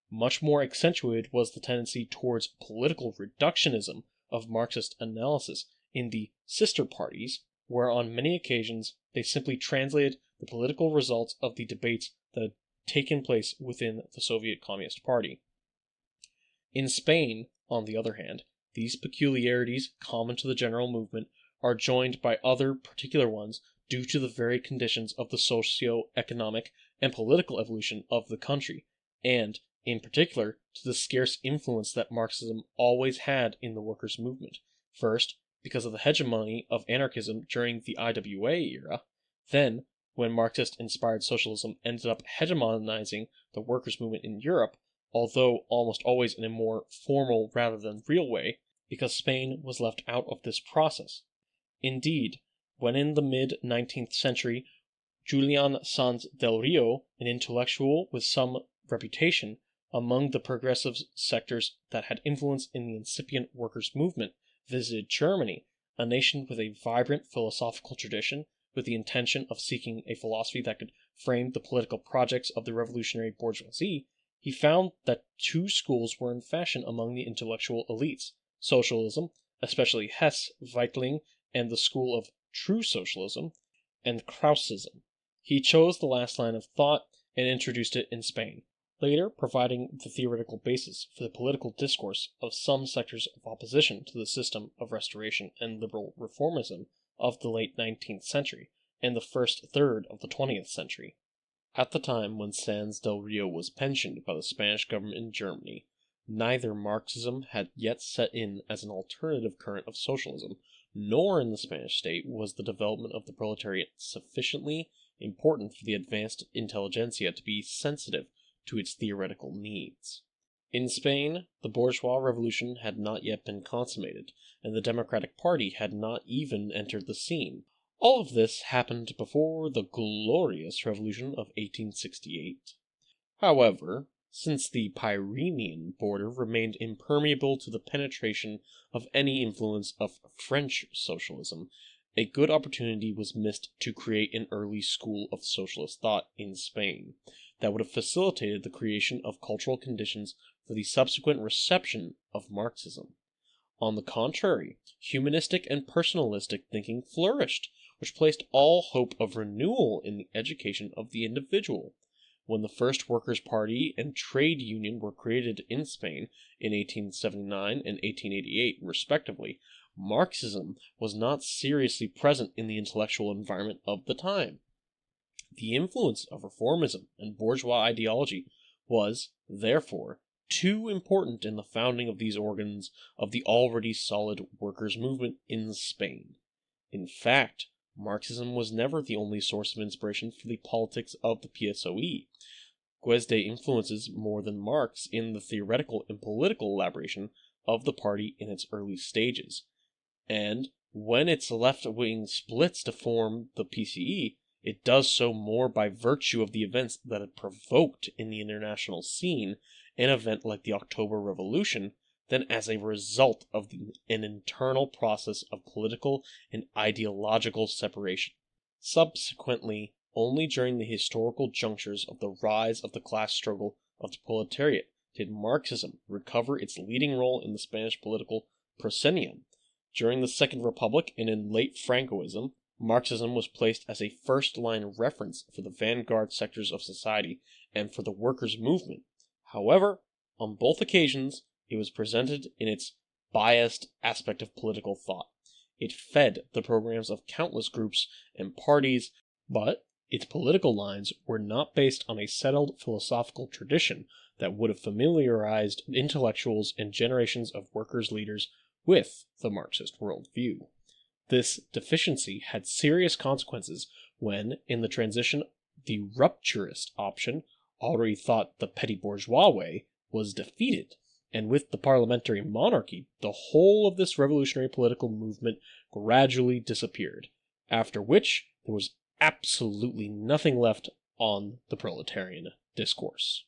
much more accentuated was the tendency towards political reductionism of Marxist analysis in the sister parties, where on many occasions they simply translated the political results of the debates that had taken place within the Soviet Communist Party. In Spain, on the other hand, these peculiarities common to the general movement are joined by other particular ones due to the varied conditions of the socio-economic and political evolution of the country, and, in particular, to the scarce influence that Marxism always had in the workers' movement, first, because of the hegemony of anarchism during the IWA era, then, when Marxist-inspired socialism ended up hegemonizing the workers' movement in Europe, although almost always in a more formal rather than real way, because Spain was left out of this process. Indeed, when in the mid-19th century, Julian Sanz del Rio, an intellectual with some reputation among the progressive sectors that had influence in the incipient workers' movement, visited Germany, a nation with a vibrant philosophical tradition, with the intention of seeking a philosophy that could frame the political projects of the revolutionary bourgeoisie, he found that two schools were in fashion among the intellectual elites: socialism, especially Hess, Weitling, and the school of true socialism, and Krausism. He chose the last line of thought and introduced it in Spain, later providing the theoretical basis for the political discourse of some sectors of opposition to the system of restoration and liberal reformism of the late 19th century and the first third of the 20th century. At the time when Sanz del Rio was pensioned by the Spanish government in Germany, neither Marxism had yet set in as an alternative current of socialism, nor in the Spanish state was the development of the proletariat sufficiently important for the advanced intelligentsia to be sensitive to its theoretical needs. In Spain, the bourgeois revolution had not yet been consummated, and the Democratic Party had not even entered the scene. All of this happened before the glorious revolution of 1868. However, since the Pyrenean border remained impermeable to the penetration of any influence of French socialism, a good opportunity was missed to create an early school of socialist thought in Spain that would have facilitated the creation of cultural conditions for the subsequent reception of Marxism. On the contrary, humanistic and personalistic thinking flourished, which placed all hope of renewal in the education of the individual. When the first Workers' Party and Trade Union were created in Spain in 1879 and 1888, respectively, Marxism was not seriously present in the intellectual environment of the time. The influence of reformism and bourgeois ideology was, therefore, too important in the founding of these organs of the already solid workers' movement in Spain. In fact, Marxism was never the only source of inspiration for the politics of the PSOE. Guesde influences more than Marx in the theoretical and political elaboration of the party in its early stages, and when its left-wing splits to form the PCE, it does so more by virtue of the events that it provoked in the international scene, an event like the October Revolution, than as a result of an internal process of political and ideological separation. Subsequently, only during the historical junctures of the rise of the class struggle of the proletariat did Marxism recover its leading role in the Spanish political proscenium. During the Second Republic and in late Francoism, Marxism was placed as a first-line reference for the vanguard sectors of society and for the workers' movement. However, on both occasions, it was presented in its biased aspect of political thought. It fed the programs of countless groups and parties, but its political lines were not based on a settled philosophical tradition that would have familiarized intellectuals and generations of workers' leaders with the Marxist worldview. This deficiency had serious consequences when, in the transition, the rupturist option, already thought the petty bourgeois way, was defeated, and with the parliamentary monarchy, the whole of this revolutionary political movement gradually disappeared, after which there was absolutely nothing left on the proletarian discourse.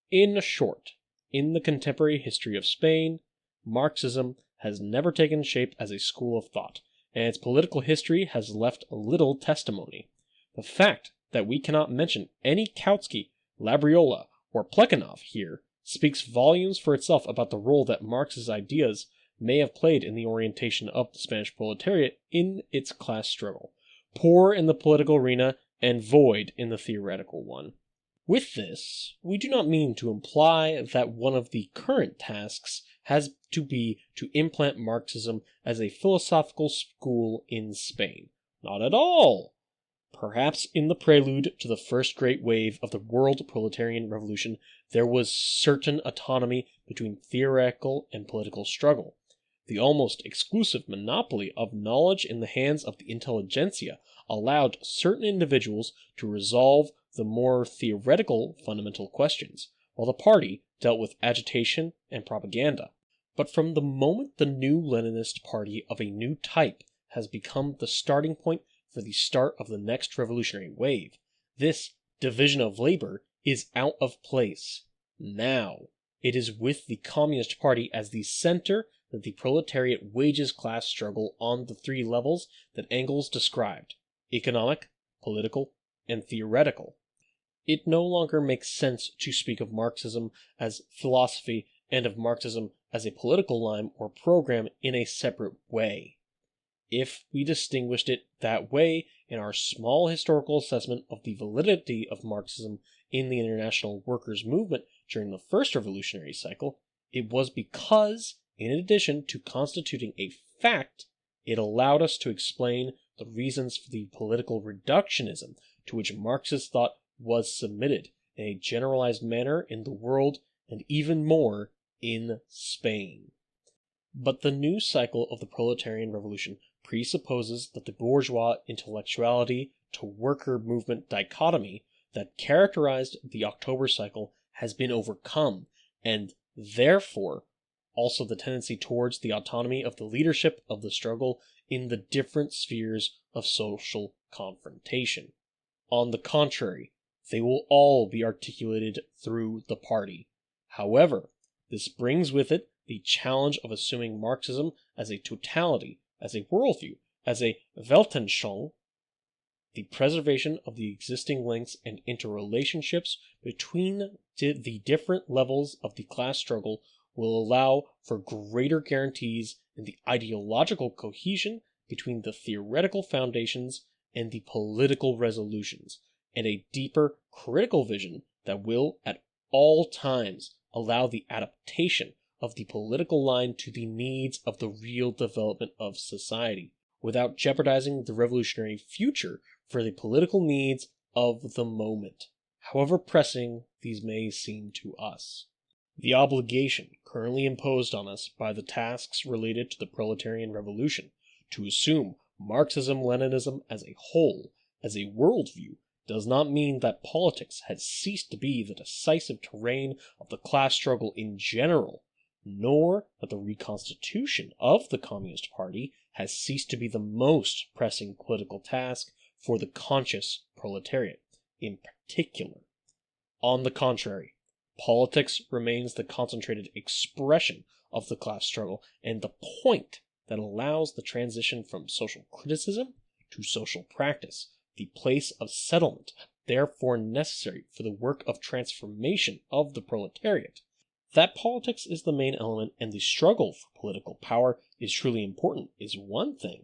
In short, in the contemporary history of Spain, Marxism has never taken shape as a school of thought, and its political history has left little testimony. The fact that we cannot mention any Kautsky, Labriola, or Plekhanov here speaks volumes for itself about the role that Marx's ideas may have played in the orientation of the Spanish proletariat in its class struggle, poor in the political arena and void in the theoretical one. With this, we do not mean to imply that one of the current tasks has to be to implant Marxism as a philosophical school in Spain. Not at all! Perhaps in the prelude to the first great wave of the world proletarian revolution, there was certain autonomy between theoretical and political struggle. The almost exclusive monopoly of knowledge in the hands of the intelligentsia allowed certain individuals to resolve the more theoretical fundamental questions, while the party dealt with agitation and propaganda. But from the moment the new Leninist party of a new type has become the starting point for the start of the next revolutionary wave, this division of labor is out of place. Now, it is with the Communist Party as the center that the proletariat wages class struggle on the three levels that Engels described: economic, political, and theoretical. It no longer makes sense to speak of Marxism as philosophy and of Marxism as a political line or program in a separate way. If we distinguished it that way in our small historical assessment of the validity of Marxism in the international workers' movement during the first revolutionary cycle, it was because, in addition to constituting a fact, it allowed us to explain the reasons for the political reductionism to which Marxist thought was submitted in a generalized manner in the world and even more in Spain. But the new cycle of the proletarian revolution presupposes that the bourgeois intellectuality to worker movement dichotomy that characterized the October cycle has been overcome, and therefore also the tendency towards the autonomy of the leadership of the struggle in the different spheres of social confrontation. On the contrary, they will all be articulated through the party. However, this brings with it the challenge of assuming Marxism as a totality, as a worldview, as a Weltanschauung. The preservation of the existing links and interrelationships between the different levels of the class struggle will allow for greater guarantees in the ideological cohesion between the theoretical foundations and the political resolutions, and a deeper critical vision that will at all times allow the adaptation of the political line to the needs of the real development of society, without jeopardizing the revolutionary future for the political needs of the moment, however pressing these may seem to us. The obligation currently imposed on us by the tasks related to the proletarian revolution to assume Marxism-Leninism as a whole, as a worldview, does not mean that politics has ceased to be the decisive terrain of the class struggle in general, nor that the reconstitution of the Communist Party has ceased to be the most pressing political task for the conscious proletariat in particular. On the contrary, politics remains the concentrated expression of the class struggle and the point that allows the transition from social criticism to social practice, the place of settlement, therefore necessary for the work of transformation of the proletariat. That politics is the main element and the struggle for political power is truly important is one thing,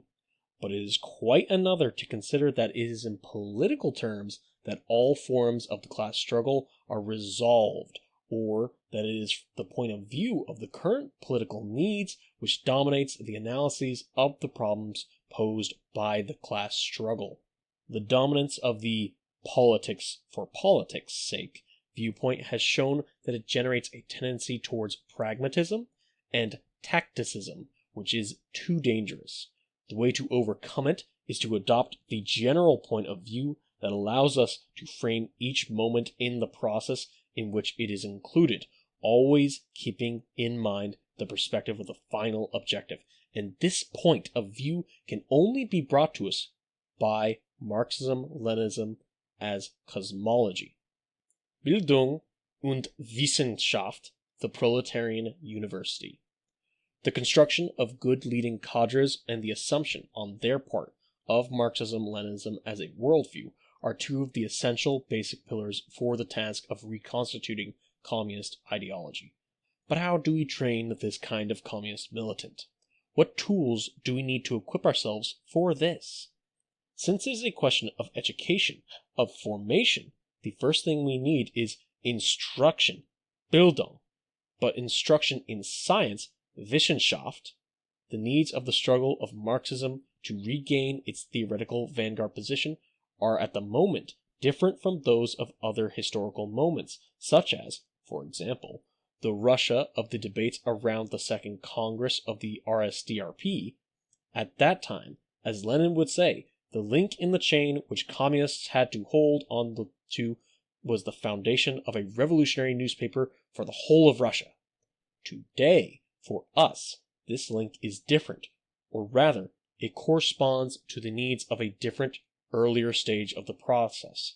but it is quite another to consider that it is in political terms that all forms of the class struggle are resolved, or that it is the point of view of the current political needs which dominates the analyses of the problems posed by the class struggle. The dominance of the politics for politics' sake viewpoint has shown that it generates a tendency towards pragmatism and tacticism, which is too dangerous. The way to overcome it is to adopt the general point of view that allows us to frame each moment in the process in which it is included, always keeping in mind the perspective of the final objective. And this point of view can only be brought to us by Marxism-Leninism as cosmology. Bildung und Wissenschaft, the Proletarian University. The construction of good leading cadres and the assumption on their part of Marxism-Leninism as a worldview are two of the essential basic pillars for the task of reconstituting communist ideology. But how do we train this kind of communist militant? What tools do we need to equip ourselves for this? Since it is a question of education, of formation, the first thing we need is instruction, Bildung, but instruction in science, Wissenschaft. The needs of the struggle of Marxism to regain its theoretical vanguard position are at the moment different from those of other historical moments, such as, for example, the Russia of the debates around the Second Congress of the RSDRP. At that time, as Lenin would say, the link in the chain which communists had to hold on to was the foundation of a revolutionary newspaper for the whole of Russia. Today, for us, this link is different, or rather, it corresponds to the needs of a different, earlier stage of the process.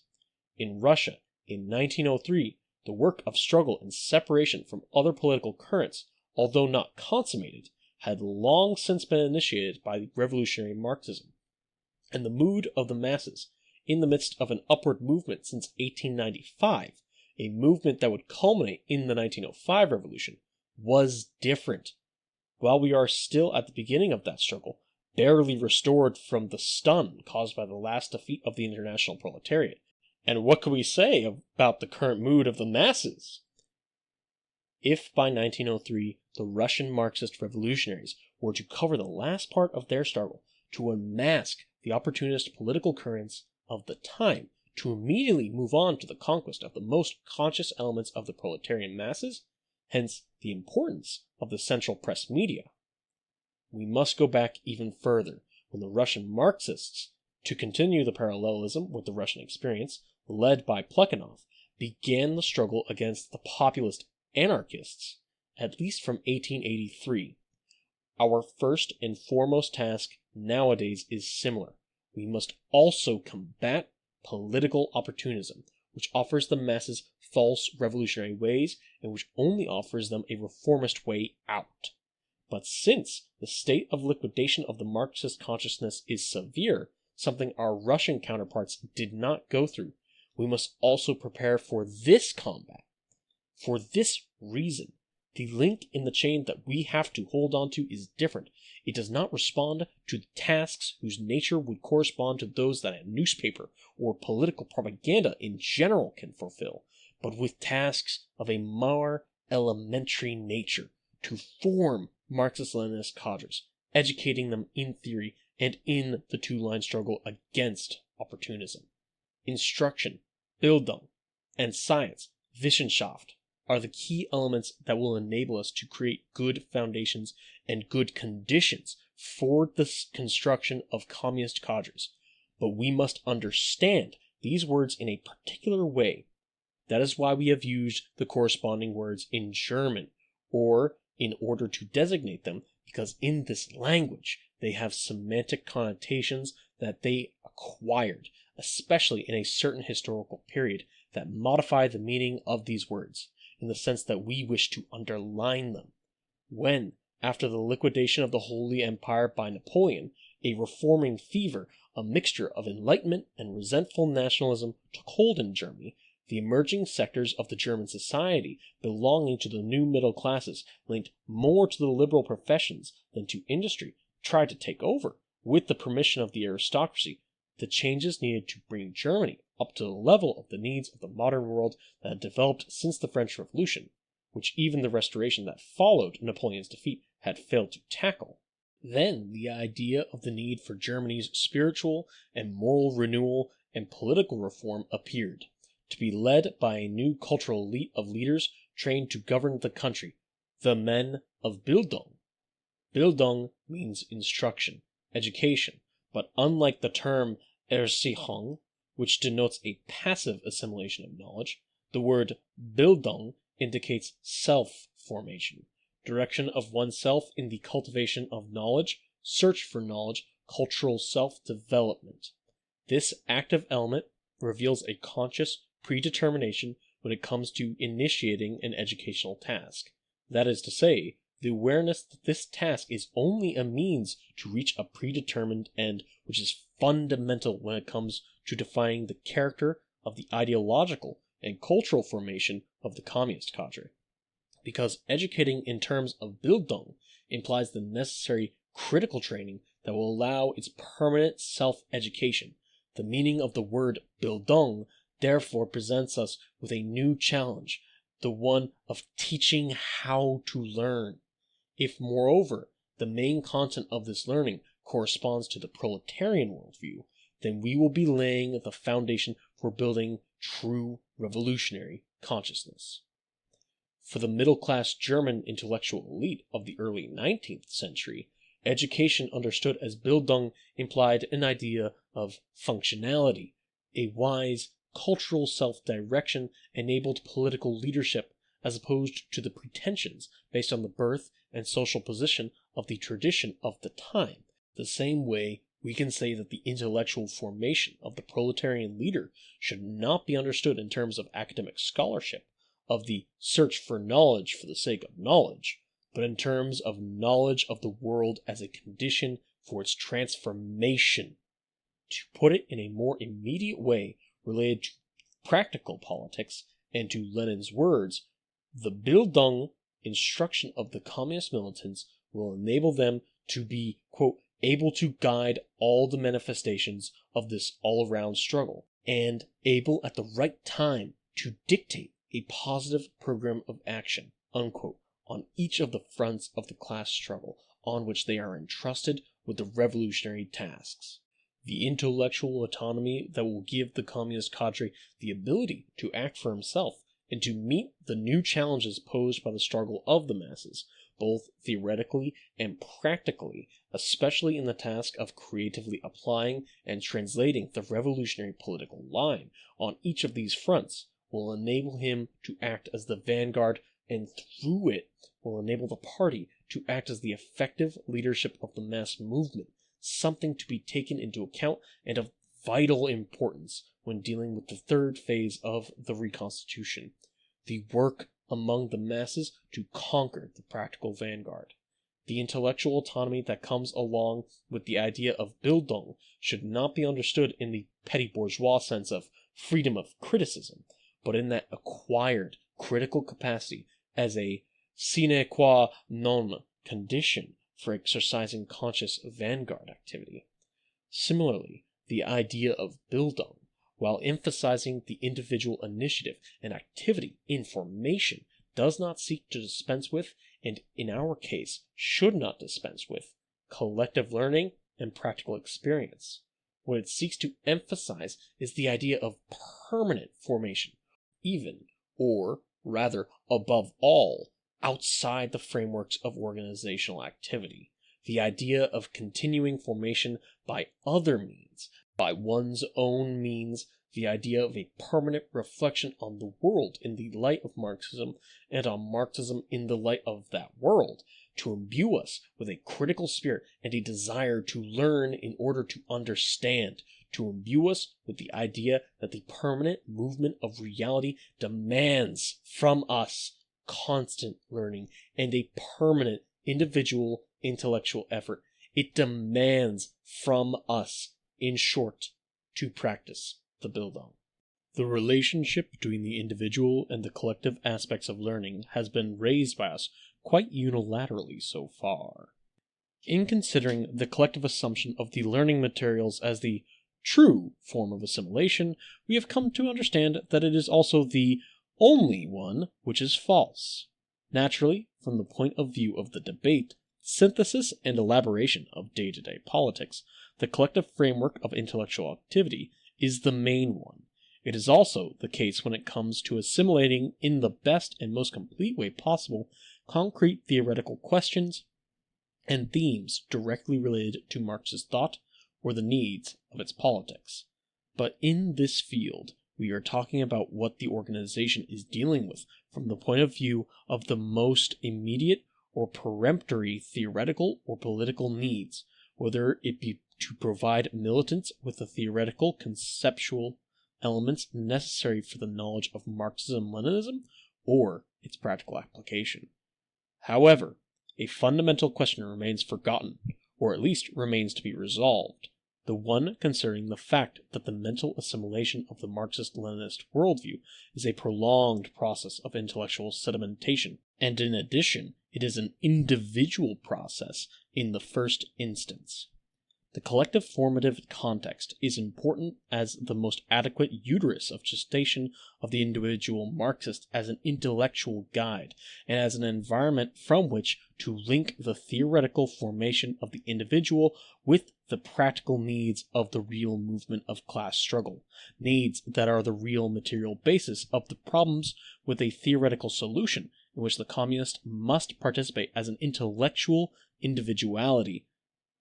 In Russia, in 1903, the work of struggle and separation from other political currents, although not consummated, had long since been initiated by revolutionary Marxism. And the mood of the masses, in the midst of an upward movement since 1895, a movement that would culminate in the 1905 revolution, was different. While we are still at the beginning of that struggle, barely restored from the stun caused by the last defeat of the international proletariat. And what can we say about the current mood of the masses? If by 1903 the Russian Marxist revolutionaries were to cover the last part of their struggle, to unmask the opportunist political currents of the time, to immediately move on to the conquest of the most conscious elements of the proletarian masses, hence the importance of the central press media, we must go back even further, when the Russian Marxists, to continue the parallelism with the Russian experience, led by Plekhanov, began the struggle against the populist anarchists, at least from 1883. Our first and foremost task nowadays is similar. We must also combat political opportunism, which offers the masses false revolutionary ways and which only offers them a reformist way out. But since the state of liquidation of the Marxist consciousness is severe, something our Russian counterparts did not go through, we must also prepare for this combat. For this reason, the link in the chain that we have to hold on to is different. It does not respond to the tasks whose nature would correspond to those that a newspaper or political propaganda in general can fulfill, but with tasks of a more elementary nature, to form Marxist-Leninist cadres, educating them in theory and in the two-line struggle against opportunism. Instruction, Bildung, and science, Wissenschaft, are the key elements that will enable us to create good foundations and good conditions for the construction of communist cadres. But we must understand these words in a particular way. That is why we have used the corresponding words in German, or in order to designate them, because in this language they have semantic connotations that they acquired, especially in a certain historical period, that modify the meaning of these words, in the sense that we wish to underline them. When, after the liquidation of the Holy Empire by Napoleon, a reforming fever, a mixture of enlightenment and resentful nationalism took hold in Germany, the emerging sectors of the German society belonging to the new middle classes, linked more to the liberal professions than to industry, tried to take over, with the permission of the aristocracy, the changes needed to bring Germany up to the level of the needs of the modern world that had developed since the French Revolution, which even the restoration that followed Napoleon's defeat had failed to tackle. Then the idea of the need for Germany's spiritual and moral renewal and political reform appeared, to be led by a new cultural elite of leaders trained to govern the country, the men of Bildung. Bildung means instruction, education, but unlike the term Erziehung, which denotes a passive assimilation of knowledge, the word Bildung indicates self-formation, direction of oneself in the cultivation of knowledge, search for knowledge, cultural self-development. This active element reveals a conscious predetermination when it comes to initiating an educational task. That is to say, the awareness that this task is only a means to reach a predetermined end, which is fundamental when it comes to defining the character of the ideological and cultural formation of the communist cadre. Because educating in terms of Bildung implies the necessary critical training that will allow its permanent self-education, the meaning of the word Bildung therefore presents us with a new challenge, the one of teaching how to learn. If, moreover, the main content of this learning corresponds to the proletarian worldview, then we will be laying the foundation for building true revolutionary consciousness. For the middle-class German intellectual elite of the early 19th century, education understood as Bildung implied an idea of functionality, a wise, cultural self-direction enabled political leadership, as opposed to the pretensions based on the birth and social position of the tradition of the time. The same way, we can say that the intellectual formation of the proletarian leader should not be understood in terms of academic scholarship, of the search for knowledge for the sake of knowledge, but in terms of knowledge of the world as a condition for its transformation. To put it in a more immediate way related to practical politics and to Lenin's words, the Bildung instruction of the communist militants will enable them to be, quote, able to guide all the manifestations of this all-around struggle, and able at the right time to dictate a positive program of action, unquote, on each of the fronts of the class struggle on which they are entrusted with the revolutionary tasks. The intellectual autonomy that will give the communist cadre the ability to act for himself and to meet the new challenges posed by the struggle of the masses, both theoretically and practically, especially in the task of creatively applying and translating the revolutionary political line on each of these fronts, will enable him to act as the vanguard, and through it will enable the party to act as the effective leadership of the mass movement, something to be taken into account and of vital importance when dealing with the third phase of the Reconstitution, the work among the masses to conquer the practical vanguard. The intellectual autonomy that comes along with the idea of Bildung should not be understood in the petty bourgeois sense of freedom of criticism, but in that acquired critical capacity as a sine qua non condition for exercising conscious vanguard activity. Similarly, the idea of Bildung, while emphasizing the individual initiative and activity in formation, does not seek to dispense with, and in our case should not dispense with, collective learning and practical experience. What it seeks to emphasize is the idea of permanent formation, even, or rather above all, outside the frameworks of organizational activity. The idea of continuing formation by other means, by one's own means, the idea of a permanent reflection on the world in the light of Marxism and on Marxism in the light of that world, to imbue us with a critical spirit and a desire to learn in order to understand, to imbue us with the idea that the permanent movement of reality demands from us constant learning and a permanent individual intellectual effort. It demands from us, in short, to practice the Bildung. The relationship between the individual and the collective aspects of learning has been raised by us quite unilaterally so far. In considering the collective assumption of the learning materials as the true form of assimilation, we have come to understand that it is also the only one which is false. Naturally, from the point of view of the debate, synthesis, and elaboration of day-to-day politics, the collective framework of intellectual activity is the main one. It is also the case when it comes to assimilating in the best and most complete way possible concrete theoretical questions and themes directly related to Marxist thought or the needs of its politics. But in this field, we are talking about what the organization is dealing with from the point of view of the most immediate or peremptory theoretical or political needs, whether it be to provide militants with the theoretical conceptual elements necessary for the knowledge of Marxism-Leninism or its practical application. However, a fundamental question remains forgotten, or at least remains to be resolved, the one concerning the fact that the mental assimilation of the Marxist-Leninist worldview is a prolonged process of intellectual sedimentation, and in addition, it is an individual process in the first instance. The collective formative context is important as the most adequate uterus of gestation of the individual Marxist as an intellectual guide, and as an environment from which to link the theoretical formation of the individual with the practical needs of the real movement of class struggle, needs that are the real material basis of the problems with a theoretical solution in which the communist must participate as an intellectual individuality.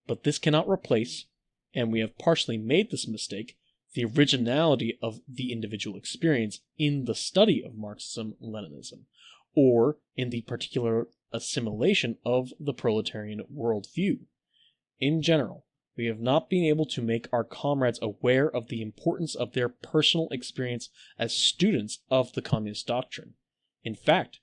But this cannot replace, and we have partially made this mistake, the originality of the individual experience in the study of Marxism-Leninism, or in the particular assimilation of the proletarian worldview. In general, we have not been able to make our comrades aware of the importance of their personal experience as students of the communist doctrine. In fact,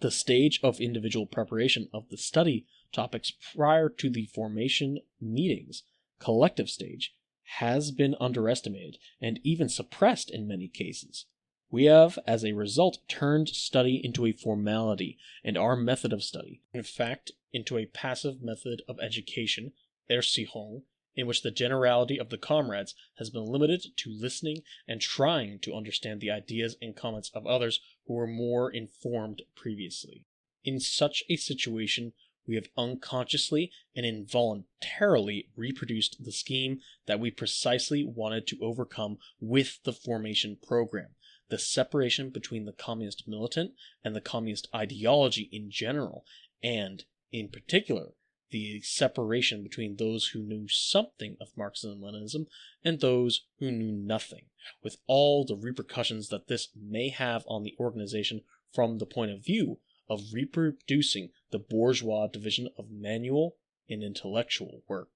the stage of individual preparation of the study topics prior to the formation meetings, collective stage, has been underestimated and even suppressed in many cases. We have, as a result, turned study into a formality, and our method of study, in fact, into a passive method of education, Erziehung, in which the generality of the comrades has been limited to listening and trying to understand the ideas and comments of others who were more informed previously. In such a situation, we have unconsciously and involuntarily reproduced the scheme that we precisely wanted to overcome with the formation program, the separation between the communist militant and the communist ideology in general, and, in particular, the separation between those who knew something of Marxism-Leninism and those who knew nothing, with all the repercussions that this may have on the organization from the point of view of reproducing the bourgeois division of manual and intellectual work.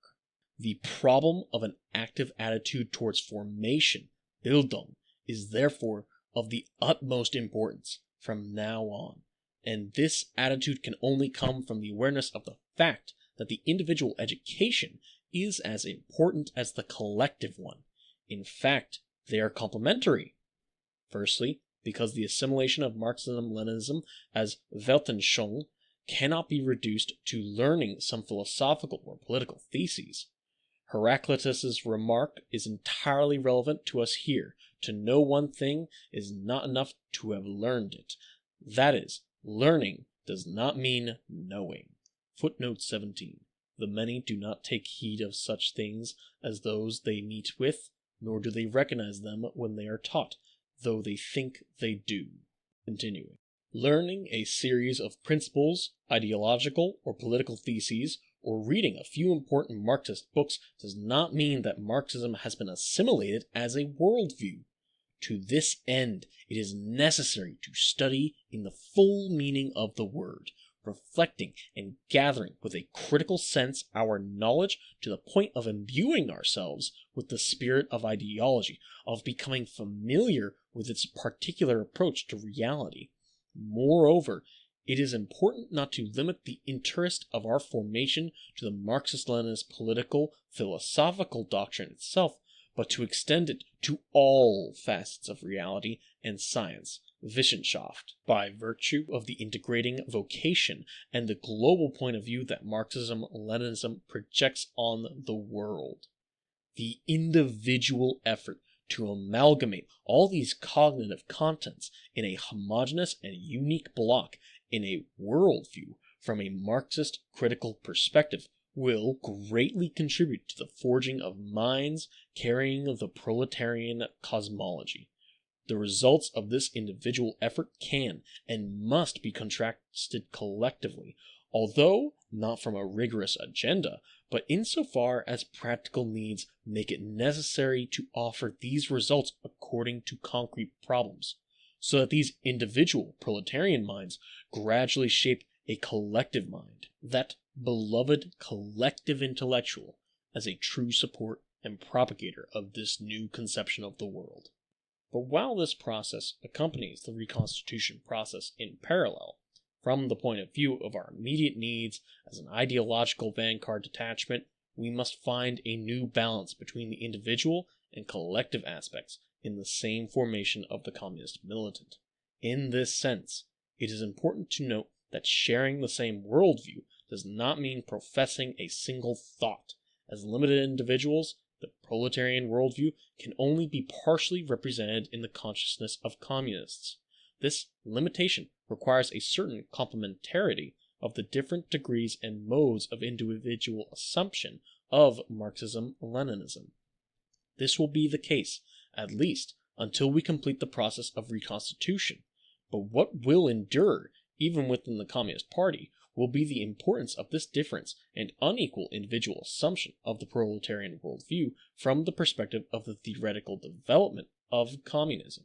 The problem of an active attitude towards formation Bildung is therefore of the utmost importance from now on, and this attitude can only come from the awareness of the fact that the individual education is as important as the collective one. In fact, they are complementary. Firstly, because the assimilation of Marxism-Leninism as Weltanschauung cannot be reduced to learning some philosophical or political theses. Heraclitus's remark is entirely relevant to us here. To know one thing is not enough to have learned it. That is, learning does not mean knowing. Footnote 17. The many do not take heed of such things as those they meet with, nor do they recognize them when they are taught, though they think they do. Continuing. Learning a series of principles, ideological or political theses, or reading a few important Marxist books does not mean that Marxism has been assimilated as a worldview. To this end, it is necessary to study in the full meaning of the word, reflecting and gathering with a critical sense our knowledge to the point of imbuing ourselves with the spirit of ideology, of becoming familiar with its particular approach to reality. Moreover, it is important not to limit the interest of our formation to the Marxist-Leninist political, philosophical doctrine itself, but to extend it to all facets of reality and science, Wissenschaft, by virtue of the integrating vocation and the global point of view that Marxism-Leninism projects on the world. The individual effort to amalgamate all these cognitive contents in a homogeneous and unique block in a worldview from a Marxist critical perspective will greatly contribute to the forging of minds carrying the proletarian cosmology. The results of this individual effort can and must be contrasted collectively, although not from a rigorous agenda, but insofar as practical needs make it necessary to offer these results according to concrete problems, so that these individual proletarian minds gradually shape a collective mind, that beloved collective intellectual, as a true support and propagator of this new conception of the world. But while this process accompanies the Reconstitution process in parallel, from the point of view of our immediate needs as an ideological vanguard detachment, we must find a new balance between the individual and collective aspects in the same formation of the communist militant. In this sense, it is important to note that sharing the same worldview does not mean professing a single thought. As limited individuals, the proletarian worldview can only be partially represented in the consciousness of communists. This limitation requires a certain complementarity of the different degrees and modes of individual assumption of Marxism-Leninism. This will be the case, at least, until we complete the process of reconstitution. But what will endure, even within the Communist Party, will be the importance of this difference and unequal individual assumption of the proletarian worldview from the perspective of the theoretical development of communism.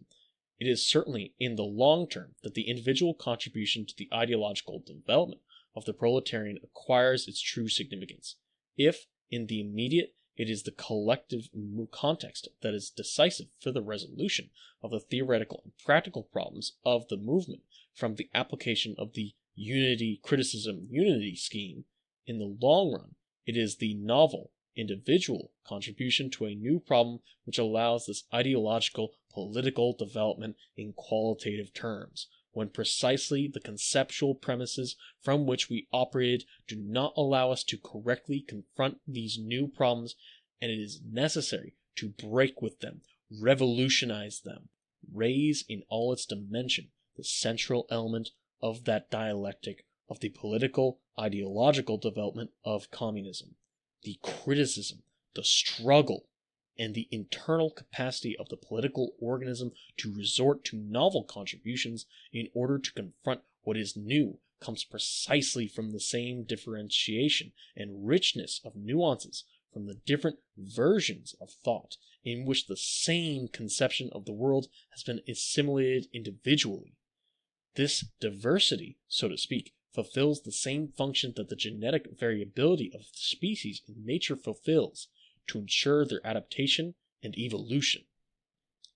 It is certainly in the long term that the individual contribution to the ideological development of the proletarian acquires its true significance. If, in the immediate, it is the collective context that is decisive for the resolution of the theoretical and practical problems of the movement from the application of the unity scheme, in the long run, it is the novel, individual contribution to a new problem which allows this ideological political development in qualitative terms, when precisely the conceptual premises from which we operated do not allow us to correctly confront these new problems, and it is necessary to break with them, revolutionize them, raise in all its dimension the central element of that dialectic of the political ideological development of communism, the criticism, the struggle, and the internal capacity of the political organism to resort to novel contributions in order to confront what is new comes precisely from the same differentiation and richness of nuances from the different versions of thought in which the same conception of the world has been assimilated individually. This diversity, so to speak, fulfills the same function that the genetic variability of the species in nature fulfills, to ensure their adaptation and evolution.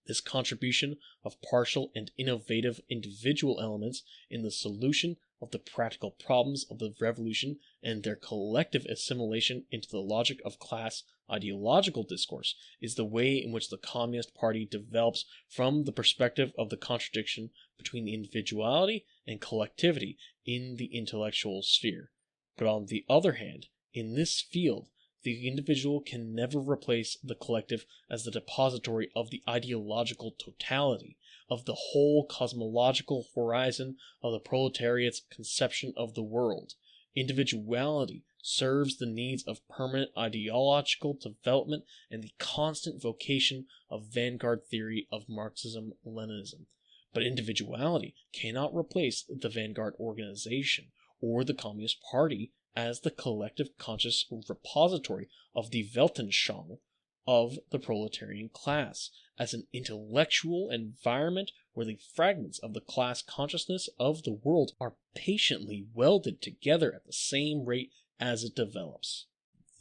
This contribution of partial and innovative individual elements in the solution of the practical problems of the revolution and their collective assimilation into the logic of class ideological discourse is the way in which the Communist Party develops from the perspective of the contradiction between individuality and collectivity in the intellectual sphere. But on the other hand, in this field, the individual can never replace the collective as the depository of the ideological totality, of the whole cosmological horizon of the proletariat's conception of the world. Individuality serves the needs of permanent ideological development and the constant vocation of vanguard theory of Marxism-Leninism. But individuality cannot replace the vanguard organization or the Communist Party as the collective conscious repository of the Weltanschauung of the proletarian class, as an intellectual environment where the fragments of the class consciousness of the world are patiently welded together at the same rate as it develops.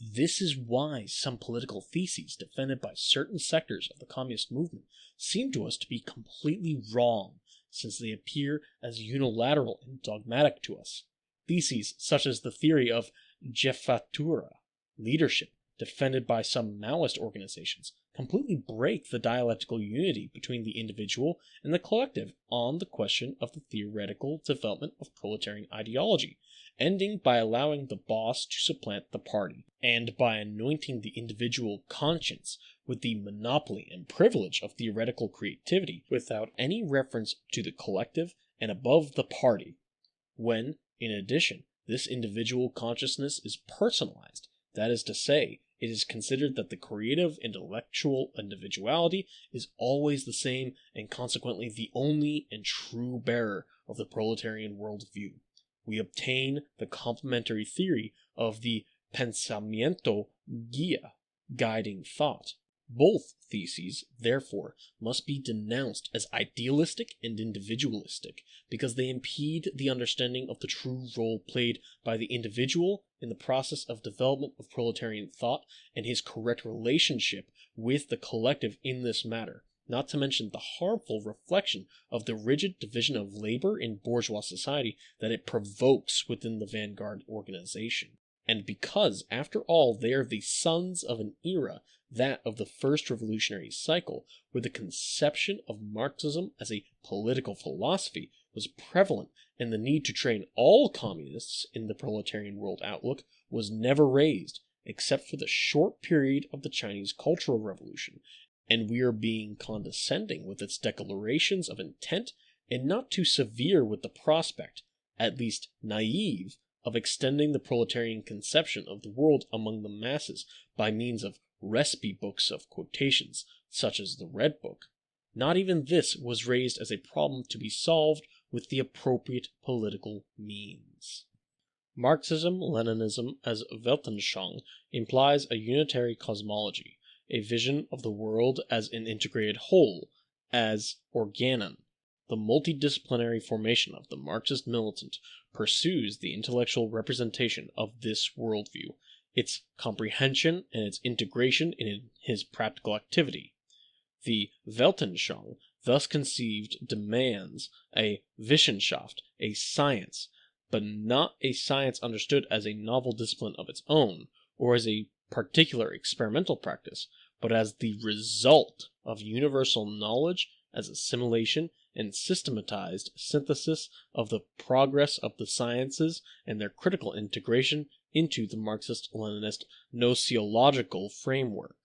This is why some political theses defended by certain sectors of the communist movement seem to us to be completely wrong, since they appear as unilateral and dogmatic to us. Theses such as the theory of Jefatura, leadership, defended by some Maoist organizations, completely break the dialectical unity between the individual and the collective on the question of the theoretical development of proletarian ideology, ending by allowing the boss to supplant the party, and by anointing the individual conscience with the monopoly and privilege of theoretical creativity without any reference to the collective and above the party, when, in addition, this individual consciousness is personalized. That is to say, it is considered that the creative intellectual individuality is always the same and consequently the only and true bearer of the proletarian worldview. We obtain the complementary theory of the pensamiento guia, guiding thought. Both theses, therefore, must be denounced as idealistic and individualistic, because they impede the understanding of the true role played by the individual in the process of development of proletarian thought and his correct relationship with the collective in this matter, not to mention the harmful reflection of the rigid division of labor in bourgeois society that it provokes within the vanguard organization. And because, after all, they are the sons of an era, that of the first revolutionary cycle, where the conception of Marxism as a political philosophy was prevalent and the need to train all communists in the proletarian world outlook was never raised, except for the short period of the Chinese Cultural Revolution, and we are being condescending with its declarations of intent and not too severe with the prospect, at least naive, of extending the proletarian conception of the world among the masses by means of recipe books of quotations, such as the Red Book. Not even this was raised as a problem to be solved with the appropriate political means. Marxism-Leninism as Weltanschauung implies a unitary cosmology, a vision of the world as an integrated whole, as Organon. The multidisciplinary formation of the Marxist militant pursues the intellectual representation of this worldview, its comprehension and its integration in his practical activity. The Weltanschauung, thus conceived, demands a Wissenschaft, a science, but not a science understood as a novel discipline of its own, or as a particular experimental practice, but as the result of universal knowledge, as assimilation and systematized synthesis of the progress of the sciences and their critical integration into the Marxist-Leninist gnosiological framework.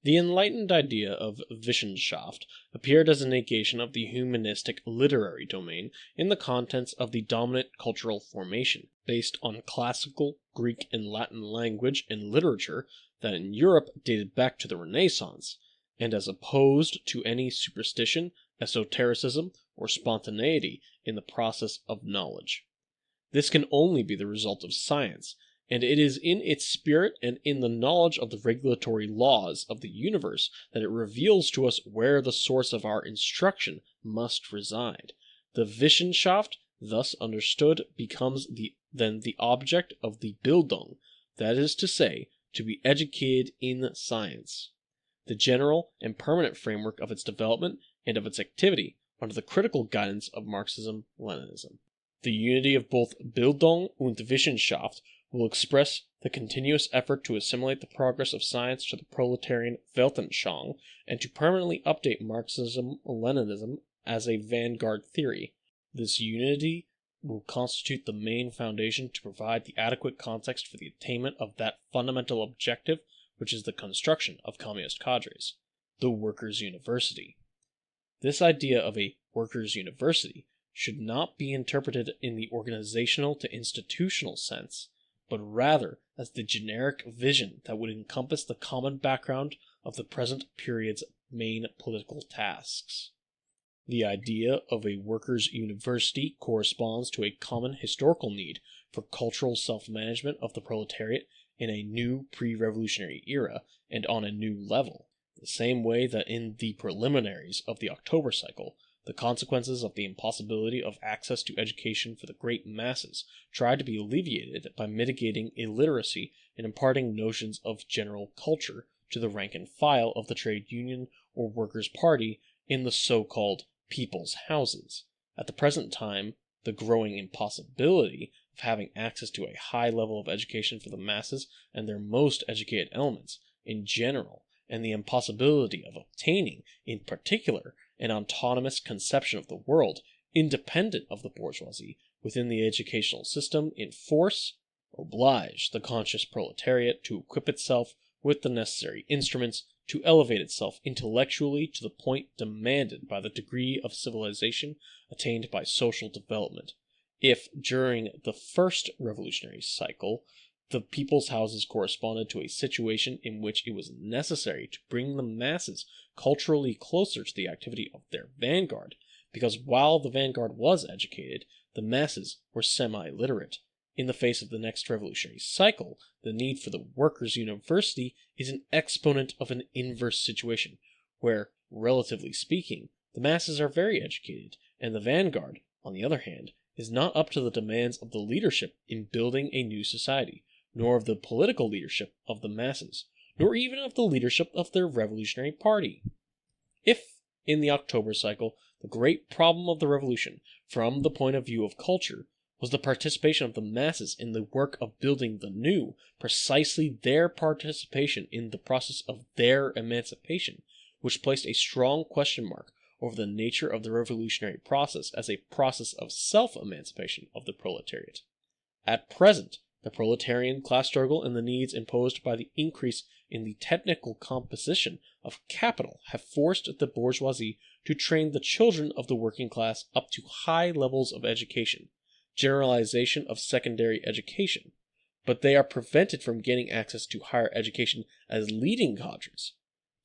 The enlightened idea of Wissenschaft appeared as a negation of the humanistic literary domain in the contents of the dominant cultural formation, based on classical Greek and Latin language and literature that in Europe dated back to the Renaissance, and as opposed to any superstition, esotericism, or spontaneity in the process of knowledge. This can only be the result of science, and it is in its spirit and in the knowledge of the regulatory laws of the universe that it reveals to us where the source of our instruction must reside. The Wissenschaft, thus understood, becomes then the object of the Bildung, that is to say, to be educated in science. the general and permanent framework of its development and of its activity under the critical guidance of Marxism-Leninism. The unity of both Bildung und Wissenschaft will express the continuous effort to assimilate the progress of science to the proletarian Weltanschauung and to permanently update Marxism-Leninism as a vanguard theory. This unity will constitute the main foundation to provide the adequate context for the attainment of that fundamental objective which is the construction of communist cadres, the workers' university. This idea of a workers' university should not be interpreted in the organizational to institutional sense, but rather as the generic vision that would encompass the common background of the present period's main political tasks. The idea of a workers' university corresponds to a common historical need for cultural self-management of the proletariat in a new pre-revolutionary era and on a new level, the same way that in the preliminaries of the October cycle, the consequences of the impossibility of access to education for the great masses tried to be alleviated by mitigating illiteracy and imparting notions of general culture to the rank and file of the trade union or workers' party in the so-called people's houses. At the present time, the growing impossibility of having access to a high level of education for the masses and their most educated elements in general, and the impossibility of obtaining, in particular, an autonomous conception of the world, independent of the bourgeoisie, within the educational system in force, oblige the conscious proletariat to equip itself with the necessary instruments to elevate itself intellectually to the point demanded by the degree of civilization attained by social development. If, during the first revolutionary cycle, the people's houses corresponded to a situation in which it was necessary to bring the masses culturally closer to the activity of their vanguard, because while the vanguard was educated, the masses were semi-literate. In the face of the next revolutionary cycle, the need for the workers' university is an exponent of an inverse situation, where, relatively speaking, the masses are very educated, and the vanguard, on the other hand, is not up to the demands of the leadership in building a new society, nor of the political leadership of the masses, nor even of the leadership of their revolutionary party. If, in the October cycle, the great problem of the revolution, from the point of view of culture, was the participation of the masses in the work of building the new, precisely their participation in the process of their emancipation, which placed a strong question mark over the nature of the revolutionary process as a process of self-emancipation of the proletariat. At present, the proletarian class struggle and the needs imposed by the increase in the technical composition of capital have forced the bourgeoisie to train the children of the working class up to high levels of education, generalization of secondary education, but they are prevented from gaining access to higher education as leading cadres.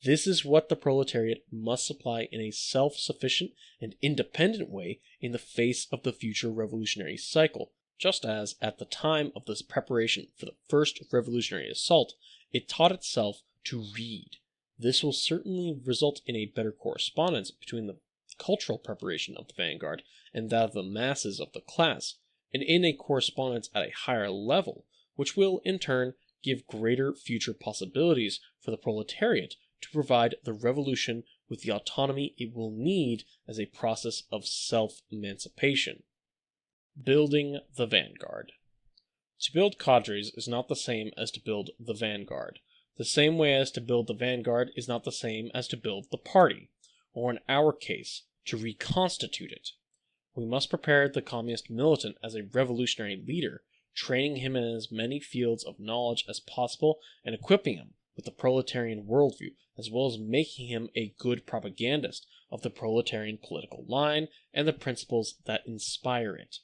This is what the proletariat must supply in a self-sufficient and independent way in the face of the future revolutionary cycle, just as at the time of this preparation for the first revolutionary assault, it taught itself to read. This will certainly result in a better correspondence between the cultural preparation of the vanguard and that of the masses of the class, and in a correspondence at a higher level, which will, in turn, give greater future possibilities for the proletariat to provide the revolution with the autonomy it will need as a process of self-emancipation. Building the vanguard. To build cadres is not the same as to build the vanguard. The same way as to build the vanguard is not the same as to build the party, or in our case, to reconstitute it. We must prepare the communist militant as a revolutionary leader, training him in as many fields of knowledge as possible and equipping him with the proletarian worldview, as well as making him a good propagandist of the proletarian political line and the principles that inspire it.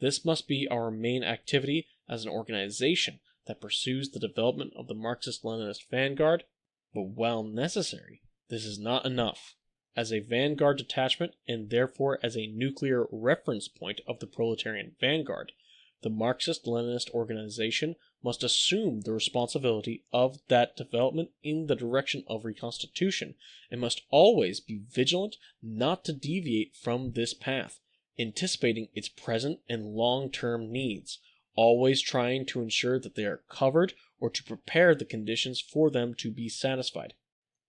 This must be our main activity as an organization that pursues the development of the Marxist-Leninist vanguard, but while necessary, this is not enough. As a vanguard detachment, and therefore as a nuclear reference point of the proletarian vanguard, the Marxist-Leninist organization must assume the responsibility of that development in the direction of reconstitution, and must always be vigilant not to deviate from this path, anticipating its present and long-term needs, always trying to ensure that they are covered or to prepare the conditions for them to be satisfied.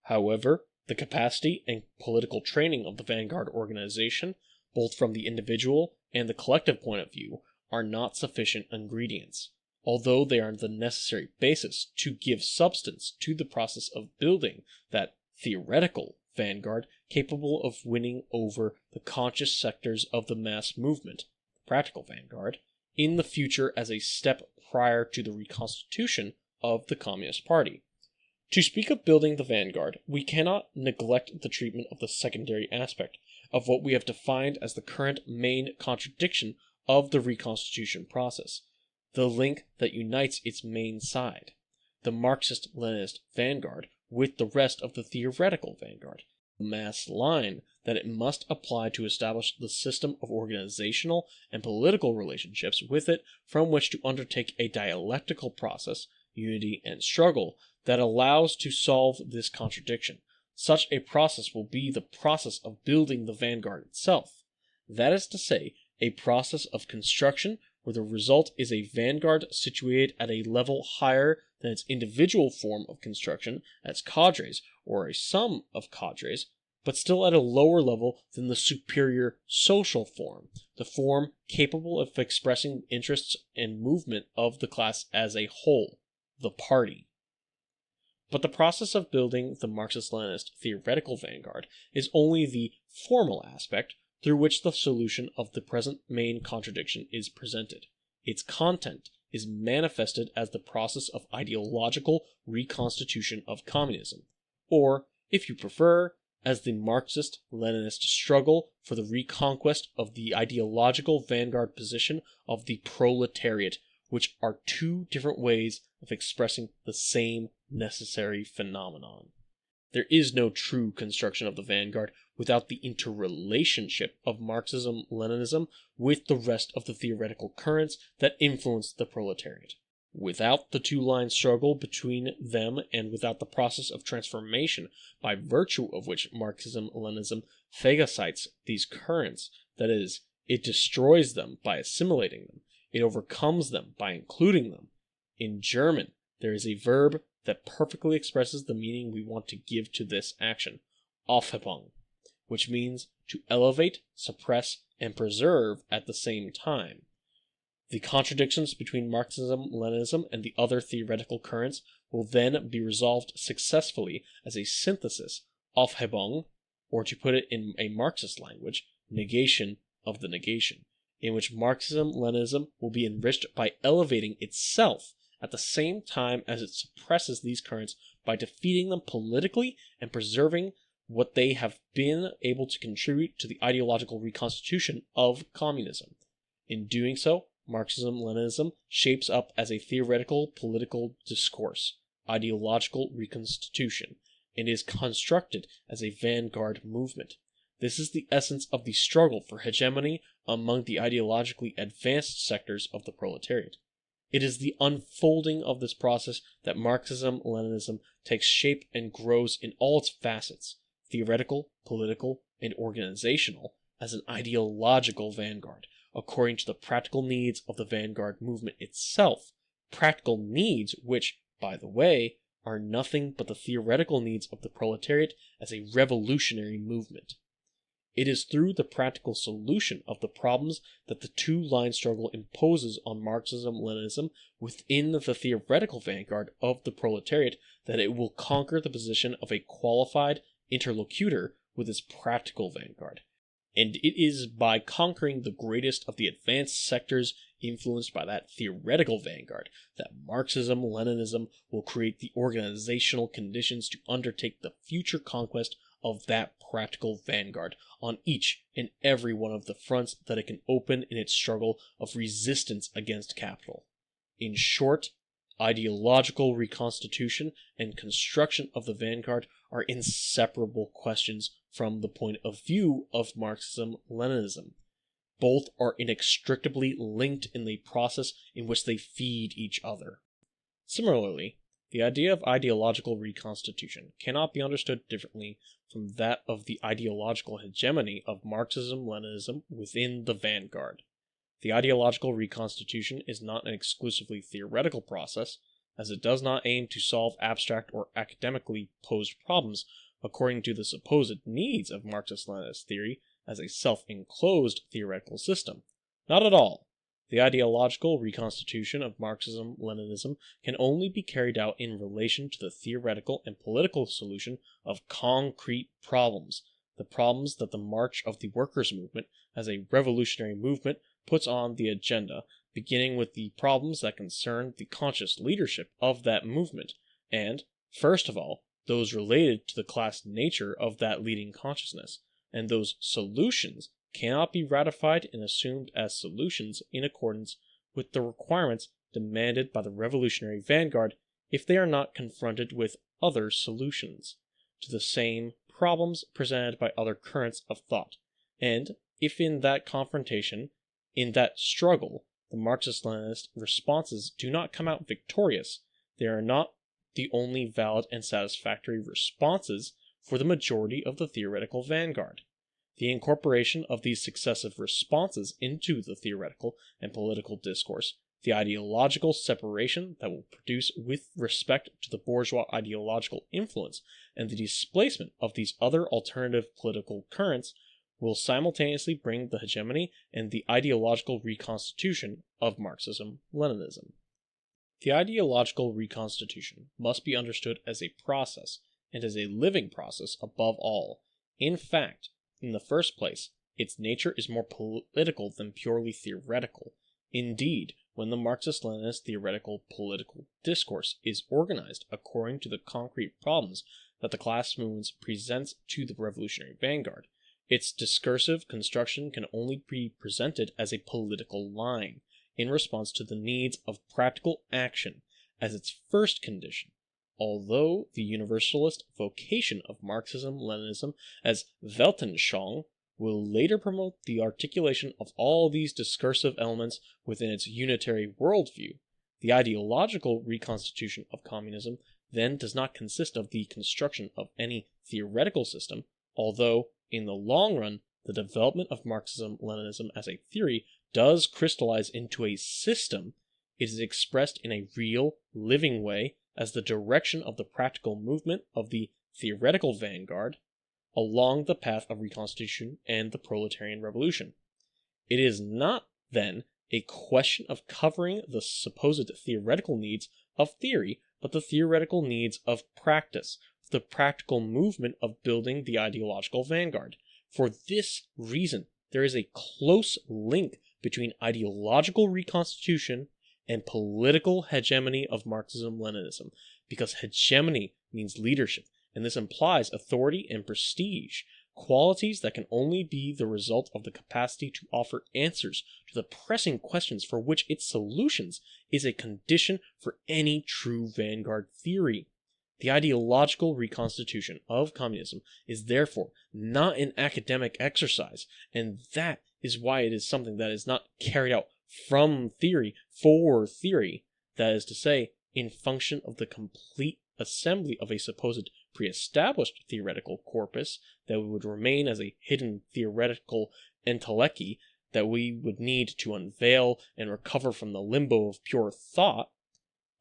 However, the capacity and political training of the vanguard organization, both from the individual and the collective point of view, are not sufficient ingredients, although they are the necessary basis to give substance to the process of building that theoretical vanguard capable of winning over the conscious sectors of the mass movement, the practical vanguard, in the future as a step prior to the reconstitution of the Communist Party. To speak of building the vanguard, we cannot neglect the treatment of the secondary aspect of what we have defined as the current main contradiction of the reconstitution process, the link that unites its main side, the Marxist-Leninist vanguard, with the rest of the theoretical vanguard, the mass line that it must apply to establish the system of organizational and political relationships with it from which to undertake a dialectical process, unity and struggle, that allows to solve this contradiction. Such a process will be the process of building the vanguard itself. That is to say, a process of construction where the result is a vanguard situated at a level higher than its individual form of construction as cadres or a sum of cadres, but still at a lower level than the superior social form, the form capable of expressing the interests and movement of the class as a whole, the party. But the process of building the Marxist-Leninist theoretical vanguard is only the formal aspect through which the solution of the present main contradiction is presented. Its content is manifested as the process of ideological reconstitution of communism, or, if you prefer, as the Marxist-Leninist struggle for the reconquest of the ideological vanguard position of the proletariat, which are two different ways of expressing the same necessary phenomenon. There is no true construction of the vanguard without the interrelationship of Marxism-Leninism with the rest of the theoretical currents that influence the proletariat. Without the two-line struggle between them and without the process of transformation by virtue of which Marxism-Leninism phagocytes these currents, that is, it destroys them by assimilating them, it overcomes them by including them. In German, there is a verb that perfectly expresses the meaning we want to give to this action, Aufhebung, which means to elevate, suppress, and preserve at the same time. The contradictions between Marxism-Leninism and the other theoretical currents will then be resolved successfully as a synthesis, Aufhebung, or to put it in a Marxist language, negation of the negation, in which Marxism-Leninism will be enriched by elevating itself at the same time as it suppresses these currents by defeating them politically and preserving what they have been able to contribute to the ideological reconstitution of communism. In doing so, Marxism-Leninism shapes up as a theoretical political discourse, ideological reconstitution, and is constructed as a vanguard movement. This is the essence of the struggle for hegemony among the ideologically advanced sectors of the proletariat. It is the unfolding of this process that Marxism-Leninism takes shape and grows in all its facets, theoretical, political, and organizational, as an ideological vanguard, according to the practical needs of the vanguard movement itself, practical needs which, by the way, are nothing but the theoretical needs of the proletariat as a revolutionary movement. It is through the practical solution of the problems that the two-line struggle imposes on Marxism-Leninism within the theoretical vanguard of the proletariat that it will conquer the position of a qualified interlocutor with its practical vanguard. And it is by conquering the greatest of the advanced sectors influenced by that theoretical vanguard that Marxism-Leninism will create the organizational conditions to undertake the future conquest of that practical vanguard on each and every one of the fronts that it can open in its struggle of resistance against capital. In short, ideological reconstitution and construction of the vanguard are inseparable questions from the point of view of Marxism-Leninism. Both are inextricably linked in the process in which they feed each other. Similarly, the idea of ideological reconstitution cannot be understood differently from that of the ideological hegemony of Marxism-Leninism within the vanguard. The ideological reconstitution is not an exclusively theoretical process, as it does not aim to solve abstract or academically posed problems according to the supposed needs of Marxist-Leninist theory as a self-enclosed theoretical system. Not at all. The ideological reconstitution of Marxism-Leninism can only be carried out in relation to the theoretical and political solution of concrete problems, the problems that the march of the workers' movement as a revolutionary movement puts on the agenda, beginning with the problems that concern the conscious leadership of that movement, and, first of all, those related to the class nature of that leading consciousness, and those solutions cannot be ratified and assumed as solutions in accordance with the requirements demanded by the revolutionary vanguard if they are not confronted with other solutions to the same problems presented by other currents of thought, and if in that confrontation, in that struggle, the Marxist-Leninist responses do not come out victorious, they are not the only valid and satisfactory responses for the majority of the theoretical vanguard. The incorporation of these successive responses into the theoretical and political discourse, the ideological separation that will produce with respect to the bourgeois ideological influence, and the displacement of these other alternative political currents will simultaneously bring the hegemony and the ideological reconstitution of Marxism-Leninism. The ideological reconstitution must be understood as a process, and as a living process above all. In fact, in the first place, its nature is more political than purely theoretical. Indeed, when the Marxist-Leninist theoretical political discourse is organized according to the concrete problems that the class movements presents to the revolutionary vanguard, its discursive construction can only be presented as a political line, in response to the needs of practical action as its first condition, although the universalist vocation of Marxism-Leninism as Weltanschauung will later promote the articulation of all these discursive elements within its unitary worldview. The ideological reconstitution of communism then does not consist of the construction of any theoretical system, although, in the long run, the development of Marxism-Leninism as a theory does crystallize into a system. It is expressed in a real, living way as the direction of the practical movement of the theoretical vanguard along the path of reconstitution and the proletarian revolution. It is not, then, a question of covering the supposed theoretical needs of theory, but the theoretical needs of practice, the practical movement of building the ideological vanguard. For this reason, there is a close link between ideological reconstitution and political hegemony of Marxism-Leninism, because hegemony means leadership, and this implies authority and prestige, qualities that can only be the result of the capacity to offer answers to the pressing questions for which its solutions is a condition for any true vanguard theory. The ideological reconstitution of communism is therefore not an academic exercise, and that is why it is something that is not carried out from theory for theory, that is to say, in function of the complete assembly of a supposed pre-established theoretical corpus that would remain as a hidden theoretical entelechy that we would need to unveil and recover from the limbo of pure thought.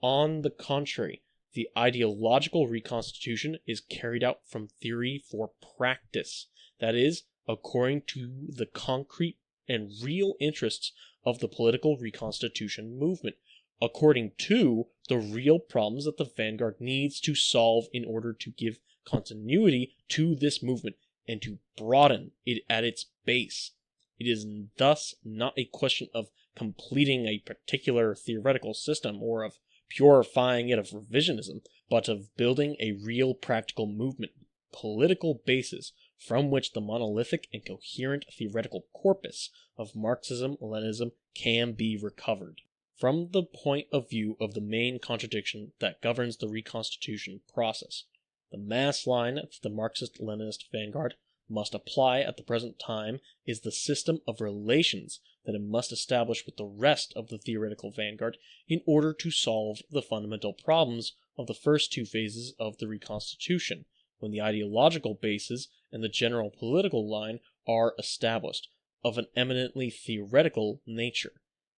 On the contrary, the ideological reconstitution is carried out from theory for practice, that is, according to the concrete and real interests of the political reconstitution movement, according to the real problems that the vanguard needs to solve in order to give continuity to this movement and to broaden it at its base. It is thus not a question of completing a particular theoretical system or of purifying it of revisionism, but of building a real practical movement, political basis from which the monolithic and coherent theoretical corpus of Marxism-Leninism can be recovered. From the point of view of the main contradiction that governs the reconstitution process, the mass line that the Marxist-Leninist vanguard must apply at the present time is the system of relations that it must establish with the rest of the theoretical vanguard in order to solve the fundamental problems of the first two phases of the reconstitution, when the ideological basis and the general political line are established, of an eminently theoretical nature.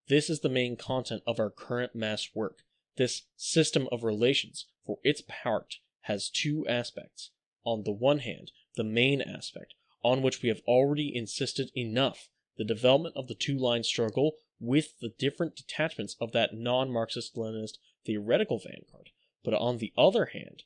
This is the main content of our current mass work, This system of relations, for its part, has two aspects. On the one hand, the main aspect, on which we have already insisted enough, the development of the two-line struggle with the different detachments of that non-Marxist-Leninist theoretical vanguard, but on the other hand,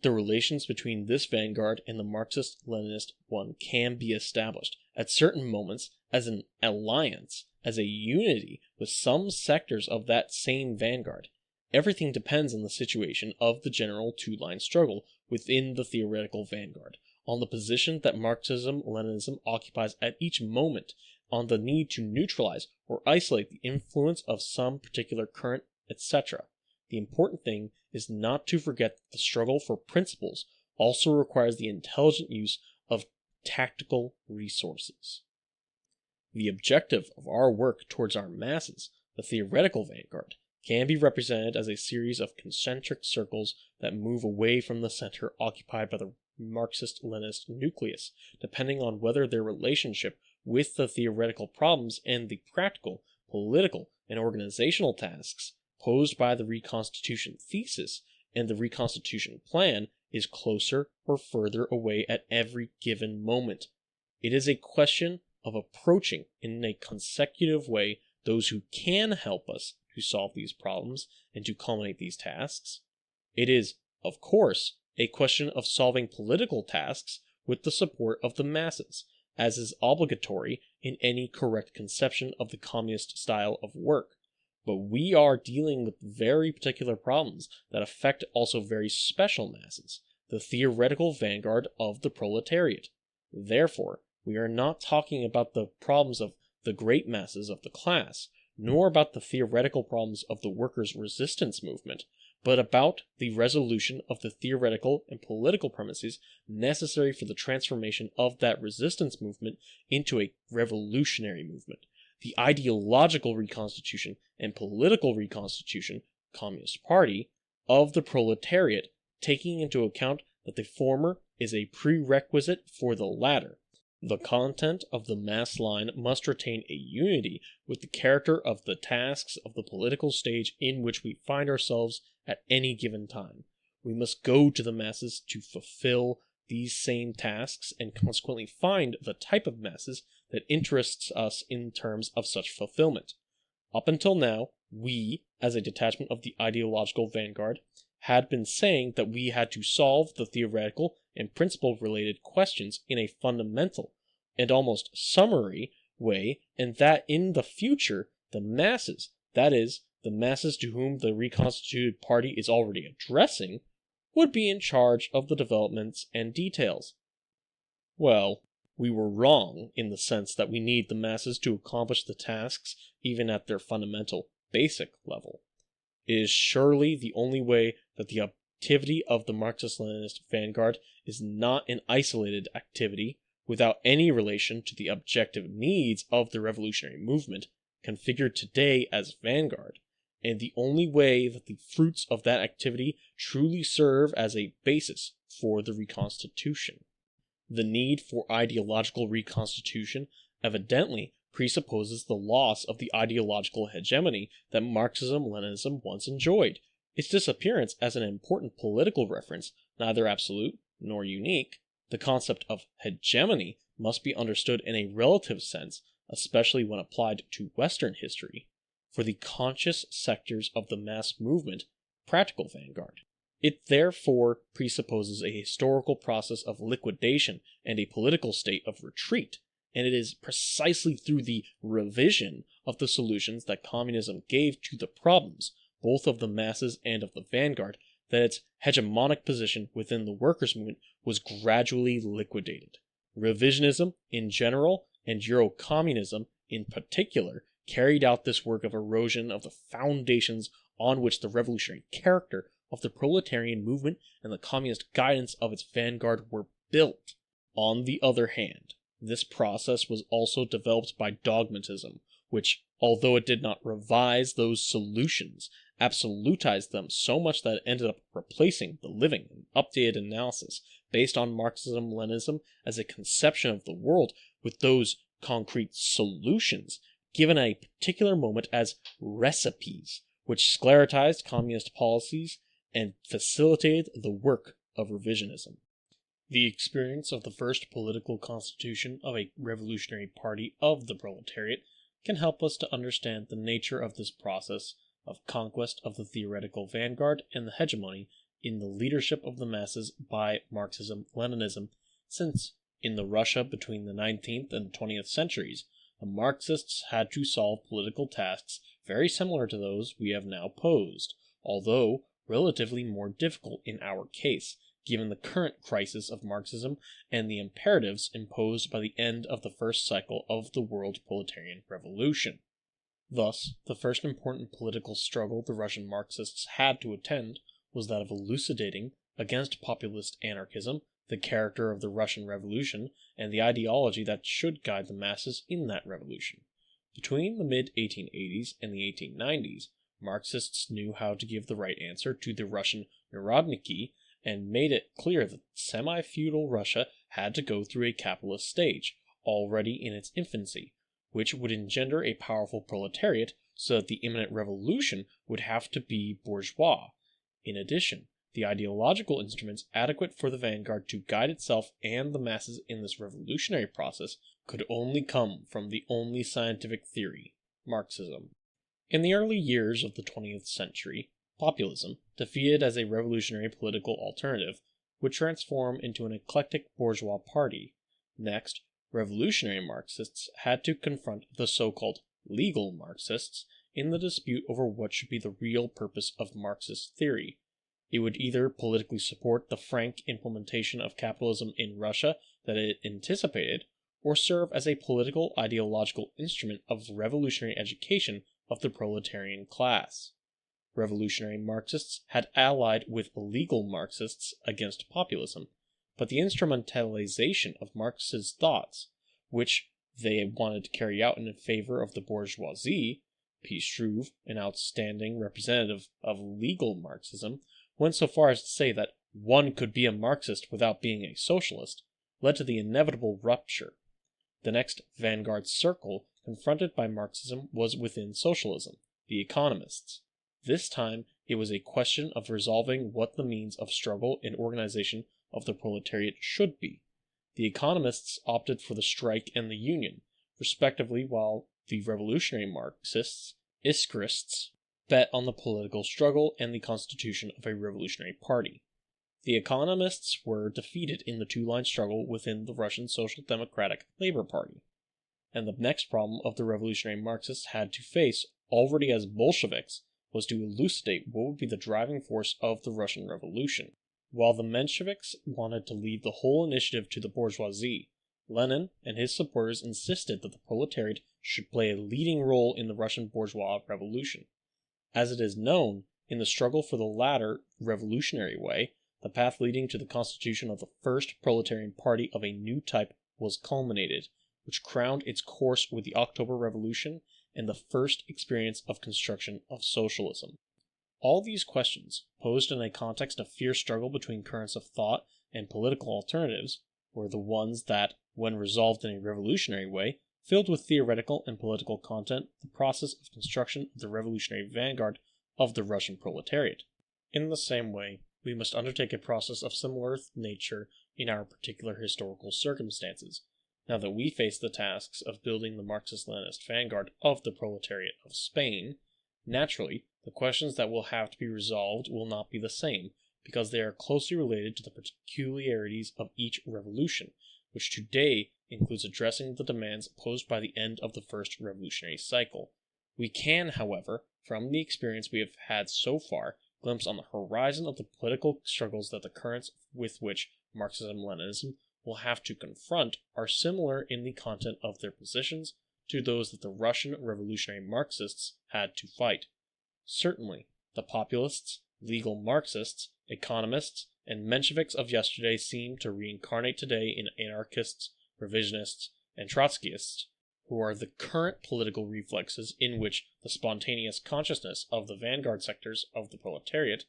the relations between this vanguard and the Marxist-Leninist one can be established at certain moments as an alliance, as a unity with some sectors of that same vanguard. Everything depends on the situation of the general two-line struggle within the theoretical vanguard, on the position that Marxism-Leninism occupies at each moment, on the need to neutralize or isolate the influence of some particular current, etc. The important thing is not to forget that the struggle for principles also requires the intelligent use of tactical resources. The objective of our work towards our masses, the theoretical vanguard, can be represented as a series of concentric circles that move away from the center occupied by the Marxist-Leninist nucleus, depending on whether their relationship with the theoretical problems and the practical, political, and organizational tasks posed by the Reconstitution thesis and the Reconstitution plan is closer or further away at every given moment. It is a question of approaching in a consecutive way those who can help us to solve these problems and to culminate these tasks. It is, of course, a question of solving political tasks with the support of the masses, as is obligatory in any correct conception of the communist style of work. But we are dealing with very particular problems that affect also very special masses, the theoretical vanguard of the proletariat. Therefore, we are not talking about the problems of the great masses of the class, nor about the theoretical problems of the workers' resistance movement, but about the resolution of the theoretical and political premises necessary for the transformation of that resistance movement into a revolutionary movement. The ideological reconstitution and political reconstitution, Communist Party, of the proletariat, taking into account that the former is a prerequisite for the latter. The content of the mass line must retain a unity with the character of the tasks of the political stage in which we find ourselves at any given time. We must go to the masses to fulfill these same tasks and consequently find the type of masses that interests us in terms of such fulfillment. Up until now, we, as a detachment of the ideological vanguard, had been saying that we had to solve the theoretical and principle-related questions in a fundamental and almost summary way, and that in the future, the masses, that is, the masses to whom the reconstituted party is already addressing, would be in charge of the developments and details. Well, we were wrong in the sense that we need the masses to accomplish the tasks even at their fundamental, basic level. It is surely the only way that the activity of the Marxist-Leninist vanguard is not an isolated activity without any relation to the objective needs of the revolutionary movement, configured today as vanguard, and the only way that the fruits of that activity truly serve as a basis for the reconstitution. The need for ideological reconstitution evidently presupposes the loss of the ideological hegemony that Marxism-Leninism once enjoyed. Its disappearance as an important political reference, neither absolute nor unique. The concept of hegemony must be understood in a relative sense, especially when applied to Western history, for the conscious sectors of the mass movement, practical vanguard. It therefore presupposes a historical process of liquidation and a political state of retreat, and it is precisely through the revision of the solutions that communism gave to the problems, both of the masses and of the vanguard, that its hegemonic position within the workers' movement was gradually liquidated. Revisionism in general and Eurocommunism in particular carried out this work of erosion of the foundations on which the revolutionary character of the proletarian movement and the communist guidance of its vanguard were built. On the other hand, this process was also developed by dogmatism, which, although it did not revise those solutions, absolutized them so much that it ended up replacing the living and updated analysis based on Marxism-Leninism as a conception of the world with those concrete solutions given at a particular moment as recipes which sclerotized communist policies and facilitated the work of revisionism. The experience of the first political constitution of a revolutionary party of the proletariat can help us to understand the nature of this process of conquest of the theoretical vanguard and the hegemony in the leadership of the masses by Marxism-Leninism, since in the Russia between the 19th and 20th centuries, the Marxists had to solve political tasks very similar to those we have now posed, although relatively more difficult in our case, given the current crisis of Marxism and the imperatives imposed by the end of the first cycle of the world proletarian revolution. Thus, the first important political struggle the Russian Marxists had to attend was that of elucidating, against populist anarchism, the character of the Russian Revolution and the ideology that should guide the masses in that revolution. Between the mid-1880s and the 1890s, Marxists knew how to give the right answer to the Russian Narodniki and made it clear that semi-feudal Russia had to go through a capitalist stage, already in its infancy, which would engender a powerful proletariat so that the imminent revolution would have to be bourgeois. In addition, the ideological instruments adequate for the vanguard to guide itself and the masses in this revolutionary process could only come from the only scientific theory, Marxism. In the early years of the 20th century, populism, defeated as a revolutionary political alternative, would transform into an eclectic bourgeois party. Next, revolutionary Marxists had to confront the so-called legal Marxists in the dispute over what should be the real purpose of Marxist theory. It would either politically support the frank implementation of capitalism in Russia that it anticipated, or serve as a political ideological instrument of revolutionary education of the proletarian class. Revolutionary Marxists had allied with legal Marxists against populism, but the instrumentalization of Marx's thoughts, which they wanted to carry out in favor of the bourgeoisie, P. Struve, an outstanding representative of legal Marxism, went so far as to say that one could be a Marxist without being a socialist, led to the inevitable rupture. The next vanguard circle confronted by Marxism was within socialism, the economists. This time, it was a question of resolving what the means of struggle and organization of the proletariat should be. The economists opted for the strike and the union, respectively, while the revolutionary Marxists, Iskrists, bet on the political struggle and the constitution of a revolutionary party. The economists were defeated in the two-line struggle within the Russian Social Democratic Labor Party, and the next problem of the revolutionary Marxists had to face, already as Bolsheviks, was to elucidate what would be the driving force of the Russian Revolution. While the Mensheviks wanted to leave the whole initiative to the bourgeoisie, Lenin and his supporters insisted that the proletariat should play a leading role in the Russian bourgeois revolution. As it is known, in the struggle for the latter revolutionary way, the path leading to the constitution of the first proletarian party of a new type was culminated, which crowned its course with the October Revolution and the first experience of construction of socialism. All these questions, posed in a context of fierce struggle between currents of thought and political alternatives, were the ones that, when resolved in a revolutionary way, filled with theoretical and political content the process of construction of the revolutionary vanguard of the Russian proletariat. In the same way, we must undertake a process of similar nature in our particular historical circumstances, now that we face the tasks of building the Marxist-Leninist vanguard of the proletariat of Spain. Naturally, the questions that will have to be resolved will not be the same, because they are closely related to the peculiarities of each revolution, which today includes addressing the demands posed by the end of the first revolutionary cycle. We can, however, from the experience we have had so far, glimpse on the horizon of the political struggles that the currents with which Marxism-Leninism will have to confront are similar in the content of their positions to those that the Russian revolutionary Marxists had to fight. Certainly, the populists, legal Marxists, economists, and Mensheviks of yesterday seem to reincarnate today in anarchists, revisionists, and Trotskyists, who are the current political reflexes in which the spontaneous consciousness of the vanguard sectors of the proletariat,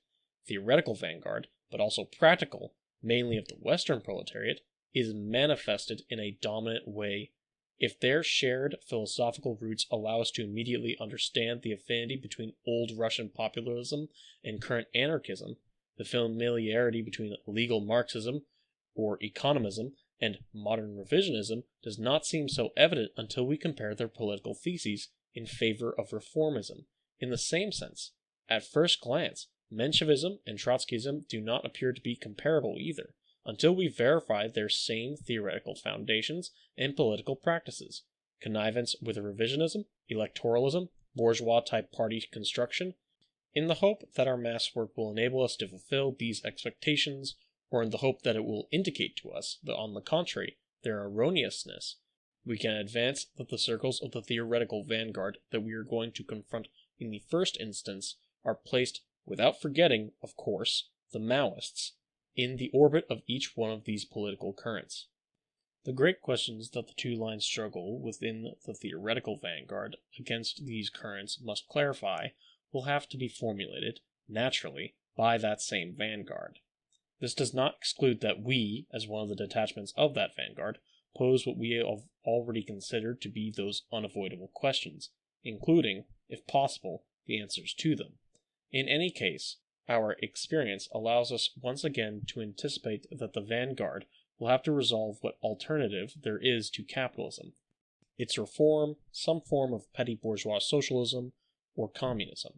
theoretical vanguard, but also practical, mainly of the Western proletariat, is manifested in a dominant way If their shared philosophical roots allow us to immediately understand the affinity between old Russian populism and current anarchism, the familiarity between legal Marxism or economism and modern revisionism does not seem so evident until we compare their political theses in favor of reformism. In the same sense, at first glance, Menshevism and Trotskyism do not appear to be comparable either, until we verify their same theoretical foundations and political practices: connivance with revisionism, electoralism, bourgeois-type party construction. In the hope that our mass work will enable us to fulfill these expectations, or in the hope that it will indicate to us that, on the contrary, their erroneousness, we can advance that the circles of the theoretical vanguard that we are going to confront in the first instance are placed, without forgetting, of course, the Maoists, in the orbit of each one of these political currents. The great questions that the two lines struggle within the theoretical vanguard against these currents must clarify will have to be formulated, naturally, by that same vanguard. This does not exclude that we, as one of the detachments of that vanguard, pose what we have already considered to be those unavoidable questions, including, if possible, the answers to them. In any case, our experience allows us once again to anticipate that the vanguard will have to resolve what alternative there is to capitalism: its reform, some form of petty bourgeois socialism, or communism,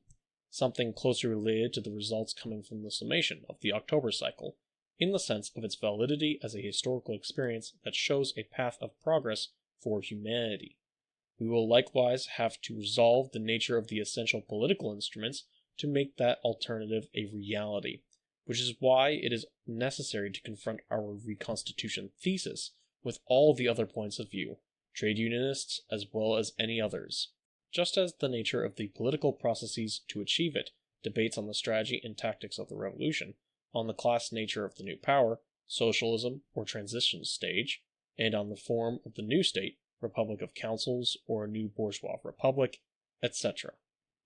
something closely related to the results coming from the summation of the October cycle, in the sense of its validity as a historical experience that shows a path of progress for humanity. We will likewise have to resolve the nature of the essential political instruments to make that alternative a reality, which is why it is necessary to confront our Reconstitution thesis with all the other points of view, trade unionists as well as any others. Just as the nature of the political processes to achieve it debates on the strategy and tactics of the revolution, on the class nature of the new power, socialism or transition stage, and on the form of the new state, republic of councils or a new bourgeois republic, etc.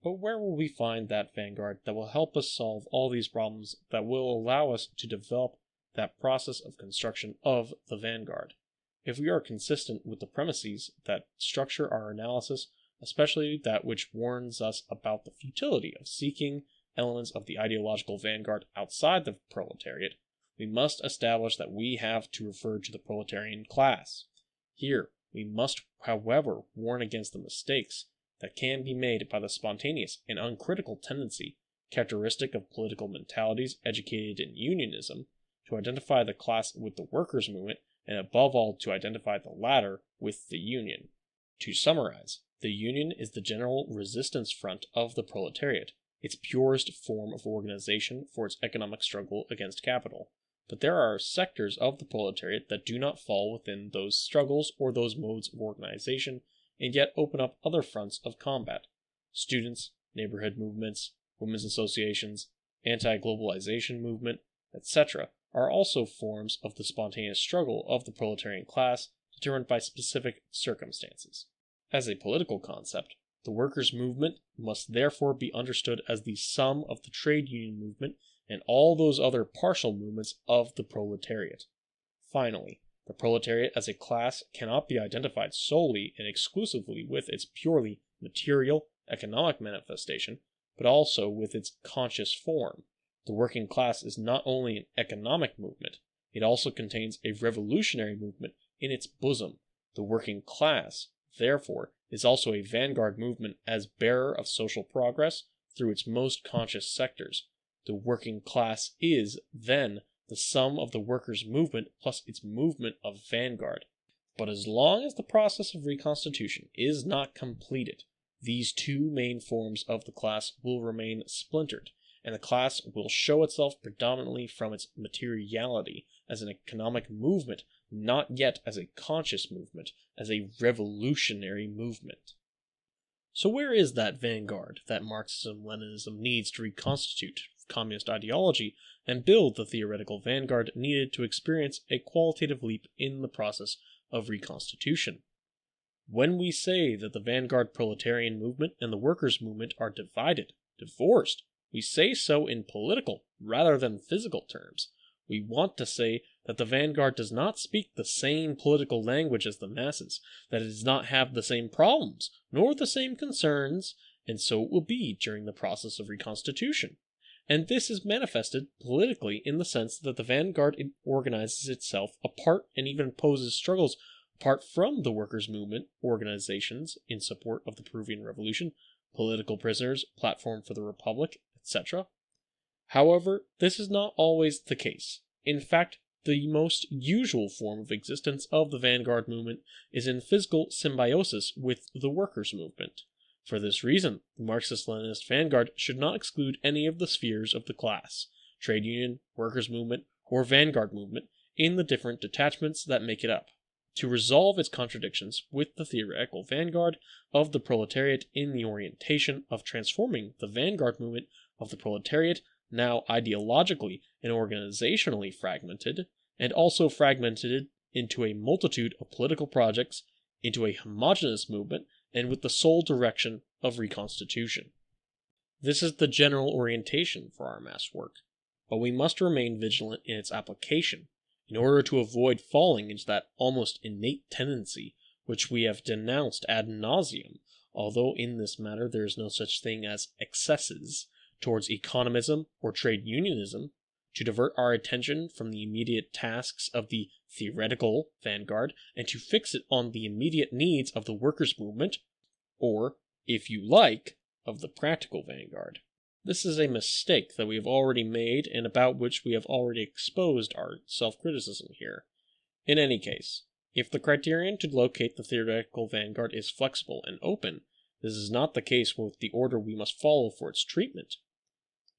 But where will we find that vanguard that will help us solve all these problems, that will allow us to develop that process of construction of the vanguard? If we are consistent with the premises that structure our analysis, especially that which warns us about the futility of seeking elements of the ideological vanguard outside the proletariat, we must establish that we have to refer to the proletarian class. Here, we must, however, warn against the mistakes that can be made by the spontaneous and uncritical tendency, characteristic of political mentalities educated in unionism, to identify the class with the workers' movement, and above all to identify the latter with the union. To summarize, the union is the general resistance front of the proletariat, its purest form of organization for its economic struggle against capital. But there are sectors of the proletariat that do not fall within those struggles or those modes of organization, and yet open up other fronts of combat. Students, neighborhood movements, women's associations, anti-globalization movement, etc. are also forms of the spontaneous struggle of the proletarian class determined by specific circumstances. As a political concept, the workers' movement must therefore be understood as the sum of the trade union movement and all those other partial movements of the proletariat. Finally, the proletariat as a class cannot be identified solely and exclusively with its purely material, economic manifestation, but also with its conscious form. The working class is not only an economic movement, it also contains a revolutionary movement in its bosom. The working class, therefore, is also a vanguard movement as bearer of social progress through its most conscious sectors. The working class is, then, the sum of the workers' movement plus its movement of vanguard. But as long as the process of reconstitution is not completed, these two main forms of the class will remain splintered, and the class will show itself predominantly from its materiality as an economic movement, not yet as a conscious movement, as a revolutionary movement. So where is that vanguard that Marxism-Leninism needs to reconstitute communist ideology and build the theoretical vanguard needed to experience a qualitative leap in the process of reconstitution? When we say that the vanguard proletarian movement and the workers' movement are divided, divorced, we say so in political rather than physical terms. We want to say that the vanguard does not speak the same political language as the masses, that it does not have the same problems, nor the same concerns, and so it will be during the process of reconstitution. And this is manifested politically in the sense that the vanguard organizes itself apart and even opposes struggles apart from the workers' movement organizations in support of the Peruvian Revolution, political prisoners, platform for the Republic, etc. However, this is not always the case. In fact, the most usual form of existence of the vanguard movement is in physical symbiosis with the workers' movement. For this reason, the Marxist-Leninist vanguard should not exclude any of the spheres of the class, trade union, workers' movement, or vanguard movement in the different detachments that make it up, to resolve its contradictions with the theoretical vanguard of the proletariat in the orientation of transforming the vanguard movement of the proletariat, now ideologically and organizationally fragmented, and also fragmented into a multitude of political projects, into a homogeneous movement, and with the sole direction of reconstitution. This is the general orientation for our mass work, but we must remain vigilant in its application, in order to avoid falling into that almost innate tendency which we have denounced ad nauseum, although in this matter there is no such thing as excesses, towards economism or trade unionism, to divert our attention from the immediate tasks of the theoretical vanguard and to fix it on the immediate needs of the workers' movement, or, if you like, of the practical vanguard. This is a mistake that we have already made and about which we have already exposed our self-criticism here. In any case, if the criterion to locate the theoretical vanguard is flexible and open, this is not the case with the order we must follow for its treatment.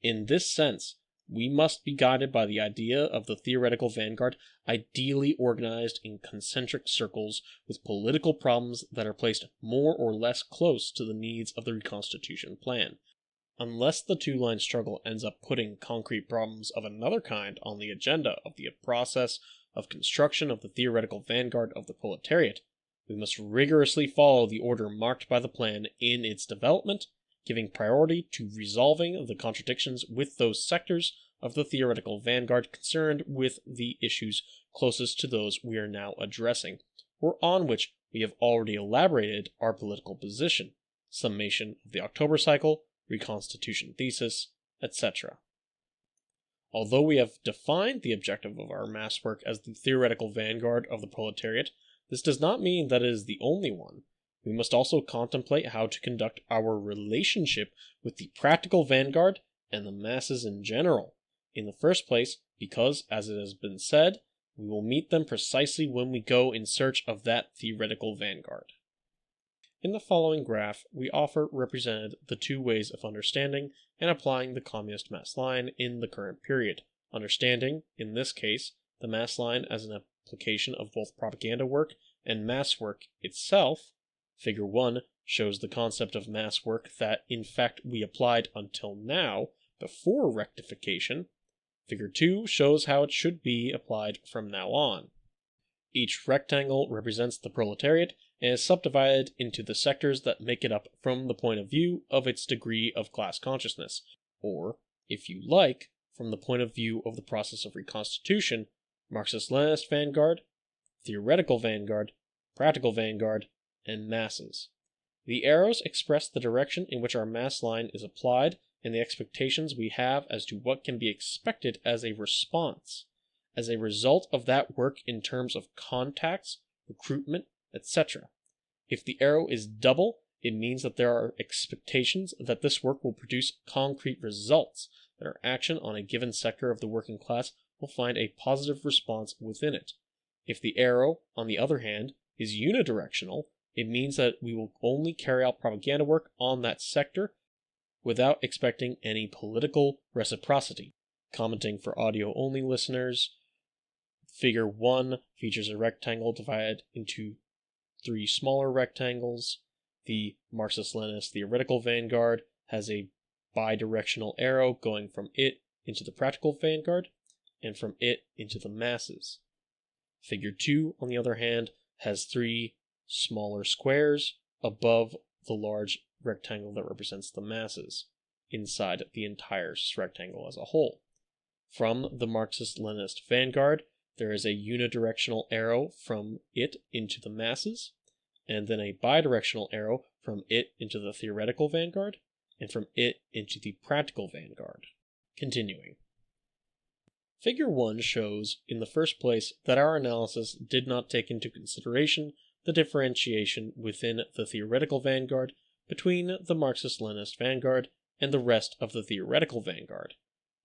In this sense, we must be guided by the idea of the theoretical vanguard ideally organized in concentric circles with political problems that are placed more or less close to the needs of the reconstitution plan. Unless the two-line struggle ends up putting concrete problems of another kind on the agenda of the process of construction of the theoretical vanguard of the proletariat, we must rigorously follow the order marked by the plan in its development, giving priority to resolving the contradictions with those sectors of the theoretical vanguard concerned with the issues closest to those we are now addressing, or on which we have already elaborated our political position, summation of the October cycle, reconstitution thesis, etc. Although we have defined the objective of our mass work as the theoretical vanguard of the proletariat, this does not mean that it is the only one. We must also contemplate how to conduct our relationship with the practical vanguard and the masses in general. In the first place, because, as it has been said, we will meet them precisely when we go in search of that theoretical vanguard. In the following graph, we offer represented the two ways of understanding and applying the communist mass line in the current period. Understanding, in this case, the mass line as an application of both propaganda work and mass work itself. Figure 1 shows the concept of mass work that, in fact, we applied until now, before rectification. Figure 2 shows how it should be applied from now on. Each rectangle represents the proletariat and is subdivided into the sectors that make it up from the point of view of its degree of class consciousness, or, if you like, from the point of view of the process of reconstitution, Marxist-Leninist vanguard, theoretical vanguard, practical vanguard, and masses. The arrows express the direction in which our mass line is applied and the expectations we have as to what can be expected as a response, as a result of that work in terms of contacts, recruitment, etc. If the arrow is double, it means that there are expectations that this work will produce concrete results, that our action on a given sector of the working class will find a positive response within it. If the arrow, on the other hand, is unidirectional, it means that we will only carry out propaganda work on that sector without expecting any political reciprocity. Commenting for audio-only listeners, Figure 1 features a rectangle divided into 3 smaller rectangles. The Marxist-Leninist theoretical vanguard has a bidirectional arrow going from it into the practical vanguard and from it into the masses. Figure 2, on the other hand, has 3 smaller squares above the large rectangle that represents the masses, inside the entire rectangle as a whole. From the Marxist-Leninist vanguard, there is a unidirectional arrow from it into the masses, and then a bidirectional arrow from it into the theoretical vanguard, and from it into the practical vanguard. Continuing. Figure 1 shows, in the first place, that our analysis did not take into consideration the differentiation within the theoretical vanguard between the Marxist-Leninist vanguard and the rest of the theoretical vanguard.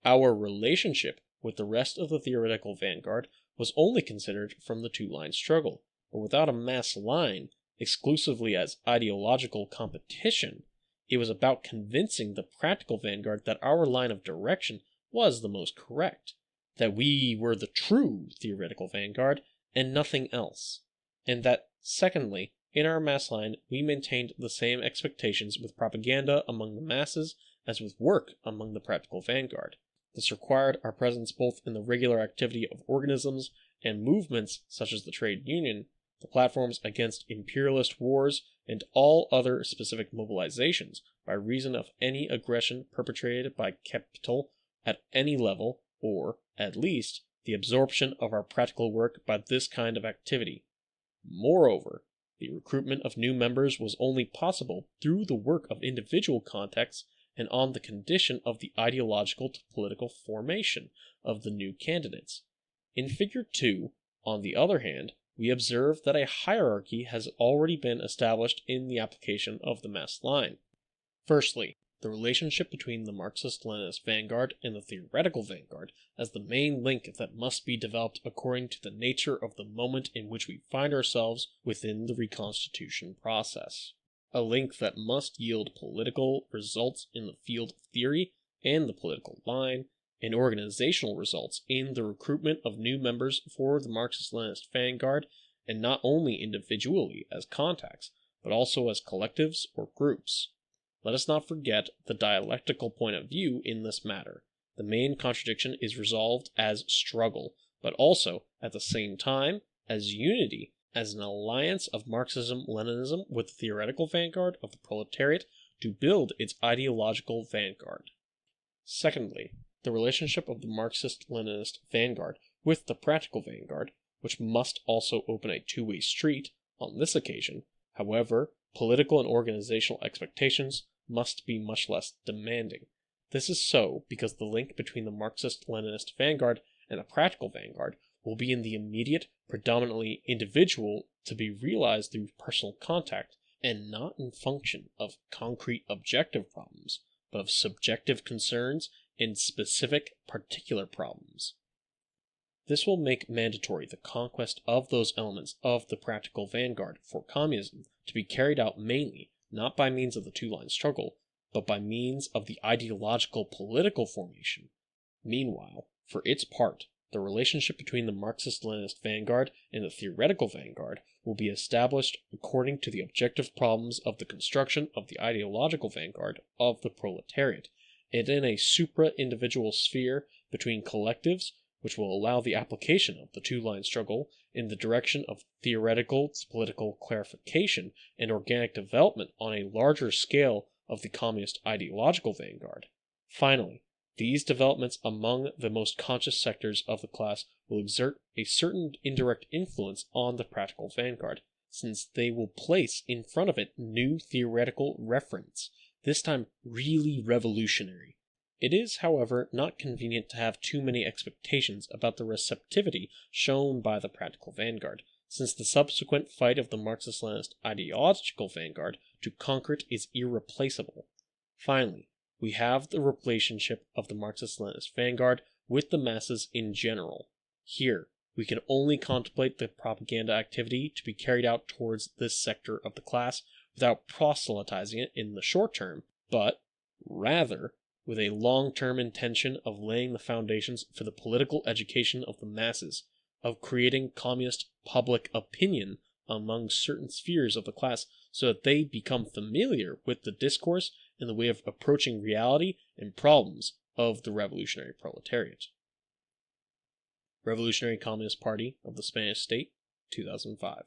Our relationship with the rest of the theoretical vanguard was only considered from the two-line struggle, but without a mass line, exclusively as ideological competition. It was about convincing the practical vanguard that our line of direction was the most correct, that we were the true theoretical vanguard and nothing else, and that, secondly, in our mass line we maintained the same expectations with propaganda among the masses as with work among the practical vanguard. This required our presence both in the regular activity of organisms and movements such as the trade union, the platforms against imperialist wars, and all other specific mobilizations by reason of any aggression perpetrated by capital at any level, or, at least, the absorption of our practical work by this kind of activity. Moreover, the recruitment of new members was only possible through the work of individual contacts and on the condition of the ideological to political formation of the new candidates. In Figure 2, on the other hand, we observe that a hierarchy has already been established in the application of the mass line. Firstly, the relationship between the Marxist-Leninist vanguard and the theoretical vanguard as the main link that must be developed according to the nature of the moment in which we find ourselves within the Reconstitution process. A link that must yield political results in the field of theory and the political line, and organizational results in the recruitment of new members for the Marxist-Leninist vanguard, and not only individually as contacts, but also as collectives or groups. Let us not forget the dialectical point of view in this matter. The main contradiction is resolved as struggle, but also, at the same time, as unity, as an alliance of Marxism-Leninism with the theoretical vanguard of the proletariat to build its ideological vanguard. Secondly, the relationship of the Marxist-Leninist vanguard with the practical vanguard, which must also open a two-way street on this occasion. However, political and organizational expectations must be much less demanding. This is so because the link between the Marxist-Leninist vanguard and the practical vanguard will be in the immediate, predominantly individual, to be realized through personal contact, and not in function of concrete objective problems, but of subjective concerns and specific particular problems. This will make mandatory the conquest of those elements of the practical vanguard for communism to be carried out mainly not by means of the two-line struggle, but by means of the ideological political formation. Meanwhile, for its part, the relationship between the Marxist-Leninist vanguard and the theoretical vanguard will be established according to the objective problems of the construction of the ideological vanguard of the proletariat, and in a supra-individual sphere between collectives, which will allow the application of the two-line struggle in the direction of theoretical to political clarification and organic development on a larger scale of the communist ideological vanguard. Finally, these developments among the most conscious sectors of the class will exert a certain indirect influence on the practical vanguard, since they will place in front of it new theoretical referents, this time really revolutionary. It is, however, not convenient to have too many expectations about the receptivity shown by the practical vanguard, since the subsequent fight of the Marxist-Leninist ideological vanguard to conquer it is irreplaceable. Finally, we have the relationship of the Marxist-Leninist vanguard with the masses in general. Here, we can only contemplate the propaganda activity to be carried out towards this sector of the class without proselytizing it in the short term, but, rather, with a long-term intention of laying the foundations for the political education of the masses, of creating communist public opinion among certain spheres of the class so that they become familiar with the discourse and the way of approaching reality and problems of the revolutionary proletariat. Revolutionary Communist Party of the Spanish State, 2005.